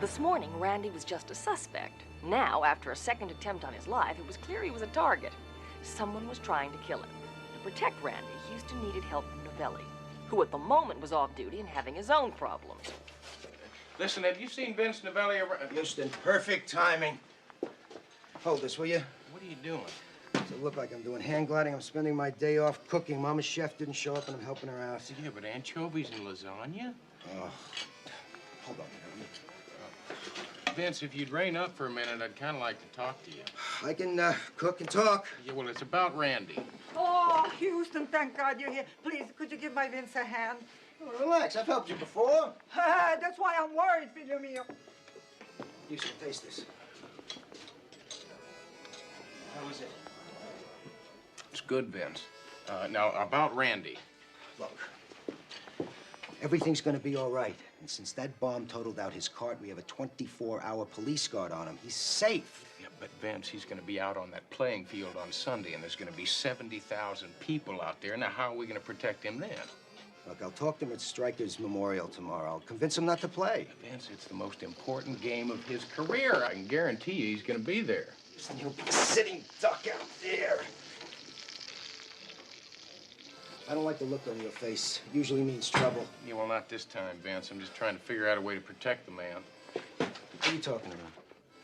I: This morning, Randy was just a suspect. Now, after a second attempt on his life, it was clear he was a target. Someone was trying to kill him. To protect Randy, Houston needed help from Novelli, who at the moment was off duty and having his own problems.
L: Listen, have you seen Vince Novelli around?
K: Houston, perfect timing. Hold this, will you?
L: What are you doing?
K: Does it look like I'm doing hand gliding? I'm spending my day off cooking. Mama's chef didn't show up, and I'm helping her out.
L: Yeah, but anchovies and lasagna?
K: Oh, hold on.
L: Vince, if you'd rein up for a minute, I'd kind of like to talk to you.
K: I can cook and talk.
L: Yeah, well, it's about Randy.
M: Oh, Houston, thank God you're here. Please, could you give my Vince a hand?
K: Oh, relax, I've helped you before.
M: That's why I'm worried, figlio mio.
K: Houston, taste this. How is it?
L: It's good, Vince. Now, about Randy.
K: Look, everything's gonna be all right. And since that bomb totaled out his cart, we have a 24-hour police guard on him. He's safe.
L: Yeah, but Vince, he's going to be out on that playing field on Sunday, and there's going to be 70,000 people out there. Now, how are we going to protect him then?
K: Look, I'll talk to him at Stryker's memorial tomorrow. I'll convince him not to play.
L: Vince, it's the most important game of his career. I can guarantee you he's going to be there.
K: Listen, he'll be a sitting duck out there. I don't like the look on your face. It usually means trouble.
L: Yeah, well, not this time, Vince. I'm just trying to figure out a way to protect the man.
K: What are you talking about?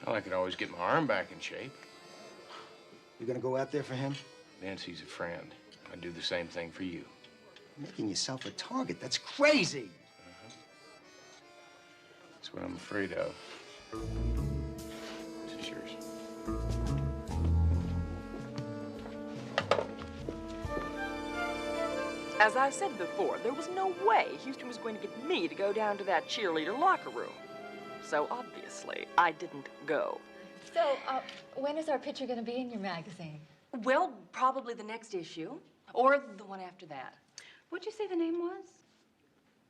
L: Well, I could always get my arm back in shape.
K: You're gonna go out there for him?
L: Vince, he's a friend. I'd do the same thing for you.
K: You're making yourself a target. That's crazy.
L: That's what I'm afraid of. This is yours.
I: As I've said before, there was no way Houston was going to get me to go down to that cheerleader locker room. So obviously, I didn't go.
Q: So, when is our picture going to be in your magazine?
I: Well, probably the next issue, or the one after that.
Q: What'd you say the name was?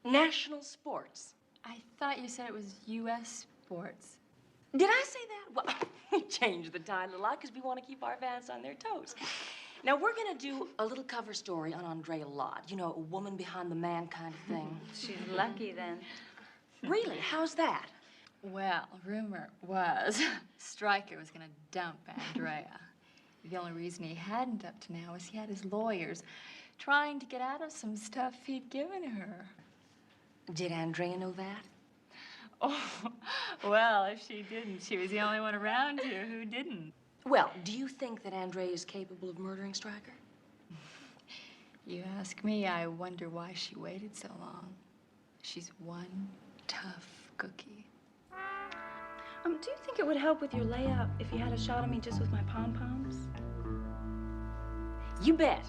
I: National Sports.
Q: I thought you said it was U.S. sports.
I: Did I say that? Well, we changed the title a lot because we want to keep our fans on their toes. Now, we're going to do a little cover story on Andrea Lott. You know, a woman behind the man kind of thing.
O: She's lucky then.
I: Really? How's that?
Q: Well, rumor was Stryker was going to dump Andrea. The only reason he hadn't up to now is he had his lawyers trying to get out of some stuff he'd given her.
I: Did Andrea know that?
Q: Oh, well, if she didn't, she was the only one around here who didn't.
I: Well, do you think that Andrea is capable of murdering Stryker?
Q: You ask me, I wonder why she waited so long. She's one tough cookie.
C: Do you think it would help with your layup if you had a shot at me just with my pom-poms?
I: You bet.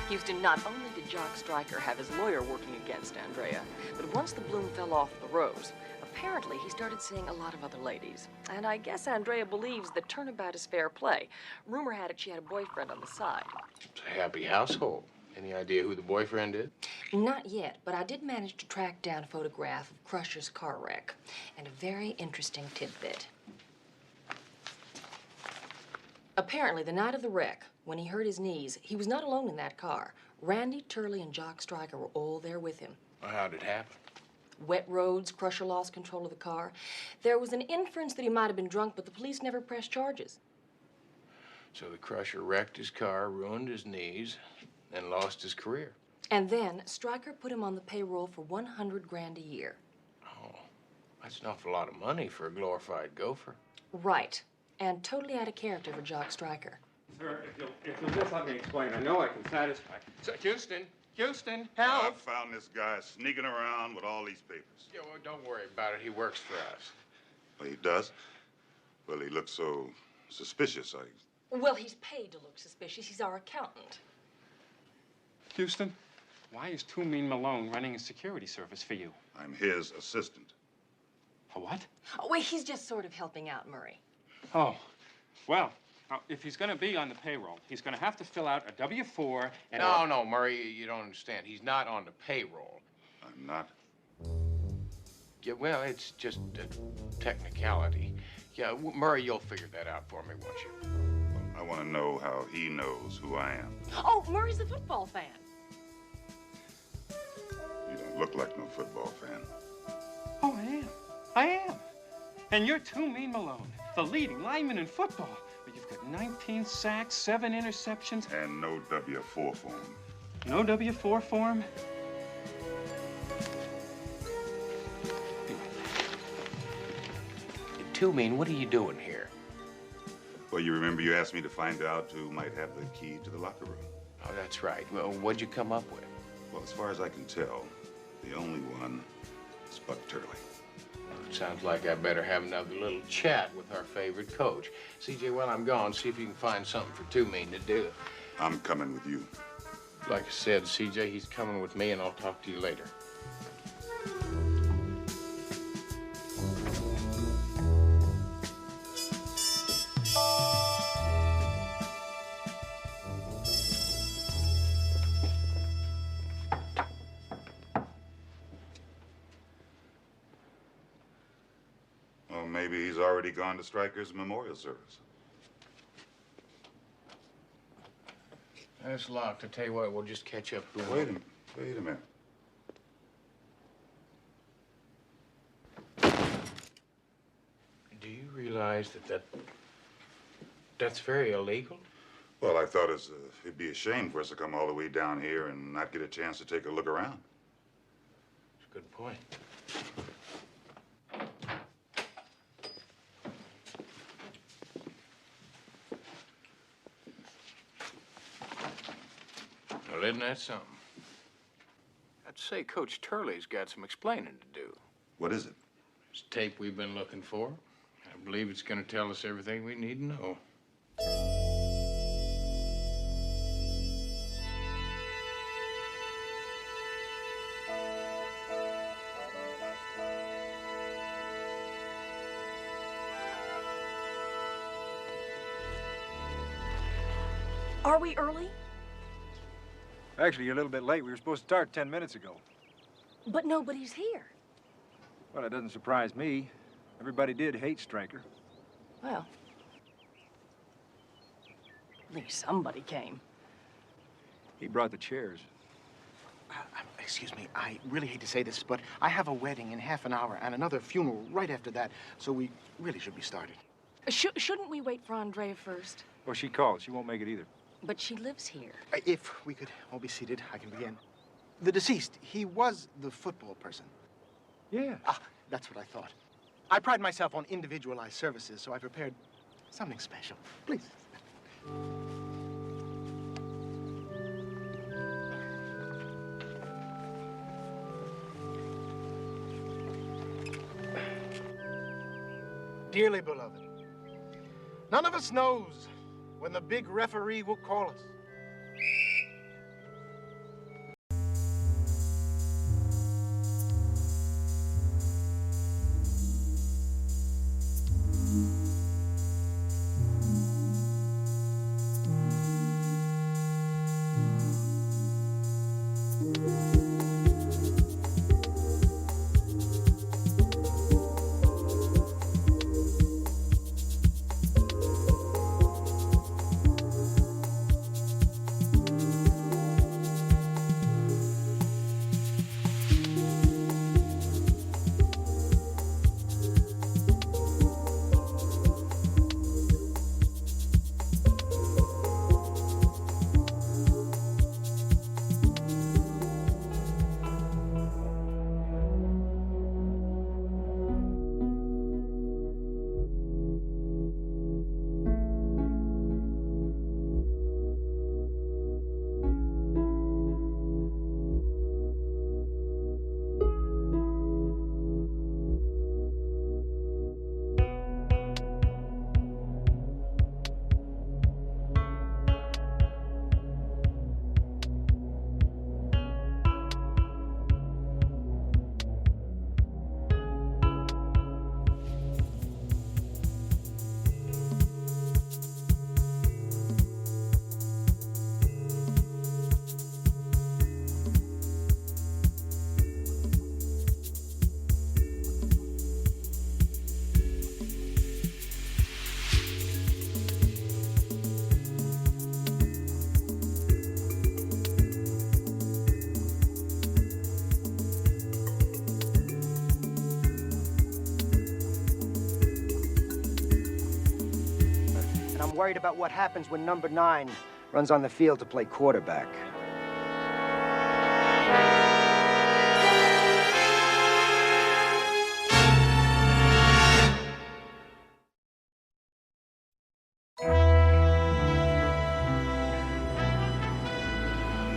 I: Houston, not only did Jock Stryker have his lawyer working against Andrea, but once the bloom fell off the rose, apparently he started seeing a lot of other ladies. And I guess Andrea believes that turnabout is fair play. Rumor had it she had a boyfriend on the side.
L: It's a happy household. Any idea who the boyfriend is?
I: Not yet, but I did manage to track down a photograph of Crusher's car wreck, and a very interesting tidbit. Apparently, the night of the wreck, when he hurt his knees, he was not alone in that car. Randy Turley and Jock Stryker were all there with him.
L: Well, how'd it happen?
I: Wet roads, Crusher lost control of the car. There was an inference that he might have been drunk, but the police never pressed charges.
L: So the Crusher wrecked his car, ruined his knees, and lost his career.
I: And then Stryker put him on the payroll for $100 grand a year.
L: Oh, that's an awful lot of money for a glorified gopher.
I: Right. And totally out of character for Jock Stryker.
H: Sir, if you'll just let me explain, I know I can satisfy. So, Houston, help!
G: I found this guy sneaking around with all these papers.
L: Yeah, well, don't worry about it. He works for us.
G: Oh, he does? Well, he looks so suspicious.
I: Well, he's paid to look suspicious. He's our accountant.
H: Houston, why is Too Mean Malone running a security service for you?
G: I'm his assistant.
H: A what?
I: Oh, wait, he's just sort of helping out Murray.
H: Oh, well, if he's going to be on the payroll, he's going to have to fill out a W-4 and...
L: No, Murray, you don't understand. He's not on the payroll.
G: I'm not?
L: Yeah, well, it's just a technicality. Yeah, Murray, you'll figure that out for me, won't you?
G: I want to know how he knows who I am.
I: Oh, Murray's a football fan.
G: You don't look like no football fan.
H: Oh, I am. And you're Too Mean Malone, the leading lineman in football. But you've got 19 sacks, 7 interceptions.
G: And no W-4 form.
H: No W-4 form?
L: Too Mean, what are you doing here?
G: Well, you remember you asked me to find out who might have the key to the locker room.
L: Oh, that's right. Well, what'd you come up with?
G: Well, as far as I can tell, the only one is Buck Turley.
L: It sounds like I better have another little chat with our favorite coach. CJ, while I'm gone, see if you can find something for Too Mean to do.
G: I'm coming with you.
L: Like I said, CJ, he's coming with me, and I'll talk to you later.
G: Maybe he's already gone to Stryker's memorial service.
L: That's locked. I tell you what, we'll just catch up.
G: Wait a minute.
L: Do you realize that's very illegal?
G: Well, I thought it'd be a shame for us to come all the way down here and not get a chance to take a look around.
L: That's a good point. Well, isn't that something? I'd say Coach Turley's got some explaining to do.
G: What is it?
L: It's tape we've been looking for. I believe it's going to tell us everything we need to know.
I: Are we early?
X: Actually, you're a little bit late. We were supposed to start 10 minutes ago.
I: But nobody's here.
X: Well, it doesn't surprise me. Everybody did hate Stryker.
I: Well, at least somebody came.
X: He brought the chairs.
R: Excuse me, I really hate to say this, but I have a wedding in half an hour and another funeral right after that, so we really should be started.
I: Shouldn't we wait for Andrea first?
X: Well, she called. She won't make it either.
I: But she lives here.
R: If we could all be seated, I can begin. The deceased, he was the football person.
X: Yeah.
R: Ah, that's what I thought. I pride myself on individualized services, so I prepared something special. Please. Dearly beloved, none of us knows when the big referee will call us. I'm worried about what happens when number 9 runs on the field to play quarterback.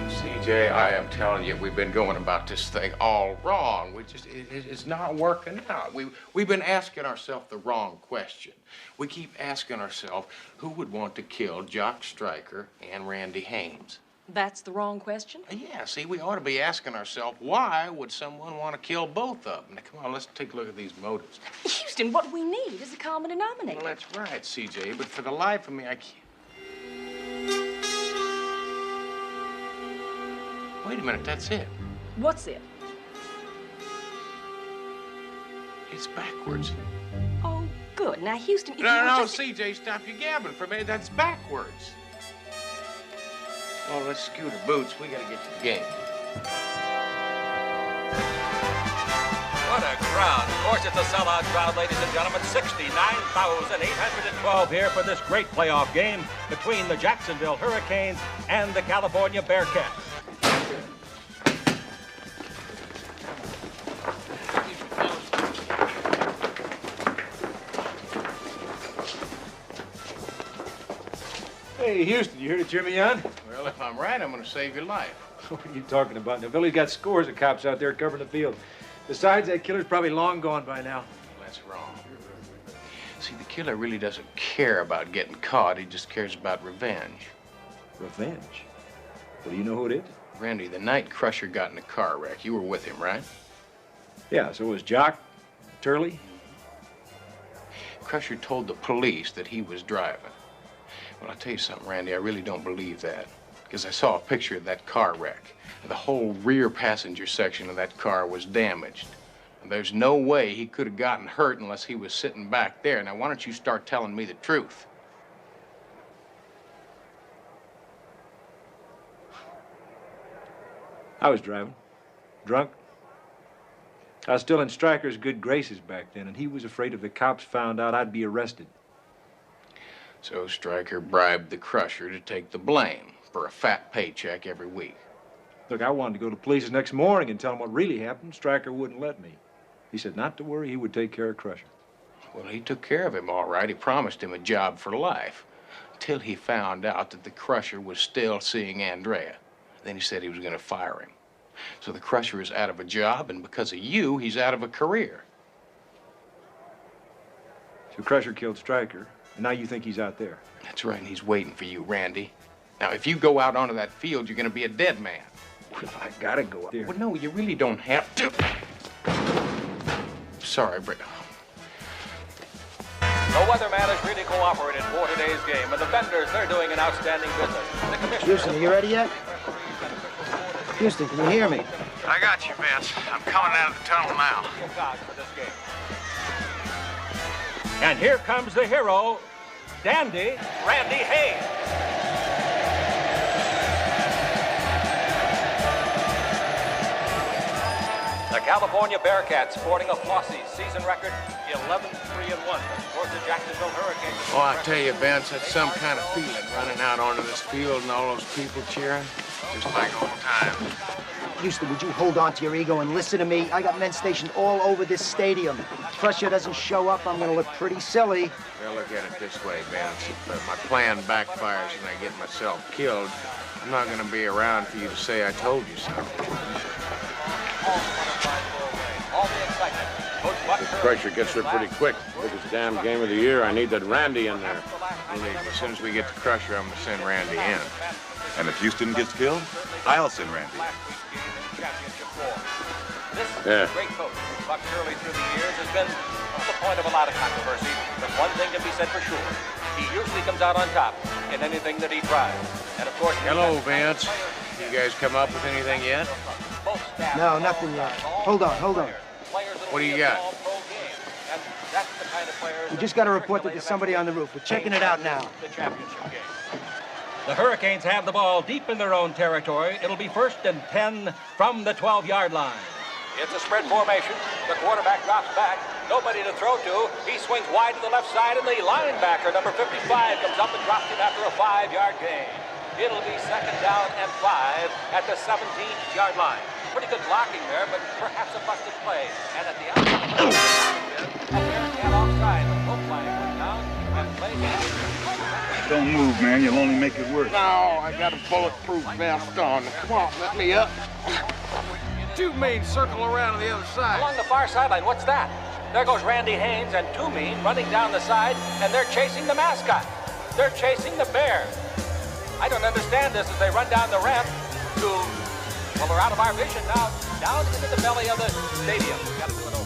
L: CJ, I am telling you, we've been going about this thing all wrong. It's not working out. We've been asking ourselves the wrong question. We keep asking ourselves, who would want to kill Jock Stryker and Randy Haynes?
I: That's the wrong question?
L: Yeah, see, we ought to be asking ourselves, why would someone want to kill both of them? Now, come on, let's take a look at these motives.
I: Houston, what we need is a common denominator.
L: Well, that's right, CJ, but for the life of me, I can't. Wait a minute, that's it.
I: What's it?
L: It's backwards.
I: Oh, good. Now, Houston, if
L: No, CJ, stop your gabbing for a minute. That's backwards. Well, let's scoot our boots. We gotta get to the game.
E: What a crowd. Of course, it's a sellout crowd, ladies and gentlemen. 69,812
A: here for this great playoff game between the Jacksonville Hurricanes and the California Bearcats.
X: Hey, Houston, you here to cheer me on?
L: Well, if I'm right, I'm going to save your life.
X: What are you talking about? Now, Billy's got scores of cops out there covering the field. Besides, that killer's probably long gone by now.
L: That's wrong. See, the killer really doesn't care about getting caught. He just cares about revenge.
X: Revenge? Well, do you know who it is?
L: Randy, the night Crusher got in a car wreck, you were with him, right?
X: Yeah, so was Jock, Turley.
L: Crusher told the police that he was driving. Well, I'll tell you something, Randy, I really don't believe that. because I saw a picture of that car wreck. The whole rear passenger section of that car was damaged. And there's no way he could have gotten hurt unless he was sitting back there. Now, why don't you start telling me the truth?
X: I was driving, drunk. I was still in Stryker's good graces back then, and he was afraid if the cops found out I'd be arrested.
L: So Stryker bribed the Crusher to take the blame for a fat paycheck every week.
X: Look, I wanted to go to the police the next morning and tell him what really happened. Stryker wouldn't let me. He said not to worry, he would take care of Crusher.
L: Well, he took care of him all right. He promised him a job for life, till he found out that the Crusher was still seeing Andrea. Then he said he was going to fire him. So the Crusher is out of a job, and because of you, he's out of a career.
X: So Crusher killed Stryker, and now you think he's out there?
L: That's right, and he's waiting for you, Randy. Now, if you go out onto that field, you're going to be a dead man.
X: Well, I gotta go up there.
L: Well, no, you really don't have to. Sorry, Britt.
E: The weatherman has really cooperated for today's game, and the vendors, they're doing an outstanding business. The commissioner...
K: Houston, are you ready yet? Houston, can you hear me?
F: I got you, Vince. I'm coming out of the tunnel now.
A: And here comes the hero, Dandy Randy Haynes. The California Bearcats sporting a flossy season record 11-3-1. Of course, the Jacksonville Hurricanes.
L: Oh, I tell you, Vince, that's some kind of feeling running out onto this field and all those people cheering. Just like old times.
K: Houston, would you hold on to your ego and listen to me? I got men stationed all over this stadium. If Crusher doesn't show up, I'm gonna look pretty silly.
L: Well, look at it this way, Vince. If my plan backfires and I get myself killed, I'm not gonna be around for you to say I told you so.
P: This Crusher gets her pretty quick. Biggest damn game of the year. I need that Randy in there.
L: Believe me, as soon as we get to Crusher, I'm gonna send Randy in.
G: And if Houston gets killed, I'll send Randy.
E: This great coach, Buck Shirley, through the years, has been the point of a lot of controversy. But one thing can be said for sure. He usually comes out on top in anything that he tries. And of course...
L: Hello, Vance. You guys come up with anything yet?
K: No, nothing yet. Hold on.
L: What do you got?
K: We just got a report that there's somebody on the roof. We're checking it out now.
E: The championship game.
A: The Hurricanes have the ball deep in their own territory. It'll be 1st and 10 from the 12-yard line.
E: It's a spread formation. The quarterback drops back. Nobody to throw to. He swings wide to the left side, and the linebacker, number 55, comes up and drops him after a 5-yard gain. It'll be 2nd down and 5 at the 17-yard line. Pretty good blocking there, but perhaps a busted play. And at the outside, apparently offside. The full flag went down and played.
F: Don't move, man. You'll only make it worse.
L: No, I got a bulletproof vest on. Come on, let me up. Two Mean circle around on the other side.
E: Along the far sideline, what's that? There goes Randy Haynes and Two Mean running down the side, and they're chasing the mascot. They're chasing the bear. I don't understand this as they run down the ramp to, well, we're out of our vision now, down into the belly of the stadium. We've got to do it over.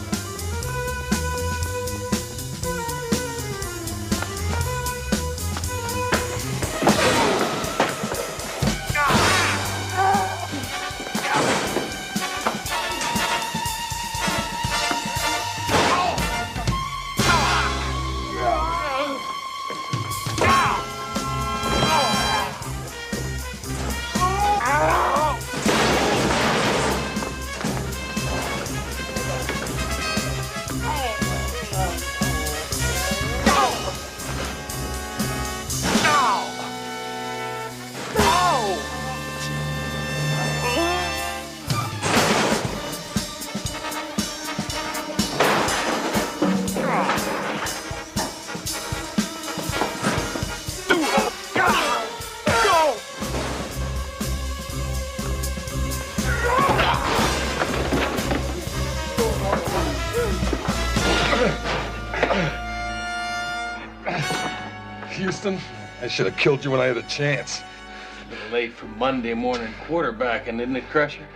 S: Houston, I should have killed you when I had a chance.
L: A little late for Monday morning quarterbacking, isn't it, Crusher?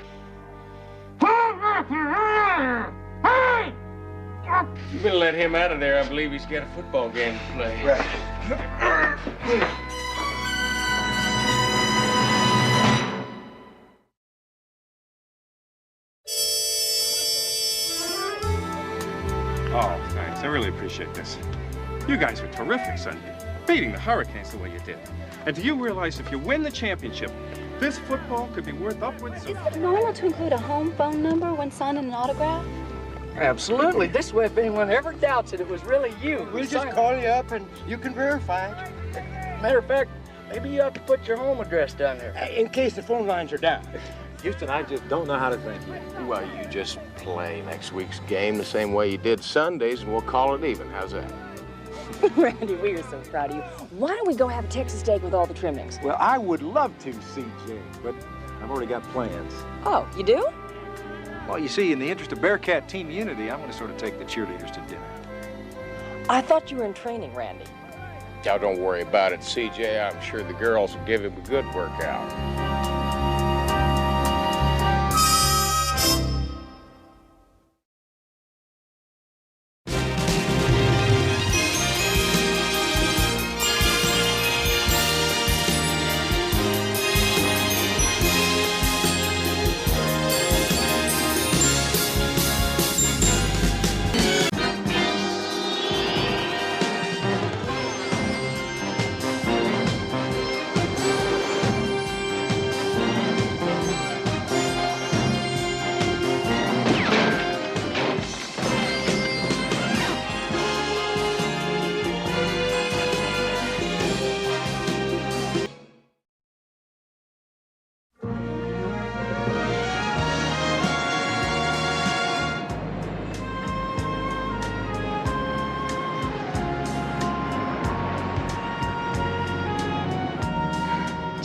L: You better let him out of there. I believe he's got a football game to play.
K: Right.
H: Oh, thanks. I really appreciate this. You guys were terrific Sunday, beating the Hurricanes the way you did. And do you realize if you win the championship, this football could be worth upwards of...
C: Is it normal to include a home phone number when signing an autograph?
N: Absolutely. This way, if anyone ever doubts it was really you.
K: We'll just call you up and you can verify it.
N: Matter of fact, maybe you have to put your home address down there.
K: In case the phone lines are down.
X: Houston, I just don't know how to thank you.
L: Well, you just play next week's game the same way you did Sundays, and we'll call it even. How's that?
I: Randy, we are so proud of you. Why don't we go have a Texas steak with all the trimmings?
X: Well, I would love to, CJ, but I've already got plans.
I: Oh, you do?
X: Well, you see, in the interest of Bearcat team unity, I'm going to sort of take the cheerleaders to dinner.
I: I thought you were in training, Randy.
L: Now, don't worry about it, CJ. I'm sure the girls will give him a good workout.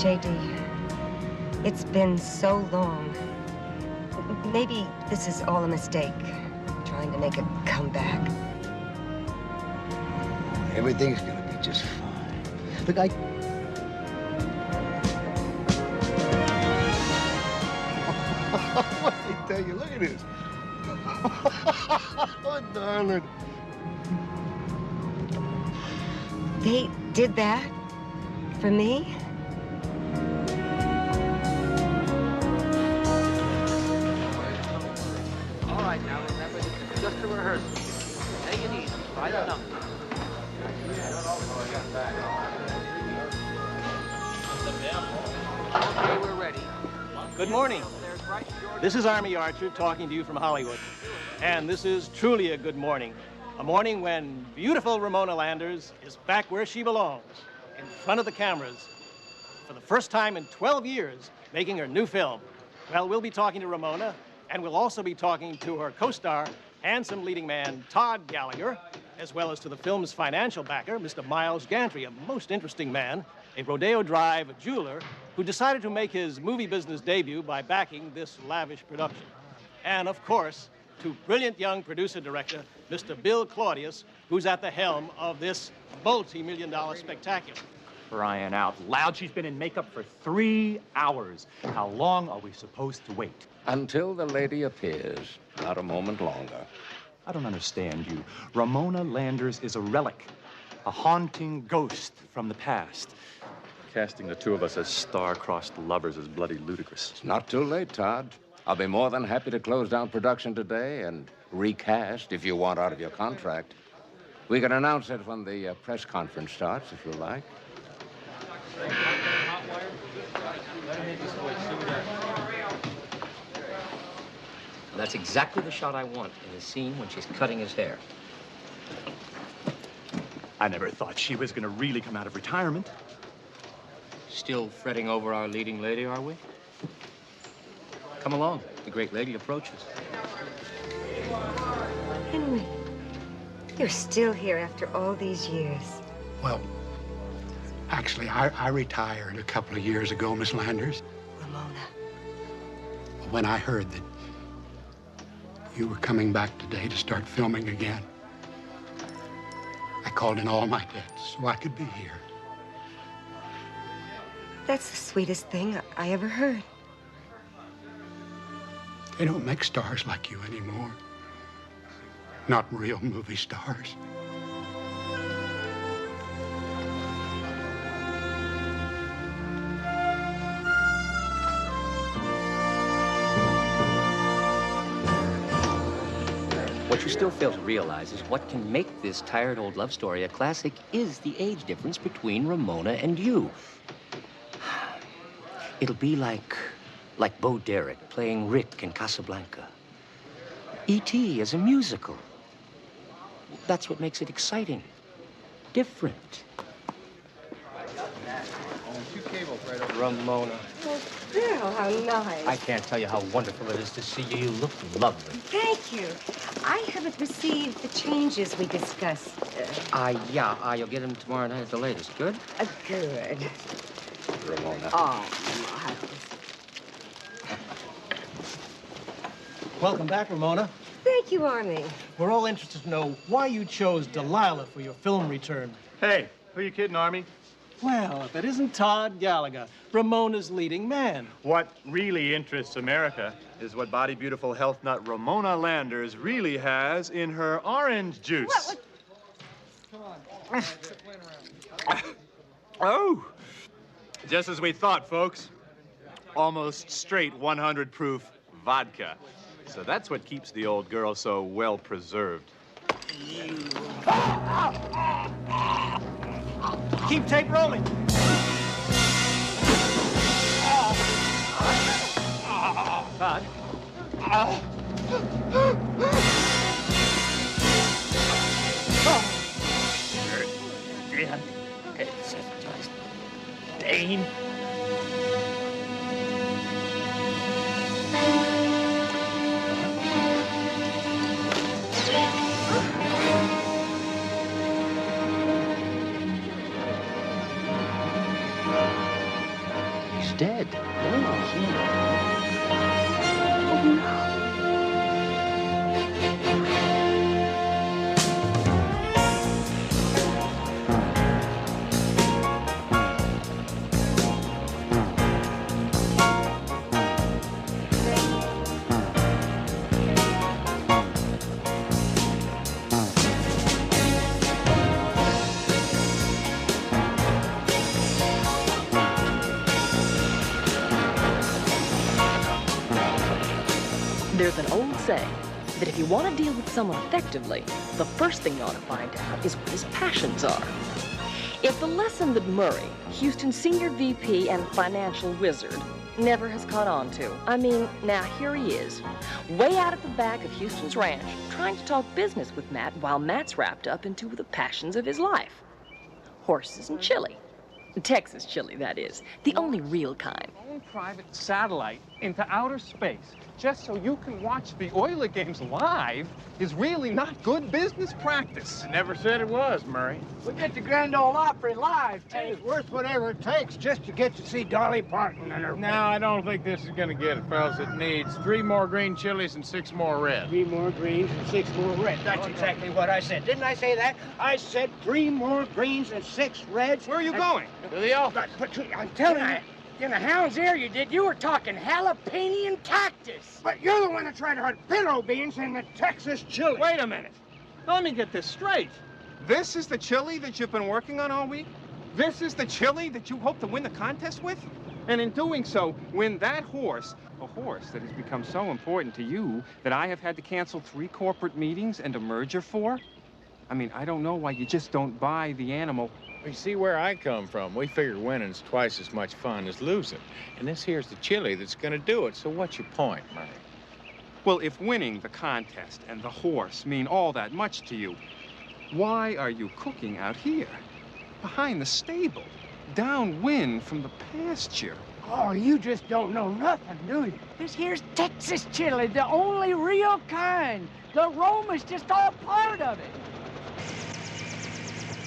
T: JD, it's been so long. Maybe this is all a mistake, trying to make a comeback.
K: Everything's gonna be just fine. Look, what did I tell you? Look at this. Oh, darling.
T: They did that for me?
N: All right, now, remember, this is just a rehearsal. Take it easy. Try the numbers. Okay, we're ready.
U: Good morning. This is Army Archer talking to you from Hollywood. And this is truly a good morning. A morning when beautiful Ramona Landers is back where she belongs, in front of the cameras, for the first time in 12 years, making her new film. Well, we'll be talking to Ramona, and we'll also be talking to her co-star, handsome leading man Todd Gallagher, as well as to the film's financial backer, Mr. Miles Gantry, a most interesting man, a Rodeo Drive jeweler who decided to make his movie business debut by backing this lavish production. And, of course, to brilliant young producer-director, Mr. Bill Claudius, who's at the helm of this multi-million-dollar spectacular.
V: Crying out loud, she's been in makeup for 3 hours. How long are we supposed to wait?
P: Until the lady appears, not a moment longer.
V: I don't understand you. Ramona Landers is a relic, a haunting ghost from the past. Casting the two of us as star-crossed lovers is bloody ludicrous.
P: It's not too late, Todd. I'll be more than happy to close down production today and recast if you want out of your contract. We can announce it when the press conference starts, if you like.
N: That's exactly the shot I want in the scene when she's cutting his hair.
V: I never thought she was going to really come out of retirement.
N: Still fretting over our leading lady, are we? Come along. The great lady approaches.
T: Henry, you're still here after all these years.
Y: Well, actually, I retired a couple of years ago, Miss Landers.
T: Ramona.
Y: When I heard that you were coming back today to start filming again, I called in all my debts so I could be here.
T: That's the sweetest thing I ever heard.
Y: They don't make stars like you anymore. Not real movie stars.
N: What you you still fail to realize is what can make this tired old love story a classic is the age difference between Ramona and you. It'll be like Bo Derek playing Rick in Casablanca. E.T. as a musical. That's what makes it exciting. Different.
U: Two cables right over. Ramona.
T: Oh, Bill, how nice.
N: I can't tell you how wonderful it is to see you. You look lovely.
T: Thank you. I haven't received the changes we discussed.
N: Yeah, you'll get them tomorrow night at the latest. Good?
T: Good.
N: Ramona.
T: Oh, Miles.
U: Welcome back, Ramona.
T: Thank you, Army.
U: We're all interested to know why you chose Delilah for your film return.
V: Hey, who you kidding, Army?
U: Well, if it isn't Todd Gallagher, Ramona's leading man.
V: What really interests America is what body beautiful health nut Ramona Landers really has in her orange juice. Oh, just as we thought, folks. Almost straight 100 proof vodka. So that's what keeps the old girl so well preserved.
U: Keep tape rolling. Todd.
N: It's just pain. He's dead.
I: There's an old saying that if you want to deal with someone effectively, the first thing you ought to find out is what his passions are. If the lesson that Murray, Houston's senior VP and financial wizard, never has caught on to, I mean, now here he is, way out at the back of Houston's ranch, trying to talk business with Matt while Matt's wrapped up into the passions of his life. Horses and chili. Texas chili, that is. The only real kind.
H: Own private satellite into outer space just so you can watch the Oiler games live is really not good business practice.
B: I never said it was, Murray.
D: We get the Grand Ole Opry live, too. It's worth whatever it takes just to get to see Dolly Parton and her...
B: No, I don't think this is gonna get it, fellas. It needs 3 more green chilies and 6 more red.
D: 3 more greens and 6 more reds. That's exactly what I said. Didn't I say that? I said 3 more greens and 6 reds.
H: Where are you going?
B: To the office.
D: But I'm telling you, in the hound's ear you did, you were talking jalapeno and cactus. But you're the one that tried to hunt pinto beans in the Texas chili.
H: Wait a minute. Let me get this straight. This is the chili that you've been working on all week? This is the chili that you hope to win the contest with? And in doing so, win that horse, a horse that has become so important to you that I have had to cancel 3 corporate meetings and a merger for? I mean, I don't know why you just don't buy the animal.
B: You see where I come from. We figure winning's twice as much fun as losing. And this here's the chili that's gonna do it. So what's your point, Murray?
H: Well, if winning the contest and the horse mean all that much to you, why are you cooking out here? Behind the stable, downwind from the pasture.
D: Oh, you just don't know nothing, do you? This here's Texas chili, the only real kind. The aroma's just all part of it.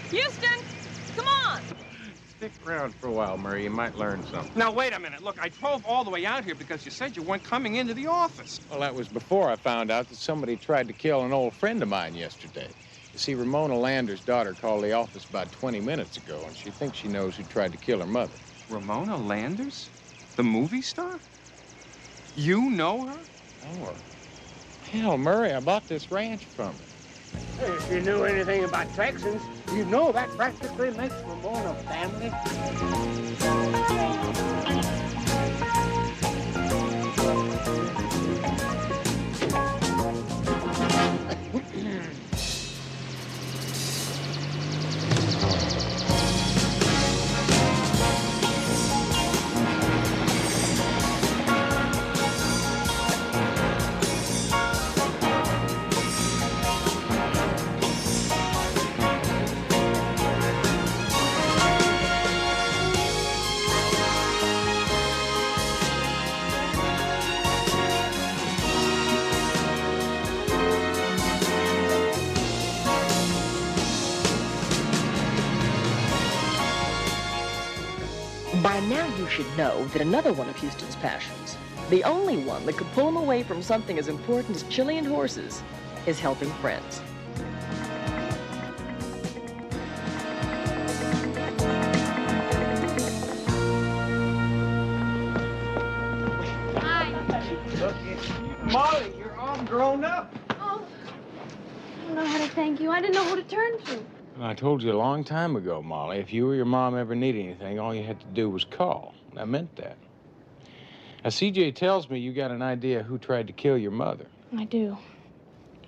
I: Houston, come on!
B: Stick around for a while, Murray. You might learn something.
H: Now, wait a minute. Look, I drove all the way out here because you said you weren't coming into the office.
B: Well, that was before I found out that somebody tried to kill an old friend of mine yesterday. You see, Ramona Landers' daughter called the office about 20 minutes ago, and she thinks she knows who tried to kill her mother.
H: Ramona Landers? The movie star? You know her?
B: Know her? Hell, Murray, I bought this ranch from her.
D: Hey, if you knew anything about Texans, you know that practically makes Ramona family.
I: By now you should know that another one of Houston's passions, the only one that could pull him away from something as important as chili and horses, is helping friends.
U: Molly, you're all grown up.
C: Oh, I don't know how to thank you. I didn't know who to turn to.
B: I told you a long time ago, Molly, if you or your mom ever needed anything, all you had to do was call. And I meant that. Now, CJ tells me you got an idea who tried to kill your mother.
C: I do.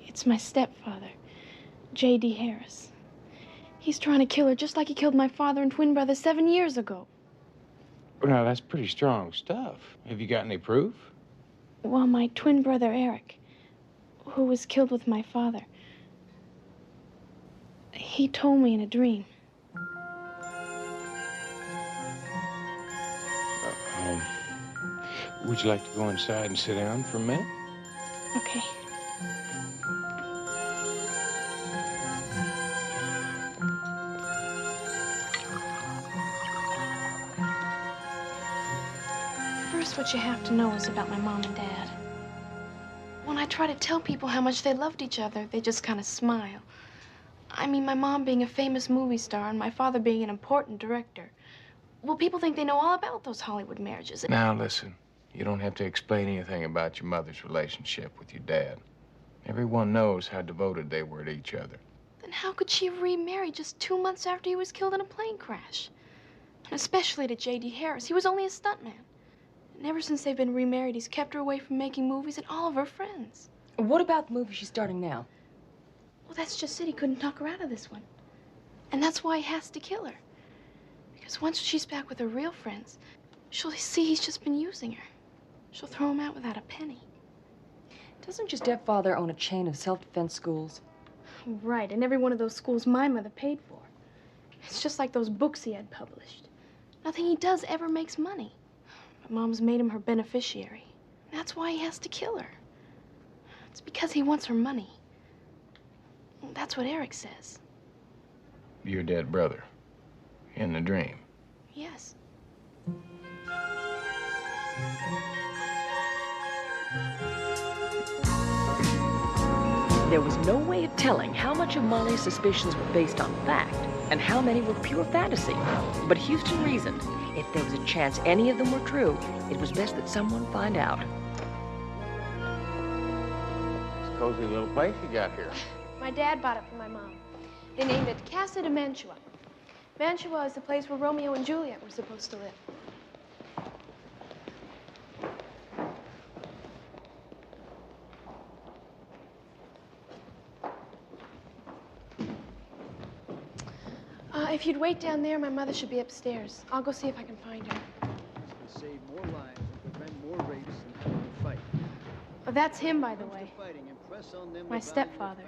C: It's my stepfather, J.D. Harris. He's trying to kill her just like he killed my father and twin brother 7 years ago.
B: Now, that's pretty strong stuff. Have you got any proof?
C: Well, my twin brother, Eric, who was killed with my father, he told me in a dream.
B: Would you like to go inside and sit down for a minute?
C: Okay. First, what you have to know is about my mom and dad. When I try to tell people how much they loved each other, they just kind of smile. I mean, my mom being a famous movie star and my father being an important director. Well, people think they know all about those Hollywood marriages.
B: Now, listen. You don't have to explain anything about your mother's relationship with your dad. Everyone knows how devoted they were to each other.
C: Then how could she remarry just 2 months after he was killed in a plane crash? And especially to J.D. Harris. He was only a stuntman. And ever since they've been remarried, he's kept her away from making movies and all of her friends.
I: What about the movie she's starting now?
C: Well, that's just it. He couldn't talk her out of this one. And that's why he has to kill her. Because once she's back with her real friends, she'll see he's just been using her. She'll throw him out without a penny.
I: Doesn't your stepfather own a chain of self-defense schools?
C: Right, and every one of those schools my mother paid for. It's just like those books he had published. Nothing he does ever makes money. But Mom's made him her beneficiary. That's why he has to kill her. It's because he wants her money. That's what Eric says.
B: Your dead brother. In the dream.
C: Yes.
I: There was no way of telling how much of Molly's suspicions were based on fact and how many were pure fantasy. But Houston reasoned if there was a chance any of them were true, it was best that someone find out.
B: It's a cozy little place you got here.
C: My dad bought it for my mom. They named it Casa de Mantua. Mantua is the place where Romeo and Juliet were supposed to live. If you'd wait down there, my mother should be upstairs. I'll go see if I can find her.
J: To save more lives and prevent more rapes than having to fight.
C: Oh, that's him, by the way. My stepfather.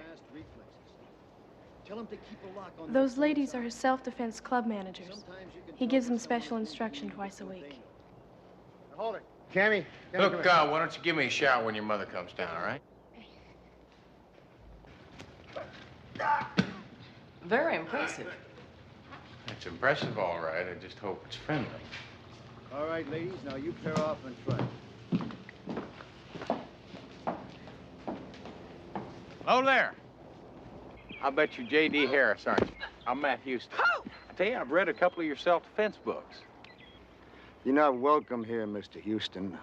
J: Tell him to keep a lock on
C: Those ladies are his self-defense club managers. He gives them special instruction twice a week.
J: Hold it. Cammy.
B: Look, why don't you give me a shout when your mother comes down, all right?
I: Very impressive.
B: It's impressive, all right. I just hope it's friendly.
J: All right, ladies, now you pair off in front.
B: Hello there. I'll bet you're J.D. Harris, aren't you? I'm Matt Houston. I tell you, I've read a couple of your self-defense books.
J: You're not welcome here, Mr. Houston.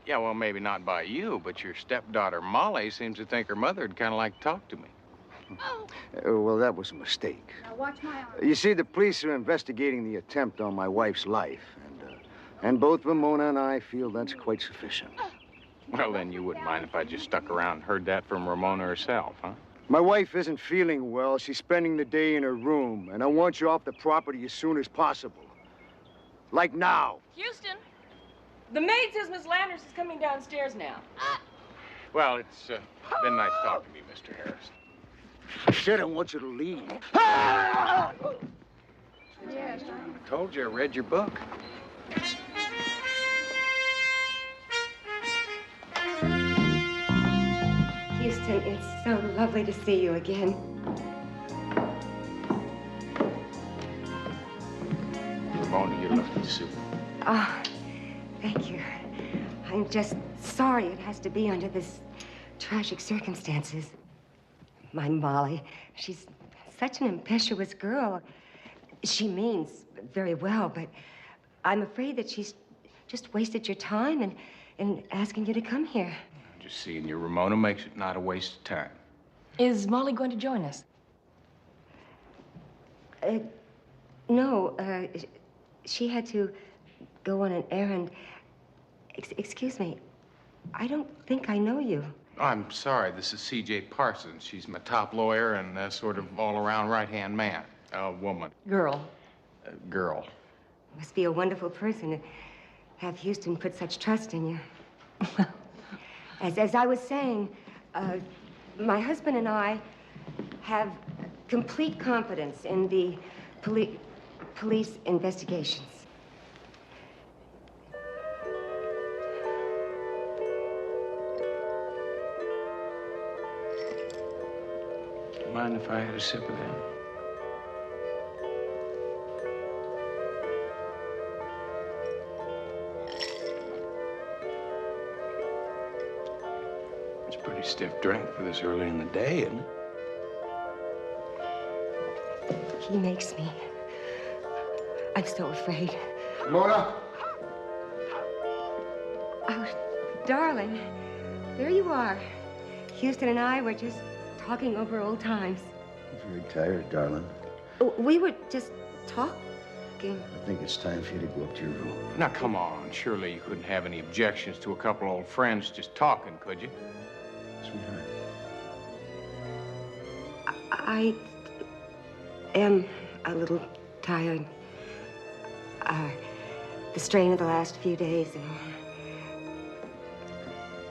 B: Yeah, well, maybe not by you, but your stepdaughter, Molly, seems to think her mother would kind of like to talk to me.
J: Well, that was a mistake.
C: Now watch my arm.
J: You see, the police are investigating the attempt on my wife's life, and both Ramona and I feel that's quite sufficient.
B: Well, then you wouldn't mind if I just stuck around and heard that from Ramona herself, huh?
M: My wife isn't feeling well. She's spending the day in her room, and I want you off the property as soon as possible. Like now.
I: Houston, the maid says Miss Landers is coming downstairs now.
B: Well, it's been nice talking to you, Mr. Harris.
M: I said I want you to leave.
B: Yes. I told you I read your book.
T: Houston, it's so lovely to see you again.
B: Ramona, you're looking soup.
T: Oh, thank you. I'm just sorry it has to be under this tragic circumstances. My Molly, she's such an impetuous girl. She means very well, but I'm afraid that she's just wasted your time in asking you to come here.
B: Just seeing you, Ramona, makes it not a waste of time.
I: Is Molly going to join us?
T: No, she had to go on an errand. Excuse me, I don't think I know you.
B: I'm sorry, this is C.J. Parsons. She's my top lawyer and sort of all-around right-hand man. A woman.
I: Girl.
B: Girl.
T: Must be a wonderful person to have Houston put such trust in you. As I was saying, my husband and I have complete confidence in the police investigations.
B: Mind if I had a sip of that? It's a pretty stiff drink for this early in the day, isn't it?
T: He makes me. I'm so afraid.
M: Mona?
T: Oh, darling, there you are. Houston and I were just talking over old times.
O: Very tired, darling.
T: We were just talking.
O: I think it's time for you to go up to your room.
B: Now, come on. Surely you couldn't have any objections to a couple old friends just talking, could you?
O: Sweetheart.
T: I am a little tired. The strain of the last few days and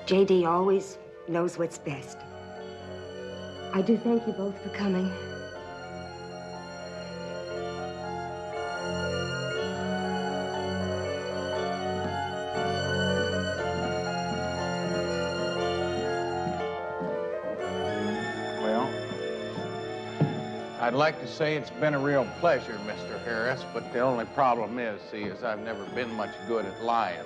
T: J.D. always knows what's best. I do thank you both for coming.
B: Well, I'd like to say it's been a real pleasure, Mr. Harris, but the only problem is, I've never been much good at lying.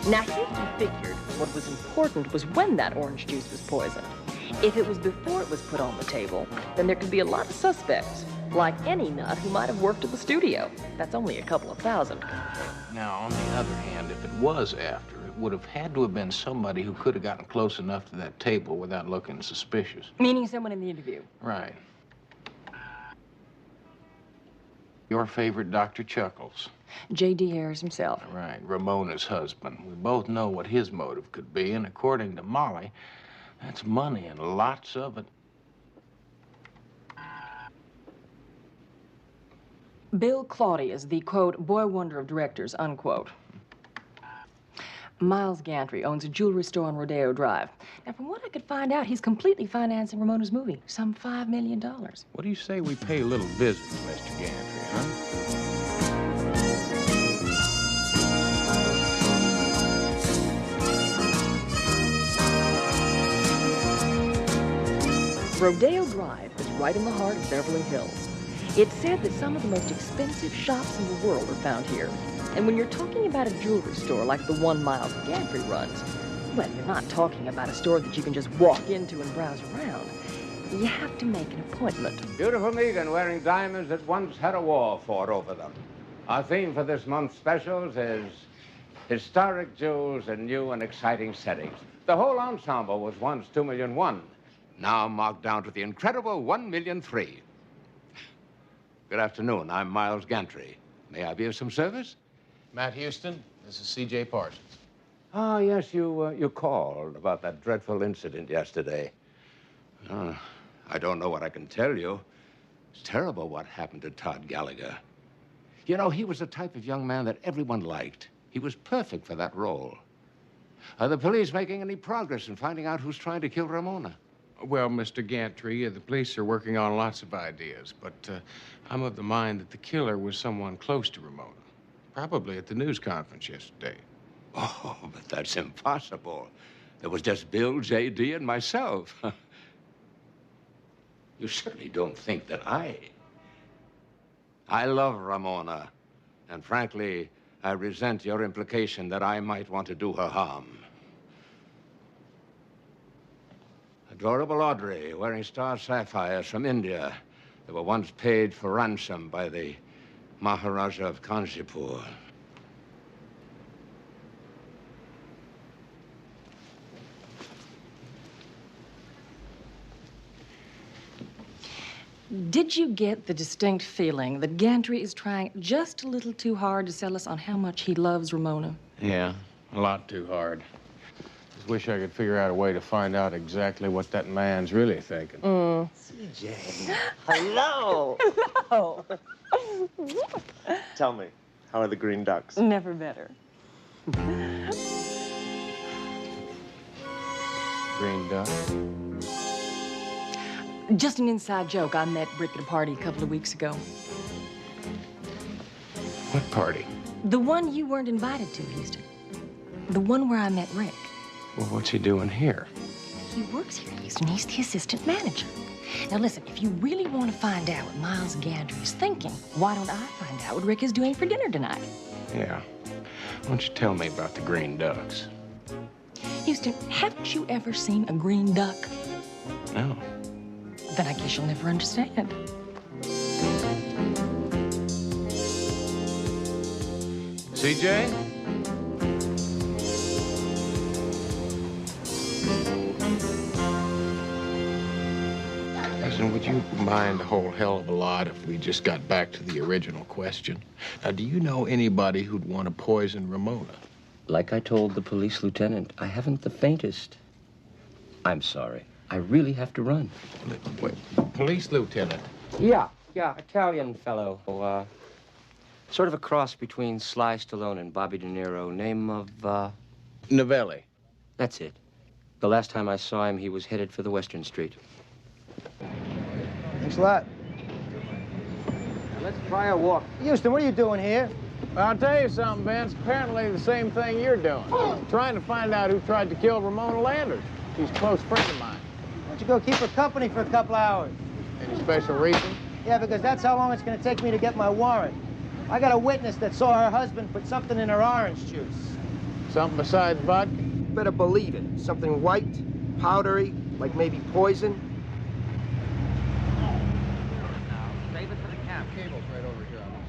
I: Now, Houston figured what was important was when that orange juice was poisoned. If it was before it was put on the table, then there could be a lot of suspects, like any nut who might have worked at the studio. That's only a couple of thousand.
L: Now, on the other hand, if it was after, it would have had to have been somebody who could have gotten close enough to that table without looking suspicious.
I: Meaning someone in the interview.
L: Right. Your favorite Dr. Chuckles.
I: J.D. Harris himself.
L: Right, Ramona's husband. We both know what his motive could be, and according to Molly, that's money and lots of it.
I: Bill Claudius, the, quote, boy wonder of directors, unquote. Miles Gantry owns a jewelry store on Rodeo Drive. Now, from what I could find out, he's completely financing Ramona's movie, some $5 million.
L: What do you say we pay a little visit to Mr. Gantry, huh?
I: Rodeo Drive is right in the heart of Beverly Hills. It's said that some of the most expensive shops in the world are found here. And when you're talking about a jewelry store like the one Miles Gantry runs, well, you're not talking about a store that you can just walk into and browse around. You have to make an appointment.
A: Beautiful Megan wearing diamonds that once had a war fought over them. Our theme for this month's specials is historic jewels in new and exciting settings. The whole ensemble was once $2.1 million, now marked down to the incredible $1.3 million. Good afternoon. I'm Miles Gantry. May I be of some service?
L: Matt Houston, this is C.J. Parsons.
A: Ah, yes, you called about that dreadful incident yesterday. I don't know what I can tell you. It's terrible what happened to Todd Gallagher. You know, he was the type of young man that everyone liked. He was perfect for that role. Are the police making any progress in finding out who's trying to kill Ramona?
B: Well, Mr. Gantry, the police are working on lots of ideas, but I'm of the mind that the killer was someone close to Ramona. Probably at the news conference yesterday.
A: Oh, but that's impossible. There was just Bill, J.D., and myself. You certainly don't think that I love Ramona. And frankly, I resent your implication that I might want to do her harm. Adorable Audrey, wearing star sapphires from India that were once paid for ransom by the Maharaja of Kanchipur.
I: Did you get the distinct feeling that Gantry is trying just a little too hard to sell us on how much he loves Ramona?
B: Yeah, a lot too hard. Just wish I could figure out a way to find out exactly what that man's really thinking.
G: CJ. Hello.
I: Hello.
G: Tell me, how are the Green Ducks?
I: Never better.
B: Green Duck?
I: Just an inside joke. I met Rick at a party a couple of weeks ago.
B: What party?
I: The one you weren't invited to, Houston. The one where I met Rick.
B: Well, what's he doing here?
I: He works here, Houston. He's the assistant manager. Now, listen, if you really want to find out what Miles Gantry is thinking, why don't I find out what Rick is doing for dinner tonight?
B: Yeah. Why don't you tell me about the Green Ducks?
I: Houston, haven't you ever seen a green duck?
B: No.
I: Then I guess you'll never understand.
B: CJ? Listen, would you mind a whole hell of a lot if we just got back to the original question? Now, do you know anybody who'd want to poison Ramona?
N: Like I told the police lieutenant, I haven't the faintest. I'm sorry. I really have to run.
B: Wait, police lieutenant?
N: Yeah, Italian fellow. Sort of a cross between Sly Stallone and Bobby De Niro. Name of,
B: Novelli.
N: That's it. The last time I saw him, he was headed for the Western Street.
J: Thanks a lot.
D: Let's try a walk.
J: Houston, what are you doing here?
B: Well, I'll tell you something, Vince. Apparently the same thing you're doing. Trying to find out who tried to kill Ramona Landers. She's a close friend of mine.
J: Why don't you go keep her company for a couple hours?
B: Any special reason?
J: Yeah, because that's how long it's going to take me to get my warrant. I got a witness that saw her husband put something in her orange juice.
B: Something besides vodka?
D: Better believe it. Something white, powdery, like maybe poison.
B: Save it for the camp. Cable's right over here on this.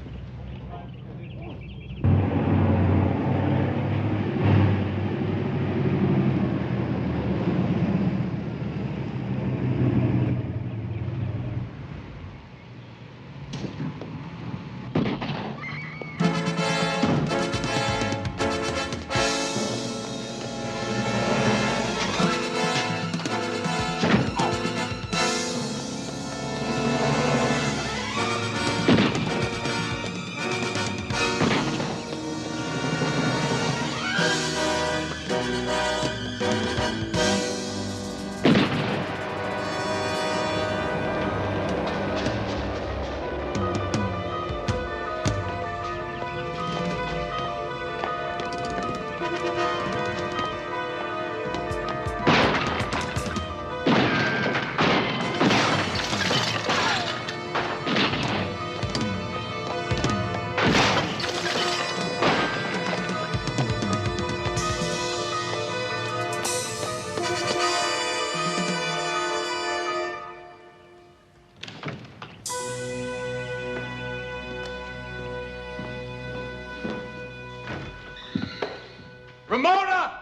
P: Ramona!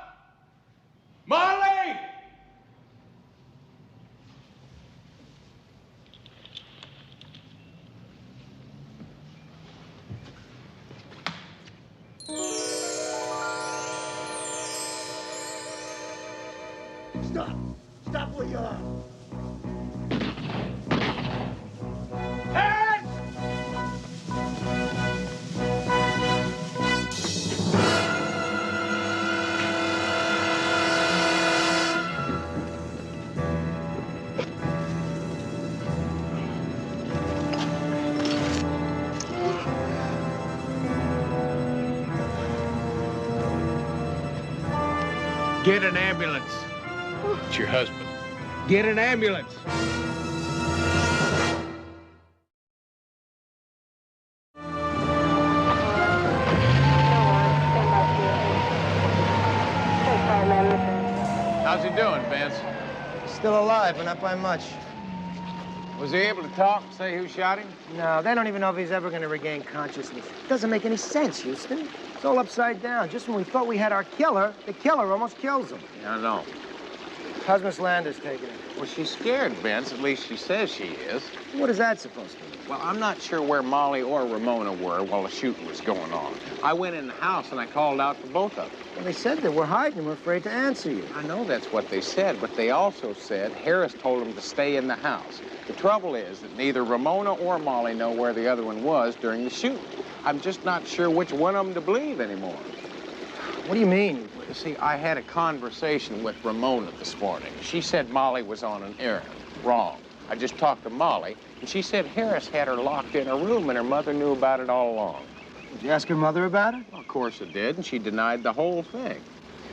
P: Molly!
M: Stop! Stop where you are!
A: Get an ambulance.
L: It's your husband.
A: Get an ambulance.
B: How's he doing, Vince?
J: Still alive, but not by much.
B: Was he able to talk, say who shot him?
J: No, they don't even know if he's ever going to regain consciousness. It doesn't make any sense, Houston. It's all upside down. Just when we thought we had our killer, the killer almost kills him.
B: I know.
J: How's Miss Landers taking it?
B: Well, she's scared, Vince. At least she says she is.
J: What is that supposed to mean?
B: Well, I'm not sure where Molly or Ramona were while the shooting was going on. I went in the house and I called out for both of them.
J: Well, they said they were hiding and were afraid to answer you.
B: I know that's what they said, but they also said Harris told them to stay in the house. The trouble is that neither Ramona or Molly know where the other one was during the shooting. I'm just not sure which one of them to believe anymore.
J: What do you mean?
B: You see, I had a conversation with Ramona this morning. She said Molly was on an errand. Wrong. I just talked to Molly, and she said Harris had her locked in her room and her mother knew about it all along.
J: Did you ask her mother about it?
B: Well, of course I did, and she denied the whole thing.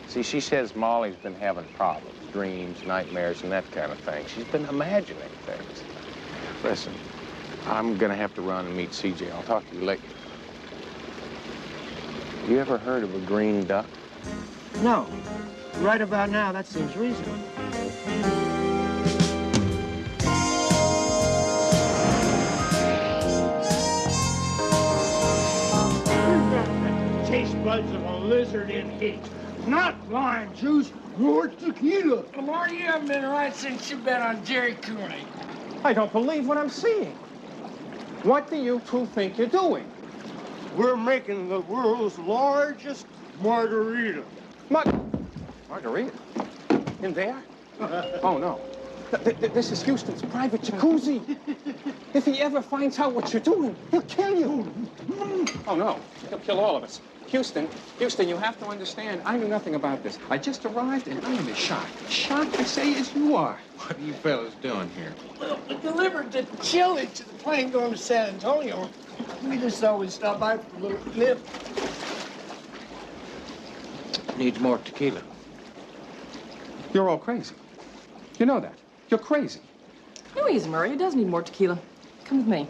B: See, she says Molly's been having problems, dreams, nightmares, and that kind of thing. She's been imagining things. Listen, I'm gonna have to run and meet CJ. I'll talk to you later. You ever heard of a green duck?
J: No. Right about now, that seems reasonable.
D: Taste buds of a lizard in heat. Not lime juice, nor tequila. Lamar, you haven't been right since you bet on Jerry Cooney.
H: I don't believe what I'm seeing. What do you two think you're doing?
M: We're making the world's largest margarita.
H: Margarita? In there? Oh, no. This is Houston's private jacuzzi. If he ever finds out what you're doing, he'll kill you. Oh, no. He'll kill all of us. Houston, you have to understand, I knew nothing about this. I just arrived and I am as shocked. Shocked, I say, as you are.
B: What are you fellas doing here?
D: Well, we delivered the chili to the plane going to San Antonio. We just always stop by for a little nip.
B: Needs more tequila.
H: You're all crazy. You know that. You're crazy.
I: No, he isn't, Murray. He does need more tequila. Come with me.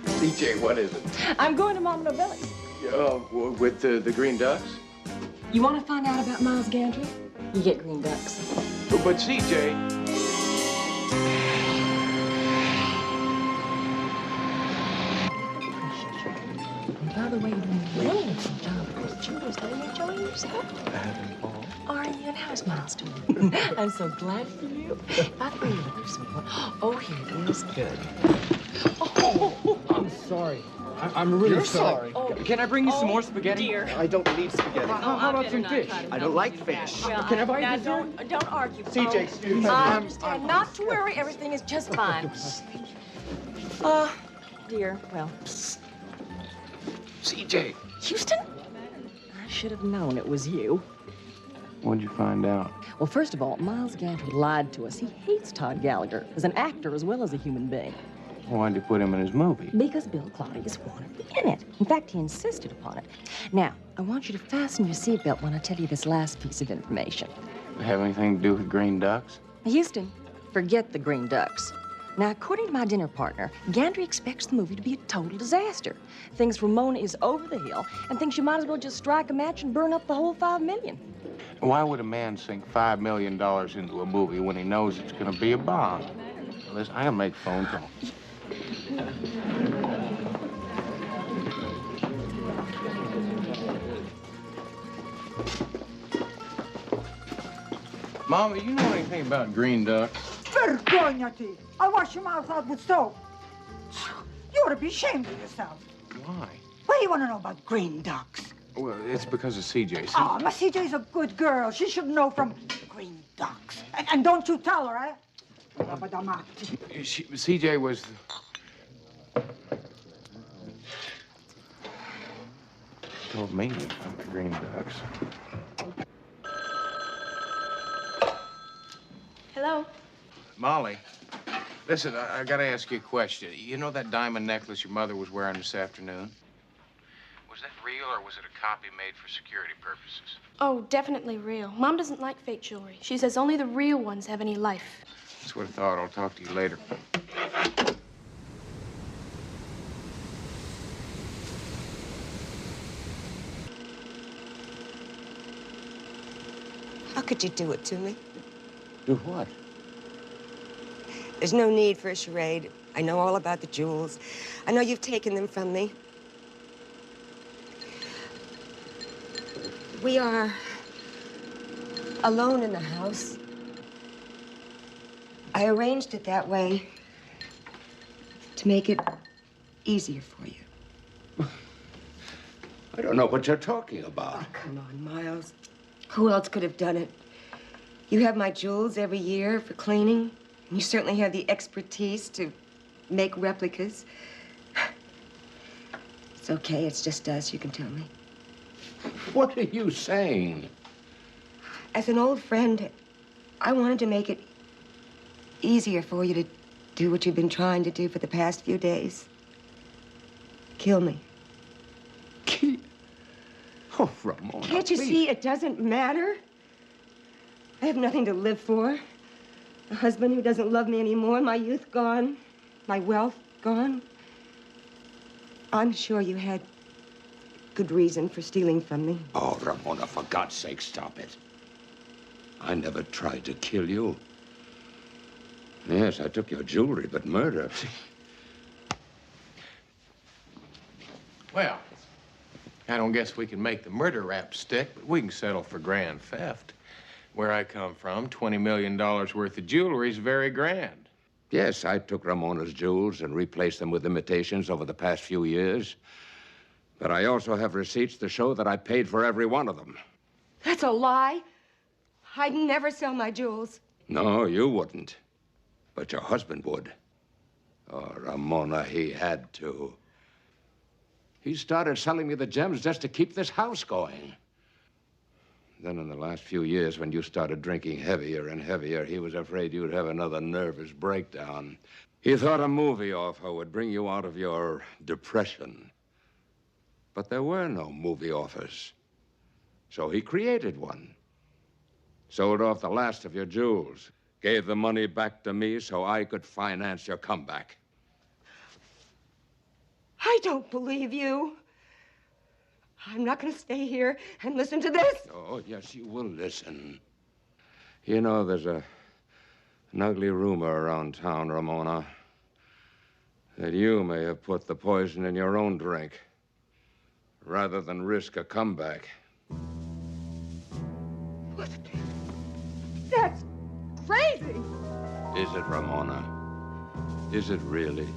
B: CJ, what is it?
I: I'm going to Mama Novelli's.
B: With the green ducks?
I: You want to find out about Miles Gantry? You get green ducks.
B: But CJ...
I: By the way, you're doing a wonderful job at those jewelers. Are you enjoying yourself? Are you? And how's Miles doing? I'm so glad for you. By the way, you look so good. Oh, here it is. Good. Oh,
J: I'm sorry. I'm really
I: You're sorry.
J: sorry.
I: Oh.
J: Can I bring you some more spaghetti?
I: Dear.
J: I don't need spaghetti.
I: How
J: about some fish? I don't like fish. Can I buy
I: now,
J: dessert?
I: don't argue.
J: CJ, excuse me.
I: I understand. Not to worry. Everything is just fine. Dear, well.
B: CJ.
I: Houston? I should have known it was you.
B: What'd you find out?
I: Well, first of all, Miles Gantry lied to us. He hates Todd Gallagher as an actor as well as a human being.
B: Why'd you put him in his movie?
I: Because Bill Claudius wanted to be in it. In fact, he insisted upon it. Now, I want you to fasten your seatbelt when I tell you this last piece of information.
B: Have anything to do with green ducks?
I: Houston, forget the green ducks. Now, according to my dinner partner, Gantry expects the movie to be a total disaster. Thinks Ramona is over the hill and thinks you might as well just strike a match and burn up the whole $5 million.
B: Why would a man sink $5 million into a movie when he knows it's going to be a bomb? Listen, I'll make phone calls.
L: Mama, you know anything about green ducks?
E: Vergognati! I'll wash your mouth out with soap. You ought to be ashamed of yourself.
L: Why?
E: What do you want to know about green ducks?
L: Well, it's because of CJ.
E: Oh, Miss CJ's a good girl. She should know from green ducks. And don't you tell her, eh?
L: CJ was... told me about the green ducks.
C: Hello?
L: Molly, listen, I gotta ask you a question. You know that diamond necklace your mother was wearing this afternoon? Was that real, or was it a copy made for security purposes?
C: Oh, definitely real. Mom doesn't like fake jewelry. She says only the real ones have any life.
L: That's what I thought. I'll talk to you later.
T: How could you do it to me?
A: Do what?
T: There's no need for a charade. I know all about the jewels. I know you've taken them from me. We are alone in the house. I arranged it that way to make it easier for you.
A: I don't know what you're talking about.
T: Oh, come on, Miles. Who else could have done it? You have my jewels every year for cleaning, and you certainly have the expertise to make replicas. It's okay, it's just us, you can tell me.
A: What are you saying?
T: As an old friend, I wanted to make it easier for you to do what you've been trying to do for the past few days. Kill me.
A: Oh, Ramona,
T: Can't you
A: please.
T: see it doesn't matter? I have nothing to live for. A husband who doesn't love me anymore, my youth gone, my wealth gone. I'm sure you had good reason for stealing from me.
A: Oh, Ramona, for God's sake, stop it. I never tried to kill you. Yes, I took your jewelry, but murder...
L: Well, I don't guess we can make the murder rap stick, but we can settle for grand theft. Where I come from, $20 million worth of jewelry is very grand.
A: Yes, I took Ramona's jewels and replaced them with imitations over the past few years. But I also have receipts to show that I paid for every one of them.
T: That's a lie. I'd never sell my jewels.
A: No, you wouldn't. But your husband would. Oh, Ramona, he had to. He started selling me the gems just to keep this house going. Then in the last few years, when you started drinking heavier and heavier, he was afraid you'd have another nervous breakdown. He thought a movie offer would bring you out of your depression. But there were no movie offers. So he created one. Sold off the last of your jewels. Gave the money back to me so I could finance your comeback.
T: I don't believe you. I'm not going to stay here and listen to this.
A: Oh, yes, you will listen. You know, there's an ugly rumor around town, Ramona, that you may have put the poison in your own drink rather than risk a comeback.
T: What? That's crazy.
A: Is it, Ramona? Is it really?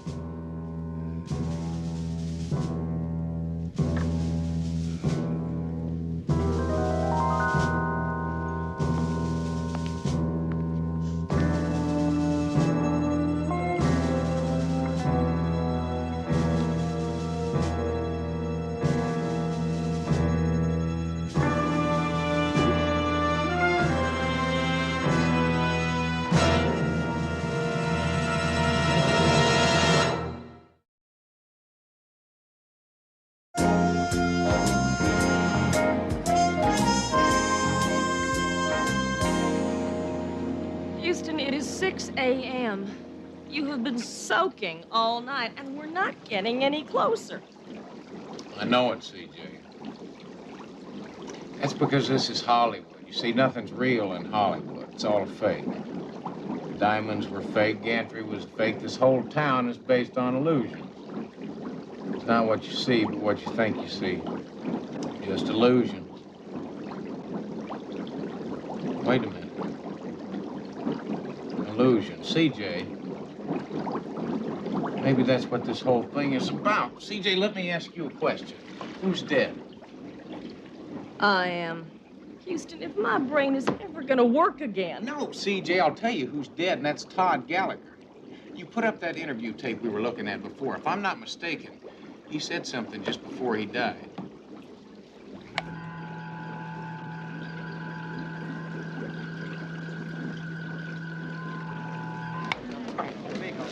I: Houston, it is 6 a.m. You have been soaking all night, and we're not getting any closer.
L: I know it, CJ. That's because this is Hollywood. You see, nothing's real in Hollywood. It's all fake. The diamonds were fake. Gantry was fake. This whole town is based on illusions. It's not what you see, but what you think you see. Just illusions. Wait a minute.
B: Collusion. CJ. Maybe that's what this whole thing is about. CJ, let me ask you a question. Who's dead?
I: I am. Houston, if my brain is ever gonna work again.
B: No, CJ, I'll tell you who's dead, and that's Todd Gallagher. You put up that interview tape we were looking at before. If I'm not mistaken, he said something just before he died.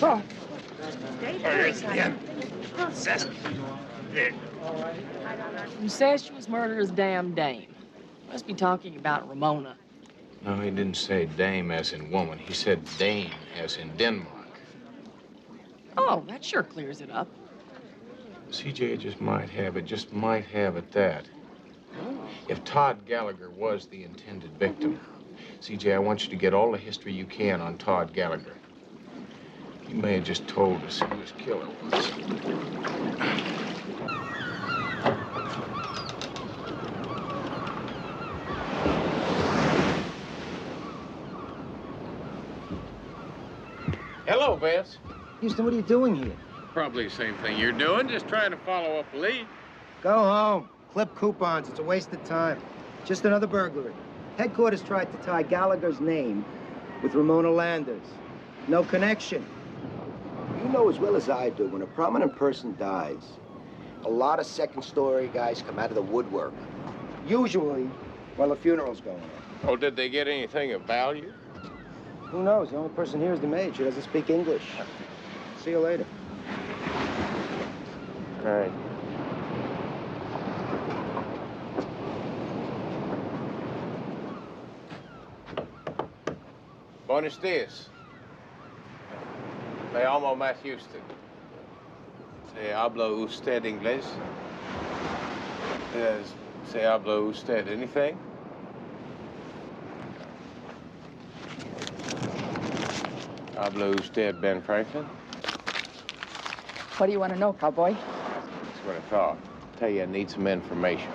D: Oh.
I: Incestuous murderous damn dame. Must be talking about Ramona.
B: No, he didn't say dame as in woman. He said Dane as in Denmark.
I: Oh, that sure clears it up.
B: CJ just might have it that. If Todd Gallagher was the intended victim, CJ, I want you to get all the history you can on Todd Gallagher. He may have just told us who his killer was. Hello, Bess.
J: Houston, what are you doing here?
B: Probably the same thing you're doing, just trying to follow up a lead.
J: Go home. Clip coupons. It's a waste of time. Just another burglary. Headquarters tried to tie Gallagher's name with Ramona Landers. No connection.
O: You know as well as I do, when a prominent person dies, a lot of second-story guys come out of the woodwork.
J: Usually, while the funeral's going on.
B: Oh, did they get anything of value?
J: Who knows? The only person here is the maid. She doesn't speak English. See you later.
B: All right. Buenos dias. Me llamo Matt Houston. ¿Se habla usted inglés? ¿Se habla usted anything? ¿Habla usted Ben Franklin?
F: What do you want to know, cowboy?
B: That's what I thought. Tell you, I need some information.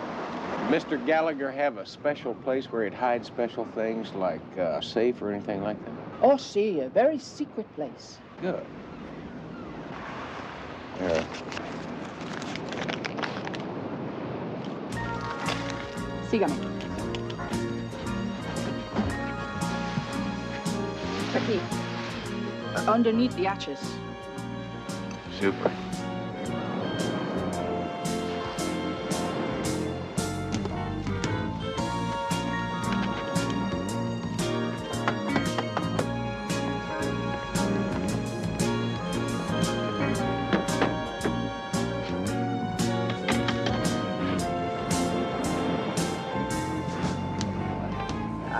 B: Mr. Gallagher have a special place where he'd hide special things like a safe or anything like that?
F: Oh, see, a very secret place.
B: Good.
F: Sígame. Aquí. Underneath the arches.
B: Super.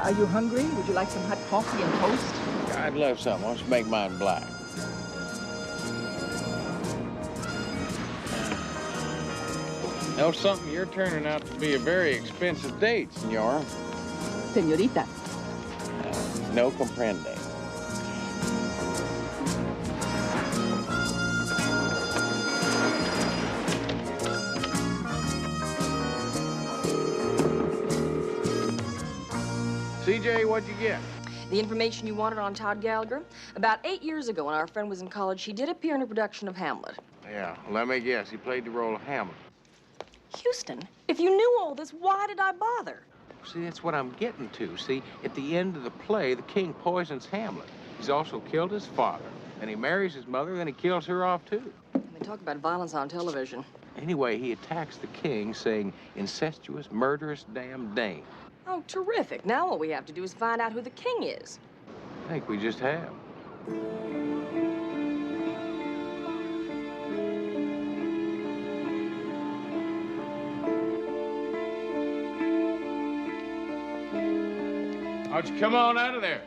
F: Are you hungry? Would you like some hot coffee and toast?
B: I'd love some. Why don't you make mine black? Know something? You're turning out to be a very expensive date, senor.
F: Señorita.
B: No comprende. CJ, what'd you get?
I: The information you wanted on Todd Gallagher? About 8 years ago, when our friend was in college, he did appear in a production of Hamlet.
B: Yeah, let me guess. He played the role of Hamlet.
I: Houston, if you knew all this, why did I bother?
B: See, that's what I'm getting to. See, at the end of the play, the king poisons Hamlet. He's also killed his father. And he marries his mother, then he kills her off, too.
I: They talk about violence on television.
B: Anyway, he attacks the king, saying, incestuous, murderous, damn Dane.
I: Oh, terrific. Now all we have to do is find out who the king is.
B: I think we just have. Why don't you come on out of there?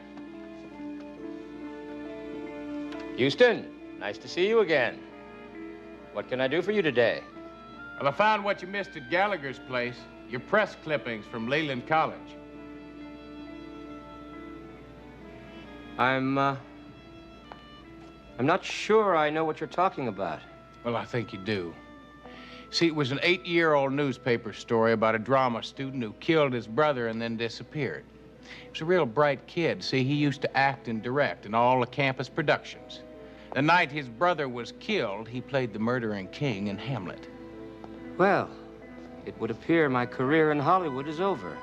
Q: Houston, nice to see you again. What can I do for you today?
B: Well, I found what you missed at Gallagher's place. Your press clippings from Leland College.
Q: I'm not sure I know what you're talking about.
B: Well, I think you do. See, it was an 8-year-old newspaper story about a drama student who killed his brother and then disappeared. He was a real bright kid. See, he used to act and direct in all the campus productions. The night his brother was killed, he played the murdering king in Hamlet.
N: Well, it would appear my career in Hollywood is over.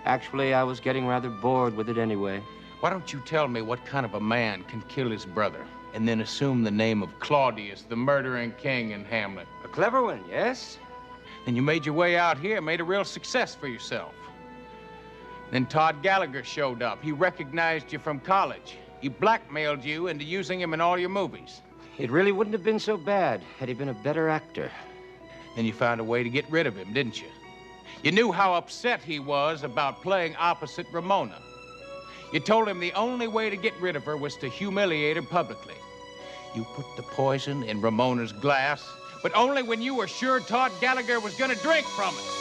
N: Actually, I was getting rather bored with it anyway.
B: Why don't you tell me what kind of a man can kill his brother and then assume the name of Claudius, the murdering king in Hamlet?
N: A clever one, yes?
B: Then you made your way out here, made a real success for yourself. Then Todd Gallagher showed up. He recognized you from college. He blackmailed you into using him in all your movies.
N: It really wouldn't have been so bad had he been a better actor.
B: Then you found a way to get rid of him, didn't you? You knew how upset he was about playing opposite Ramona. You told him the only way to get rid of her was to humiliate her publicly. You put the poison in Ramona's glass, but only when you were sure Todd Gallagher was gonna drink from it.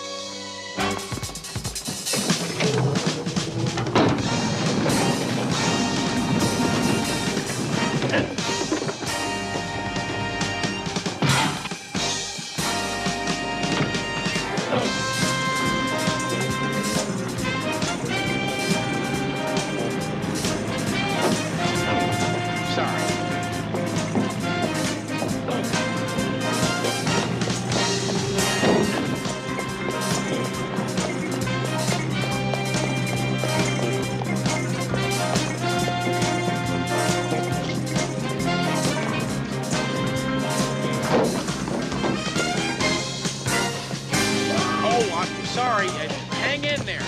B: Sorry, hang in there.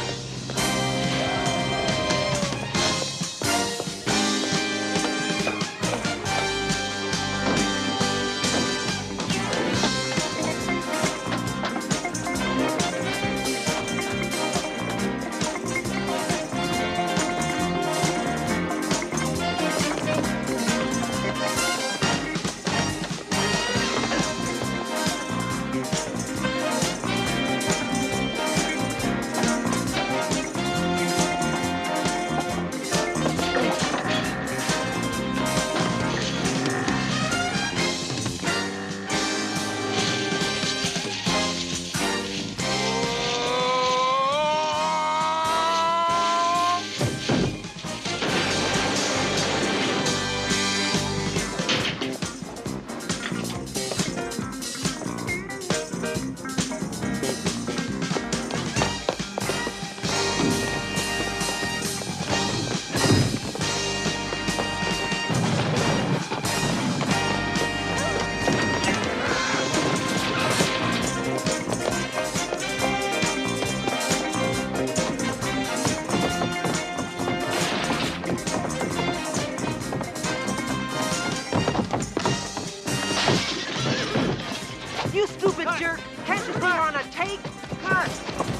D: You stupid jerk! Can't you see you're on a take? Cut!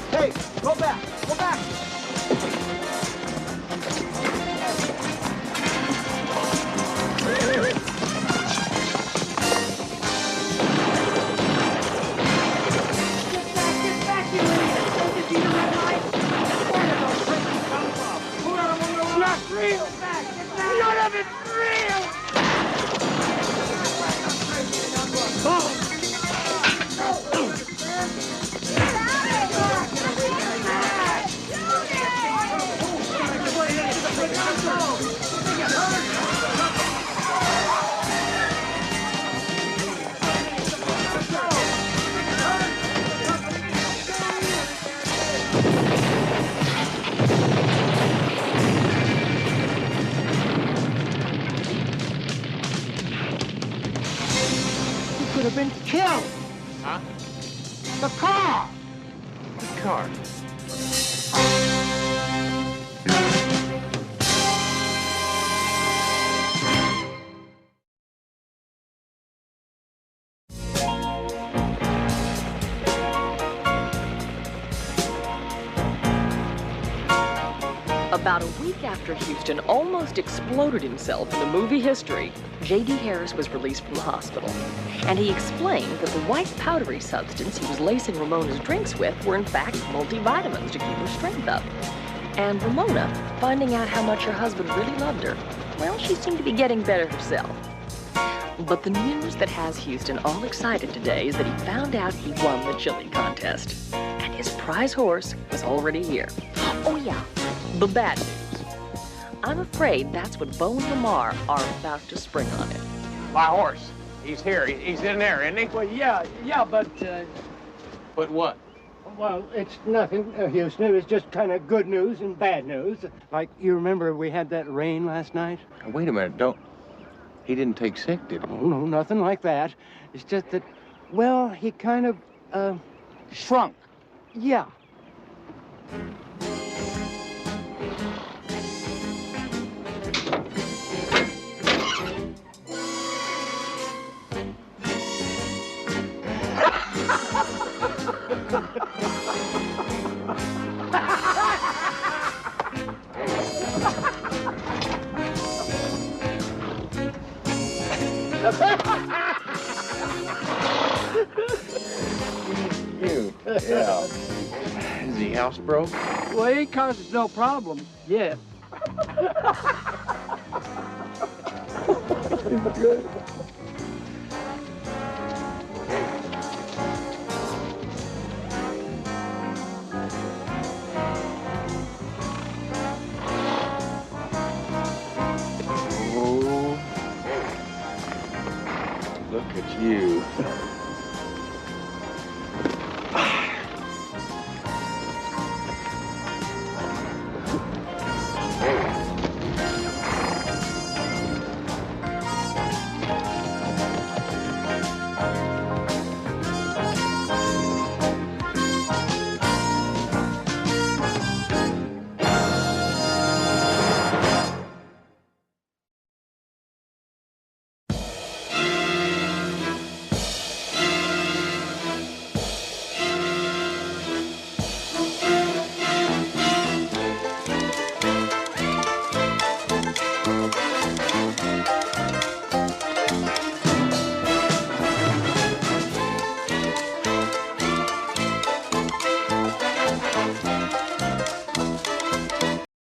D: Hey, go back! Go back! Not real! None of it's real! Oh. Could have been killed.
B: Huh?
D: The car.
B: The car.
I: About a week after Houston almost exploded himself in the movie history, J.D. Harris was released from the hospital. And he explained that the white powdery substance he was lacing Ramona's drinks with were in fact multivitamins to keep her strength up. And Ramona, finding out how much her husband really loved her, well, she seemed to be getting better herself. But the news that has Houston all excited today is that he found out he won the chili contest. And his prize horse was already here. Oh yeah, The bad news. I'm afraid that's what Bo and Lamar are about to spring on it.
B: My horse. He's here. He's in there, isn't he?
D: Well, yeah, but,
B: But what?
D: well, it's nothing, Houston. It was just kind of good news and bad news. Like, you remember we had that rain last night?
B: Now, wait a minute. He didn't take sick, did he?
D: Oh, no, nothing like that. It's just that, well, he kind of, shrunk. Yeah.
B: Cute. Yeah. Is he housebroke?
D: Well, he causes no problems yet. Good.
B: Oh. Look at you.